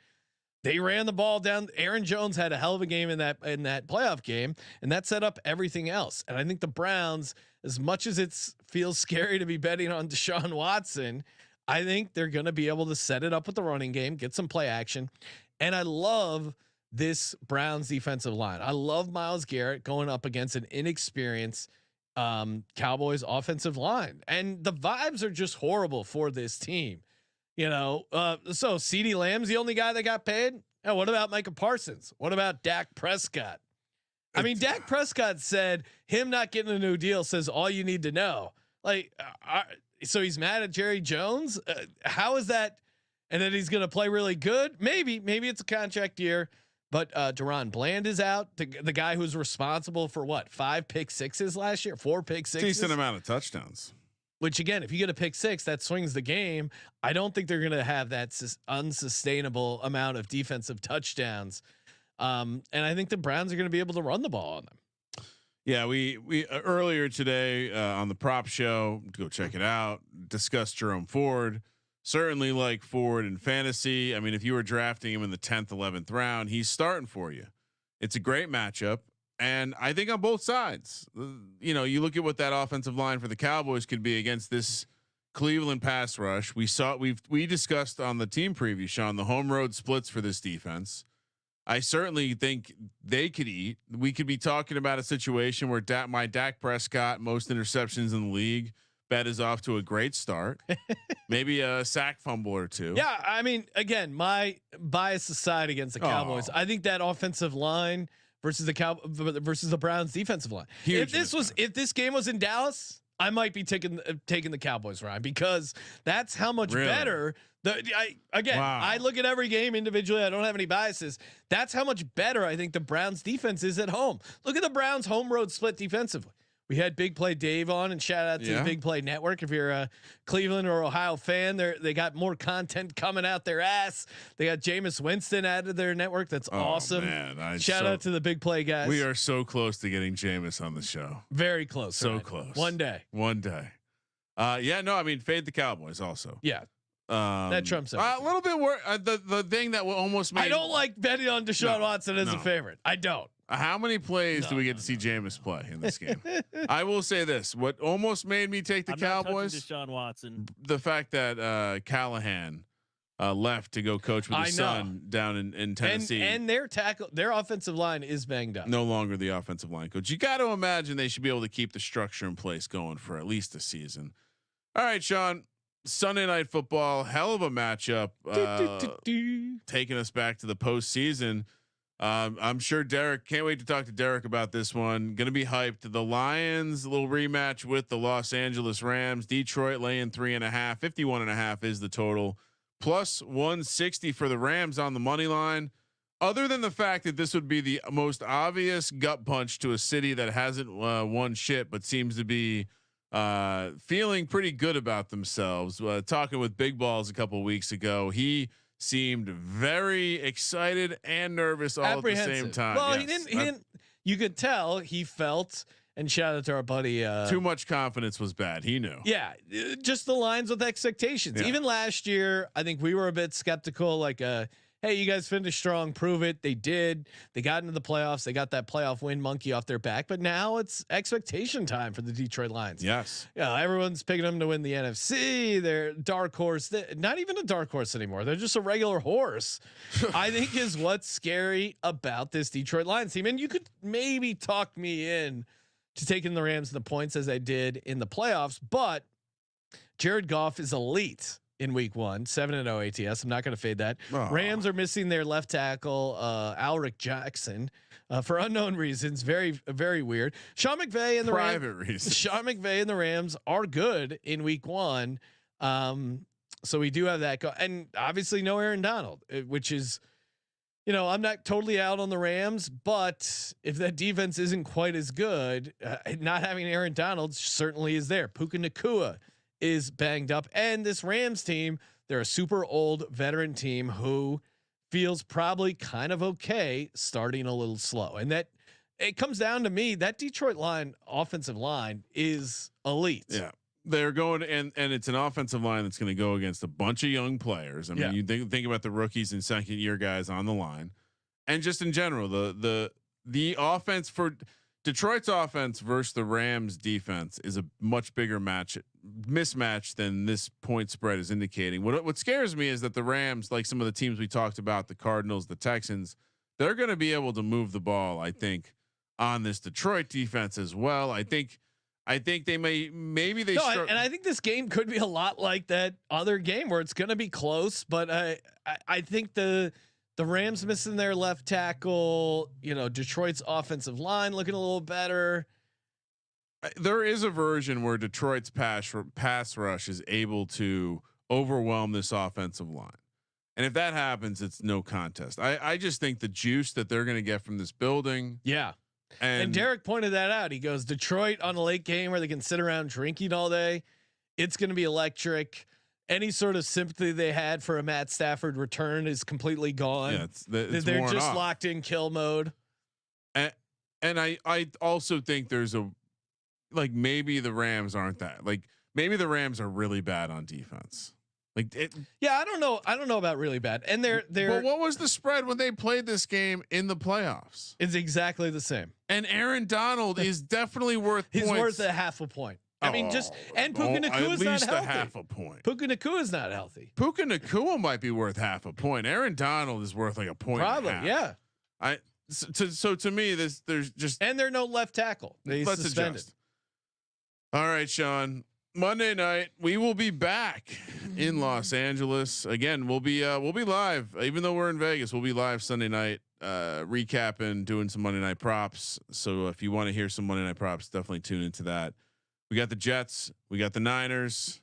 They ran the ball down. Aaron Jones had a hell of a game in that playoff game, and that set up everything else. And I think the Browns, as much as it feels scary to be betting on Deshaun Watson, I think they're going to be able to set it up with the running game, get some play action. And I love this Browns defensive line. I love Myles Garrett going up against an inexperienced Cowboys offensive line, and the vibes are just horrible for this team. So CeeDee Lamb's the only guy that got paid. And what about Micah Parsons? What about Dak Prescott? I mean, Dak Prescott said him not getting a new deal says all you need to know. So he's mad at Jerry Jones. How is that? And then he's going to play really good. Maybe it's a contract year, but Deron Bland is out. The guy who's responsible for 5 pick sixes last year, 4 pick sixes, decent amount of touchdowns. Which again, if you get a pick 6, that swings the game. I don't think they're going to have that unsustainable amount of defensive touchdowns. And I think the Browns are going to be able to run the ball on them. Yeah, we earlier today on the prop show, go check it out, discussed Jerome Ford. Certainly like Ford in fantasy. I mean, if you were drafting him in the 10th, 11th round, he's starting for you. It's a great matchup. And I think on both sides, you know, you look at what that offensive line for the Cowboys could be against this Cleveland pass rush. We discussed on the team preview, Sean, the home road splits for this defense. I certainly think they could eat. We could be talking about a situation where my Dak Prescott, most interceptions in the league, bet is off to a great start. Maybe a sack fumble or two. Yeah, I mean, again, my bias aside against the Cowboys, I think that offensive line versus the Browns defensive line. Huge If this game was in Dallas, I might be taking the Cowboys, Ryan, because that's how much better. I look at every game individually. I don't have any biases. That's how much better I think the Browns defense is at home. Look at the Browns home road split defensively. We had Big Play Dave on, and shout out to the Big Play Network. If you're a Cleveland or Ohio fan, they got more content coming out their ass. They got Jameis Winston added their network. That's awesome. Man, shout out to the Big Play guys. We are so close to getting Jameis on the show. Very close. So close. One day. Yeah, no, I mean, fade the Cowboys also. Yeah. That trumps it. A little bit worse. The thing that will almost make I don't like betting on Deshaun Watson as a favorite. I don't. How many plays do we get to see Jameis play in this game? I will say this: what almost made me take the Cowboys, Deshaun Watson, the fact that Callahan left to go coach with his son down in Tennessee, and their offensive line is banged up. No longer the offensive line coach. You got to imagine they should be able to keep the structure in place going for at least a season. All right, Sean. Sunday Night Football, hell of a matchup, taking us back to the postseason. I'm sure Derek, can't wait to talk to Derek about this one. Going to be hyped. The Lions, a little rematch with the Los Angeles Rams. Detroit laying 3.5, 51.5 is the total, plus 160 for the Rams on the money line. Other than the fact that this would be the most obvious gut punch to a city that hasn't won shit, but seems to be feeling pretty good about themselves. Talking with Big Balls a couple weeks ago, he seemed very excited and nervous all at the same time. Well, he didn't. You could tell he felt. And shout out to our buddy. Too much confidence was bad. He knew. Yeah, just the lines with expectations. Yeah. Even last year, I think we were a bit skeptical. Like, hey, you guys finished strong. Prove it. They did. They got into the playoffs. They got that playoff win monkey off their back. But now it's expectation time for the Detroit Lions. Yes. Yeah, everyone's picking them to win the NFC. They're dark horse. Not even a dark horse anymore. They're just a regular horse. I think is what's scary about this Detroit Lions team. And you could maybe talk me in to taking the Rams and the points as I did in the playoffs, but Jared Goff is elite in week 1, 7-0 ATS. I'm not going to fade that. Rams are missing their left tackle, Alric Jackson, for unknown reasons. Very, very weird. Sean McVay and the reasons. Sean McVay and the Rams are good in week 1. So we do have that and obviously no Aaron Donald, which is, you know, I'm not totally out on the Rams, but if that defense isn't quite as good, not having Aaron Donald certainly is there. Puka Nacua is banged up, and this Rams team, they're a super old veteran team who feels probably kind of okay starting a little slow. And that it comes down to me, that Detroit offensive line is elite. Yeah. They're going and it's an offensive line that's going to go against a bunch of young players. I mean, you think about the rookies and second year guys on the line, and just in general, the offense for Detroit's offense versus the Rams defense is a much bigger mismatch than this point spread is indicating. What scares me is that the Rams, like some of the teams we talked about, the Cardinals, the Texans, they're going to be able to move the ball, I think, on this Detroit defense as well. I think they maybe they. No, and I think this game could be a lot like that other game where it's going to be close. But I think the Rams missing their left tackle. You know, Detroit's offensive line looking a little better. There is a version where Detroit's pass rush is able to overwhelm this offensive line, and if that happens, it's no contest. I just think the juice that they're going to get from this building. Yeah. And Derek pointed that out. He goes, Detroit on a late game where they can sit around drinking all day. It's going to be electric. Any sort of sympathy they had for a Matt Stafford return is completely gone. Yeah, it's they're worn just off. locked in kill mode. And I also think there's maybe the Rams aren't that, maybe the Rams are really bad on defense. Like it. Yeah, I don't know. I don't know about really bad. And they're Well, what was the spread when they played this game in the playoffs? It's exactly the same. And Aaron Donald is definitely worth. He's points. worth a half a point. I mean, and Puka Nacua is not healthy. At least a half a point. Puka Nacua is not healthy. Puka Nacua might be worth half a point. Aaron Donald is worth like a point. Probably, and a half. So to me, there's just and they're no left tackle. Let's suspended. Adjust. All right, Sean. Monday night we will be back in Los Angeles again. We'll be live, even though we're in Vegas. We'll be live Sunday night, recapping, doing some Monday night props. So if you want to hear some Monday night props, definitely tune into that. We got the Jets, we got the Niners.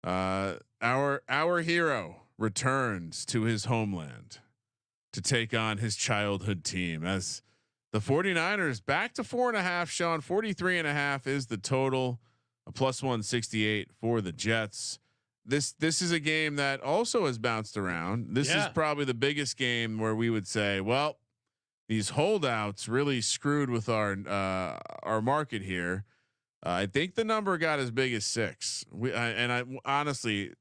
Our hero returns to his homeland to take on his childhood team as the 49ers back to 4.5. Sean, 43.5 is the total. A +168 for the Jets. This is a game that also has bounced around. This is probably the biggest game where we would say, well, these holdouts really screwed with our market here. I think the number got as big as 6. I honestly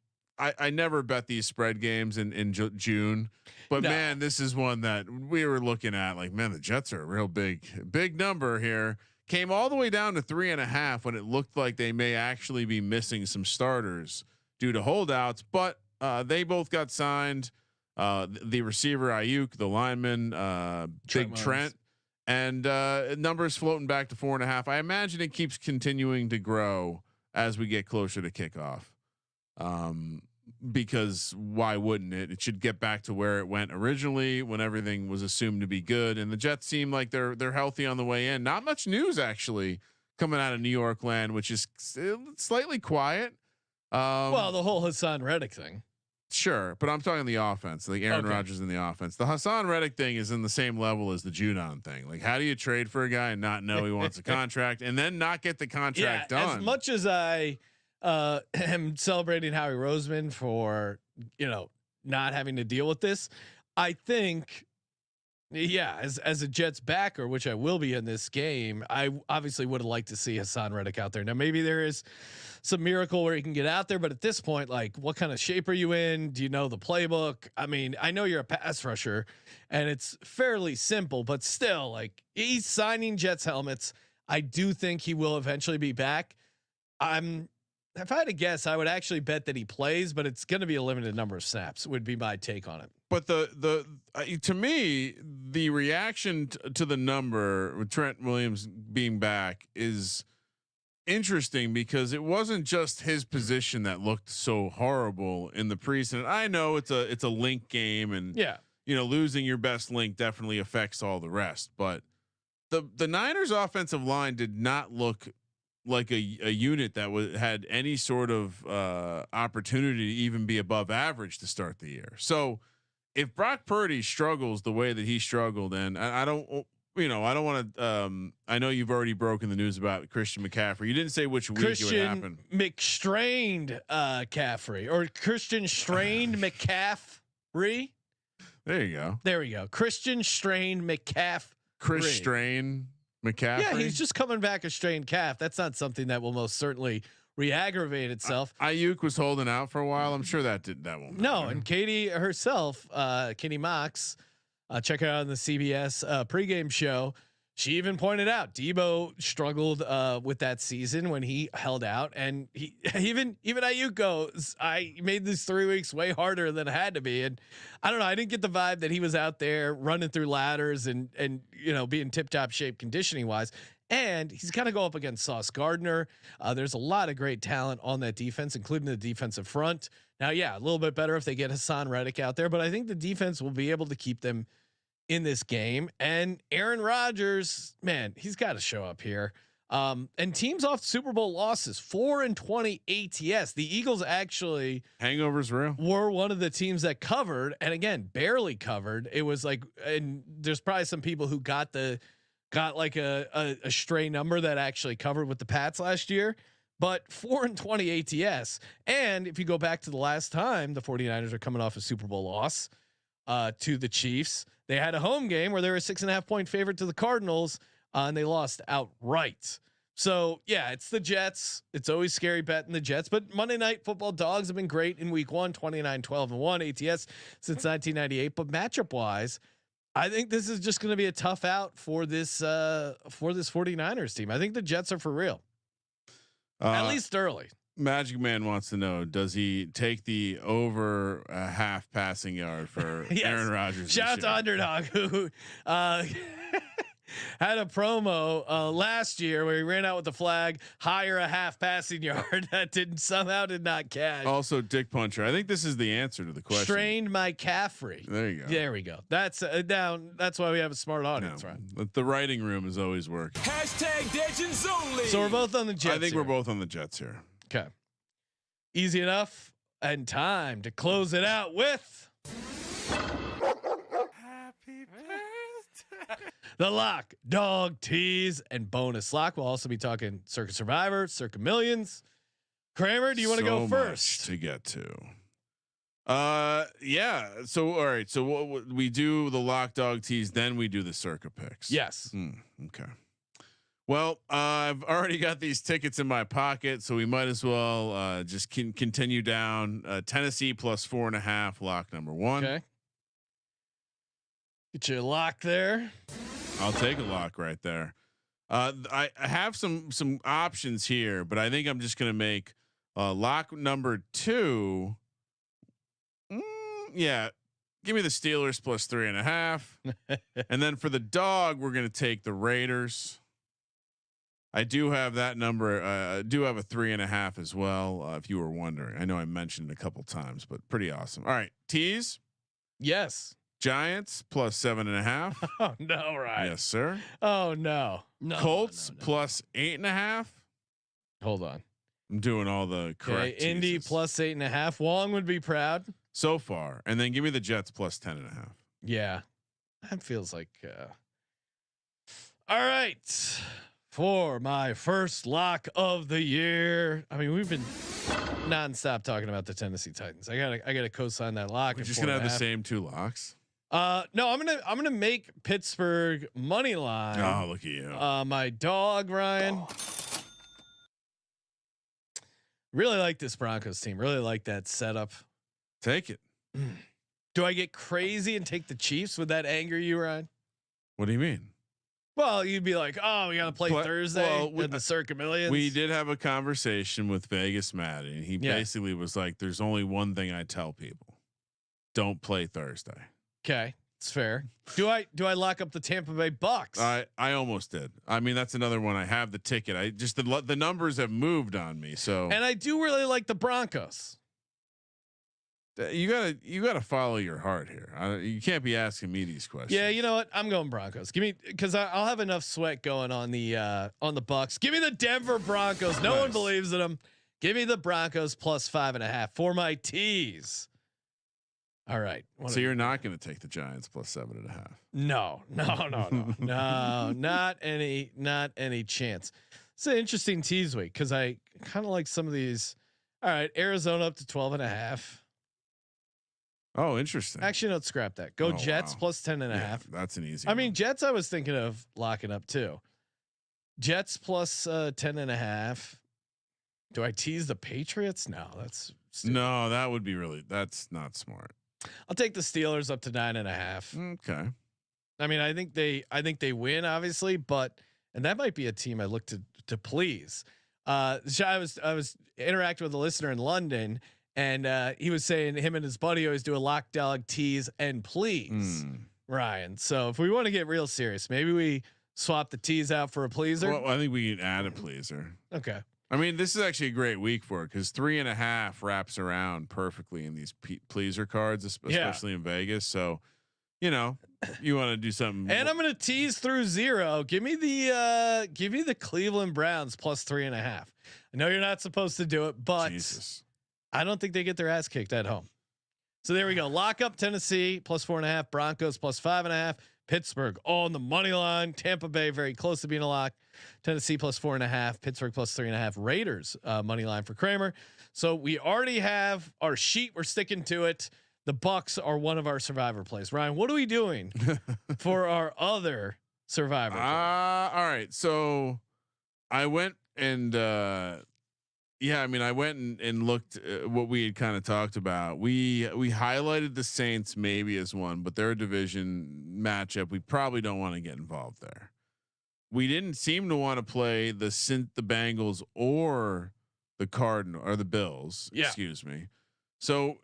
never bet these spread games in June, but man, this is one that we were looking at like, man, the Jets are a real big number here. Came all the way down to 3.5 when it looked like they may actually be missing some starters due to holdouts, but they both got signed. The receiver Ayuk, the lineman Big Trent, and numbers floating back to 4.5. I imagine it keeps continuing to grow as we get closer to kickoff. Because why wouldn't it? It should get back to where it went originally when everything was assumed to be good. And the Jets seem like they're healthy on the way in. Not much news actually coming out of New York land, which is slightly quiet. Well, the whole Hassan Reddick thing. Sure, but I'm talking the offense, like Aaron Rodgers in the offense. The Hassan Reddick thing is in the same level as the Judon thing. Like, how do you trade for a guy and not know he wants a contract and then not get the contract done? As much as I am celebrating Howie Roseman for not having to deal with this, I think as a Jets backer, which I will be in this game, I obviously would have liked to see Hassan Reddick out there. Now maybe there is some miracle where he can get out there, but at this point, like, what kind of shape are you in? Do you know the playbook? I mean, I know you're a pass rusher and it's fairly simple, but still, like, he's signing Jets helmets. I do think he will eventually be back. If I had to guess, I would actually bet that he plays, but it's going to be a limited number of snaps would be my take on it. But to me, the reaction to the number with Trent Williams being back is interesting because it wasn't just his position that looked so horrible in the preseason. I know it's a link game and losing your best link definitely affects all the rest, but the Niners offensive line did not look like a unit that had any sort of opportunity to even be above average to start the year. So if Brock Purdy struggles the way that he struggled, and I don't want to. I know you've already broken the news about Christian McCaffrey. You didn't say which week it would happen. McStrained Caffrey or Christian Strained McCaffrey. There you go. There we go. Christian Strained McCaffrey. Chris Strain McCaffrey. Yeah, he's just coming back a strained calf. That's not something that will most certainly re-aggravate itself. Ayuk was holding out for a while. I'm sure that won't. No, and Katie herself, Katie Mox, check her out on the CBS pregame show. She even pointed out Debo struggled with that season when he held out, and he even Ayuk goes, I made these 3 weeks way harder than it had to be, and I don't know. I didn't get the vibe that he was out there running through ladders and being tip top shape conditioning wise. And he's going to go up against Sauce Gardner. There's a lot of great talent on that defense, including the defensive front. Now, a little bit better if they get Hassan Reddick out there, but I think the defense will be able to keep them in this game. And Aaron Rodgers, man, he's got to show up here. And teams off Super Bowl losses, 4-20 ATS. The Eagles actually hangovers were one of the teams that covered, and again, barely covered. It was like, and there's probably some people who got like a stray number that actually covered with the Pats last year, but 4-20 ATS. And if you go back to the last time the 49ers are coming off a Super Bowl loss to the Chiefs, they had a home game where they were a 6.5 point favorite to the Cardinals, and they lost outright. So yeah, it's the Jets. It's always scary betting the Jets, but Monday Night Football dogs have been great in week 1, 29-12-1 ATS since 1998. But matchup wise, I think this is just going to be a tough out for this 49ers team. I think the Jets are for real, at least early. Magic Man wants to know: does he take the over a half passing yard for Yes. Aaron Rodgers? Shout out to Underdog who had a promo last year where he ran out with the flag, hire a half passing yard that did not cash. Also, Dick Puncher. I think this is the answer to the question. Strained my Caffrey. There you go. There we go. That's down. That's why we have a smart audience, right? The writing room is always working. Hashtag Legends only. So we're both on the Jets. I think here. we're both on the Jets here. Okay. Easy enough, and time to close it out with Happy birthday. the lock, dog, tease, and bonus lock. We'll also be talking Circa Survivor, Circa Millions. Kramer, do you want to go first? To get to. Yeah. So all right. So what we do the lock, dog, tease, then we do the Circa picks. Yes. Okay. Well, I've already got these tickets in my pocket, so we might as well just continue down. Tennessee plus 4.5, lock number 1. Okay. Get your lock there. I'll take a lock right there. I have some options here, but I think I'm just gonna make lock number 2. Yeah, give me the Steelers plus 3.5, and then for the dog, we're gonna take the Raiders. I do have that number. I do have a 3.5 as well. If you were wondering, I know I mentioned it a couple times, but pretty awesome. All right, tease. Yes. Giants plus 7.5. Oh no, right? Yes, sir. Oh no. Colts plus 8.5. Hold on. I'm doing all the correct. Okay, Indy teases plus 8.5. Wong would be proud so far, and then give me the Jets plus 10.5. Yeah, that feels like. All right, for my first lock of the year. I mean, we've been nonstop talking about the Tennessee Titans. I gotta co-sign that lock. We're just gonna have the same 2 locks. No, I'm gonna make Pittsburgh money line. Oh, look at you. My dog Ryan. Really like this Broncos team. Really like that setup. Take it. Do I get crazy and take the Chiefs? Would that anger you, Ryan? What do you mean? Well, you'd be like, "Oh, we got to play Thursday at the Circa Millions." We did have a conversation with Vegas Matt, and he basically was like, "There's only one thing I tell people: don't play Thursday." Okay, it's fair. Do I lock up the Tampa Bay Bucks? I almost did. I mean, that's another one. I have the ticket. I just the numbers have moved on me. So, and I do really like the Broncos. You gotta follow your heart here. You can't be asking me these questions. Yeah, you know what? I'm going Broncos. Give me, because I'll have enough sweat going on the Bucks. Give me the Denver Broncos. No one believes in them. Give me the Broncos plus 5.5 for my tease. All right. So you're not going to take the Giants plus 7.5? No, not any chance. It's an interesting tease week because I kind of like some of these. All right, Arizona up to 12.5. Oh, interesting. Actually, no, scrap that. Go Jets plus 10.5. Yeah, that's an easy. I mean, Jets. I was thinking of locking up too. Jets plus 10.5. Do I tease the Patriots? No, that's stupid. No, that would be that's not smart. I'll take the Steelers up to 9.5. Okay. I mean, I think they win obviously, and that might be a team I look to please. I was interacting with a listener in London. And he was saying him and his buddy always do a lock, dog, tease, and please, Ryan. So if we want to get real serious, maybe we swap the tease out for a pleaser. Well, I think we can add a pleaser. Okay. I mean, this is actually a great week for it because 3.5 wraps around perfectly in these pleaser cards, especially in Vegas. So, you want to do something. And I'm going to tease through 0. Give me the Cleveland Browns plus 3.5. I know you're not supposed to do it, but Jesus. I don't think they get their ass kicked at home. So there we go. Lock up Tennessee plus 4.5, Broncos plus 5.5, Pittsburgh on the money line. Tampa Bay very close to being a lock. Tennessee plus 4.5, Pittsburgh plus 3.5, Raiders money line for Kramer. So we already have our sheet. We're sticking to it. The Bucks are one of our survivor plays. Ryan, what are we doing for our other survivor? All right. So I went and yeah, I mean, I went and looked at what we had kind of talked about. We highlighted the Saints maybe as one, but they're a division matchup. We probably don't want to get involved there. We didn't seem to want to play the Bengals or the Cardinals or the Bills. Yeah. Excuse me. So,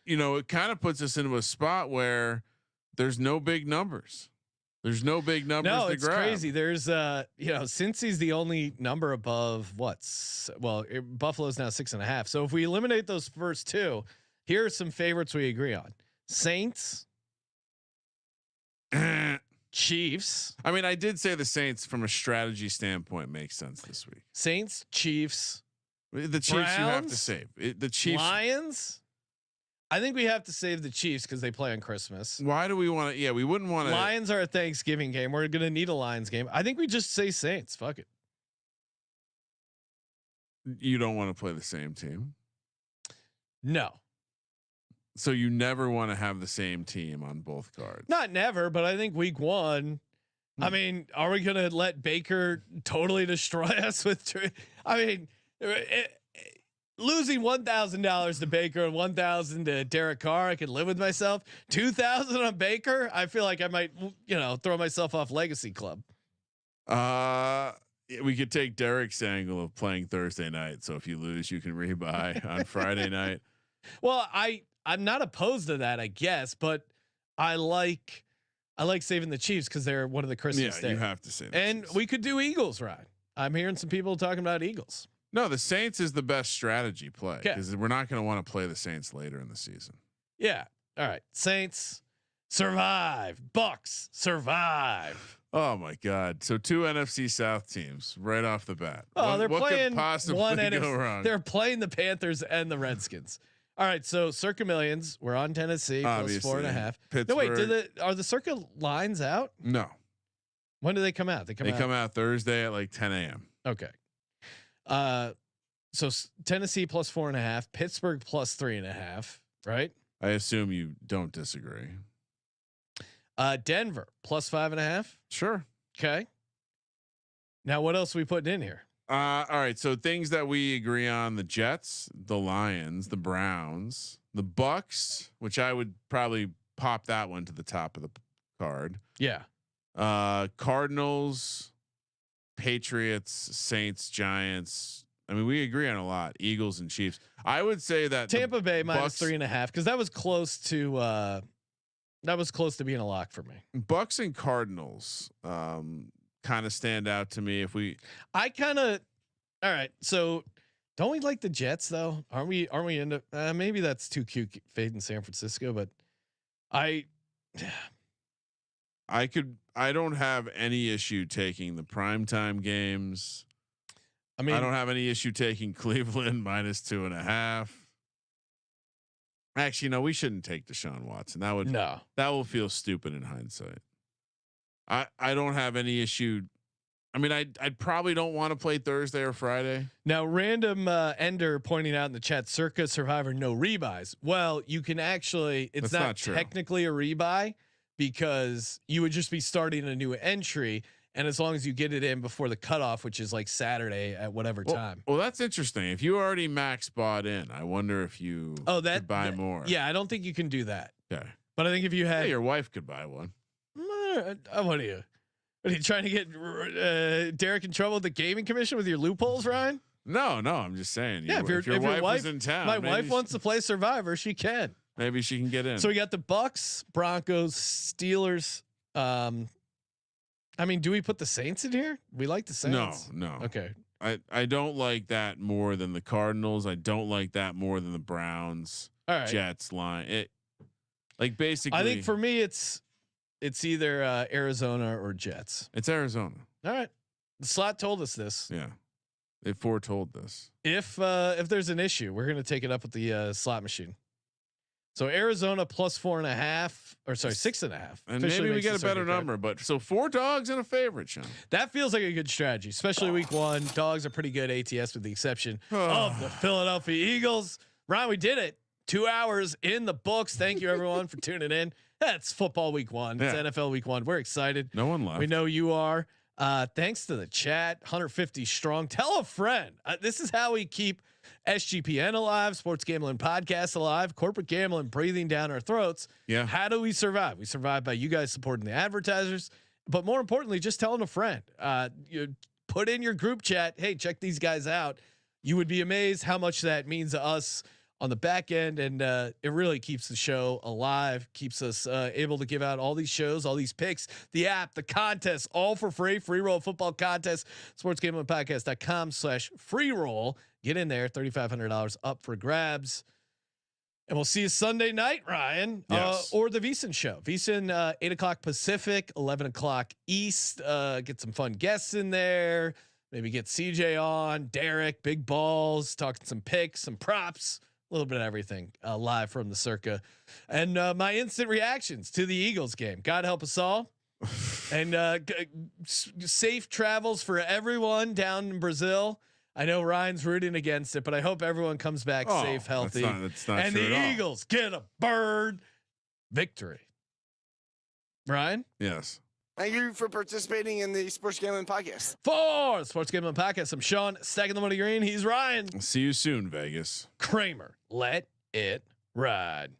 it kind of puts us into a spot where there's no big numbers. There's no big numbers. No, to it's grab. crazy. There's since he's the only number above Buffalo's now 6.5. So if we eliminate those first two, here are some favorites we agree on: Saints, Chiefs. I mean, I did say the Saints from a strategy standpoint makes sense this week. Saints, Chiefs, The Chiefs Browns, you have to save. The Chiefs. Lions. I think we have to save the Chiefs because they play on Christmas. Why do we want to? Yeah, we wouldn't want to. Lions are a Thanksgiving game. We're gonna need a Lions game. I think we just say Saints. Fuck it. You don't want to play the same team. No, So you never want to have the same team on both cards. not never, but I think week one. I mean, are we gonna let Baker totally destroy us with? I mean, losing $1,000 to Baker and $1,000 to Derek Carr, I could live with myself. $2,000 on Baker, I feel like I might, throw myself off Legacy Club. We could take Derek's angle of playing Thursday night. So if you lose, you can rebuy on Friday night. Well, I'm not opposed to that, I guess, but I like saving the Chiefs because they're one of the Christmas days. You have to say. And Chiefs. we could do Eagles, right? I'm hearing some people talking about Eagles. No, the Saints is the best strategy play Okay. because we're not going to want to play the Saints later in the season. Yeah. All right. Saints survive. Bucks survive. Oh my God! So 2 NFC South teams right off the bat. Oh, they're what playing could possibly one go NFC. wrong? They're playing the Panthers and the Redskins. All right. So Circa Millions. We're on Tennessee plus Obviously. 4.5. Pittsburgh. No, wait. Are the Circa lines out? No, When do they come out? They come out Thursday at like 10 a.m. Okay. So Tennessee plus 4.5, Pittsburgh plus 3.5, right? I assume you don't disagree. Denver plus 5.5. Sure. Okay. Now what else are we putting in here? All right. So things that we agree on: the Jets, the Lions, the Browns, the Bucks, which I would probably pop that one to the top of the card. Yeah. Cardinals, Patriots, Saints, Giants. I mean, we agree on a lot. Eagles and Chiefs. I would say that Tampa Bay minus Bucks, 3.5 because that was close to being a lock for me. Bucks and Cardinals kind of stand out to me. All right. So don't we like the Jets though? Aren't we into maybe that's too cute fading San Francisco, but I don't have any issue taking the primetime games. I mean, I don't have any issue taking Cleveland minus 2.5. Actually, no, we shouldn't take Deshaun Watson. That will feel stupid in hindsight. I don't have any issue. I mean, I'd probably don't want to play Thursday or Friday. Now, random Ender pointing out in the chat, Circa Survivor, no rebuys. Well, you can actually, it's not technically a rebuy because you would just be starting a new entry. And as long as you get it in before the cutoff, which is like Saturday at whatever time. Well, that's interesting. If you already max bought in, I wonder if you could buy more. Yeah, I don't think you can do that. Okay. But I think if you had your wife could buy one. What are you trying to get Derek in trouble with the gaming commission with your loopholes, Ryan? No, I'm just saying. Yeah, if your wife was in town, my wife wants to play Survivor, she can. Maybe she can get in. So we got the Bucks, Broncos, Steelers. I mean, do we put the Saints in here? We like the Saints. No. Okay. I don't like that more than the Cardinals. I don't like that more than the Browns. All right. Jets line. It like basically. I think for me, it's either Arizona or Jets. It's Arizona. All right. The slot told us this. Yeah. They foretold this. If there's an issue, we're gonna take it up with the slot machine. So Arizona plus 4.5, or sorry, 6.5. And maybe we get a better number, but so 4 dogs and a favorite, Sean. That feels like a good strategy, especially week one. Dogs are pretty good ATS with the exception of the Philadelphia Eagles. Ron, we did it. 2 hours in the books. Thank you everyone for tuning in. That's football week one. It's NFL week one. We're excited. No one left. We know you are. Thanks to the chat, 150 strong. Tell a friend. This is how we keep SGPN alive, Sports Gambling Podcast alive, corporate gambling breathing down our throats. Yeah. How do we survive? We survive by you guys supporting the advertisers, but more importantly, just telling a friend. You put in your group chat, hey, check these guys out. You would be amazed how much that means to us on the back end, and it really keeps the show alive, keeps us able to give out all these shows, all these picks, the app, the contests, all for free. Free roll football contest, sportsgamblingpodcast.com/free roll. Get in there, $3,500 up for grabs. And we'll see you Sunday night, Ryan, yes. Or the VSiN show. VSiN, 8 o'clock Pacific, 11 o'clock East. Get some fun guests in there. Maybe get CJ on, Derek, big balls, talking some picks, some props, a little bit of everything live from the Circa. And my instant reactions to the Eagles game. God help us all. And safe travels for everyone down in Brazil. I know Ryan's rooting against it, but I hope everyone comes back safe, healthy. That's not and the Eagles get a bird victory. Ryan? Yes. Thank you for participating in the Sports Gambling Podcast. For the Sports Gambling Podcast, I'm Sean, stacking the money green. He's Ryan. See you soon, Vegas. Kramer, let it ride.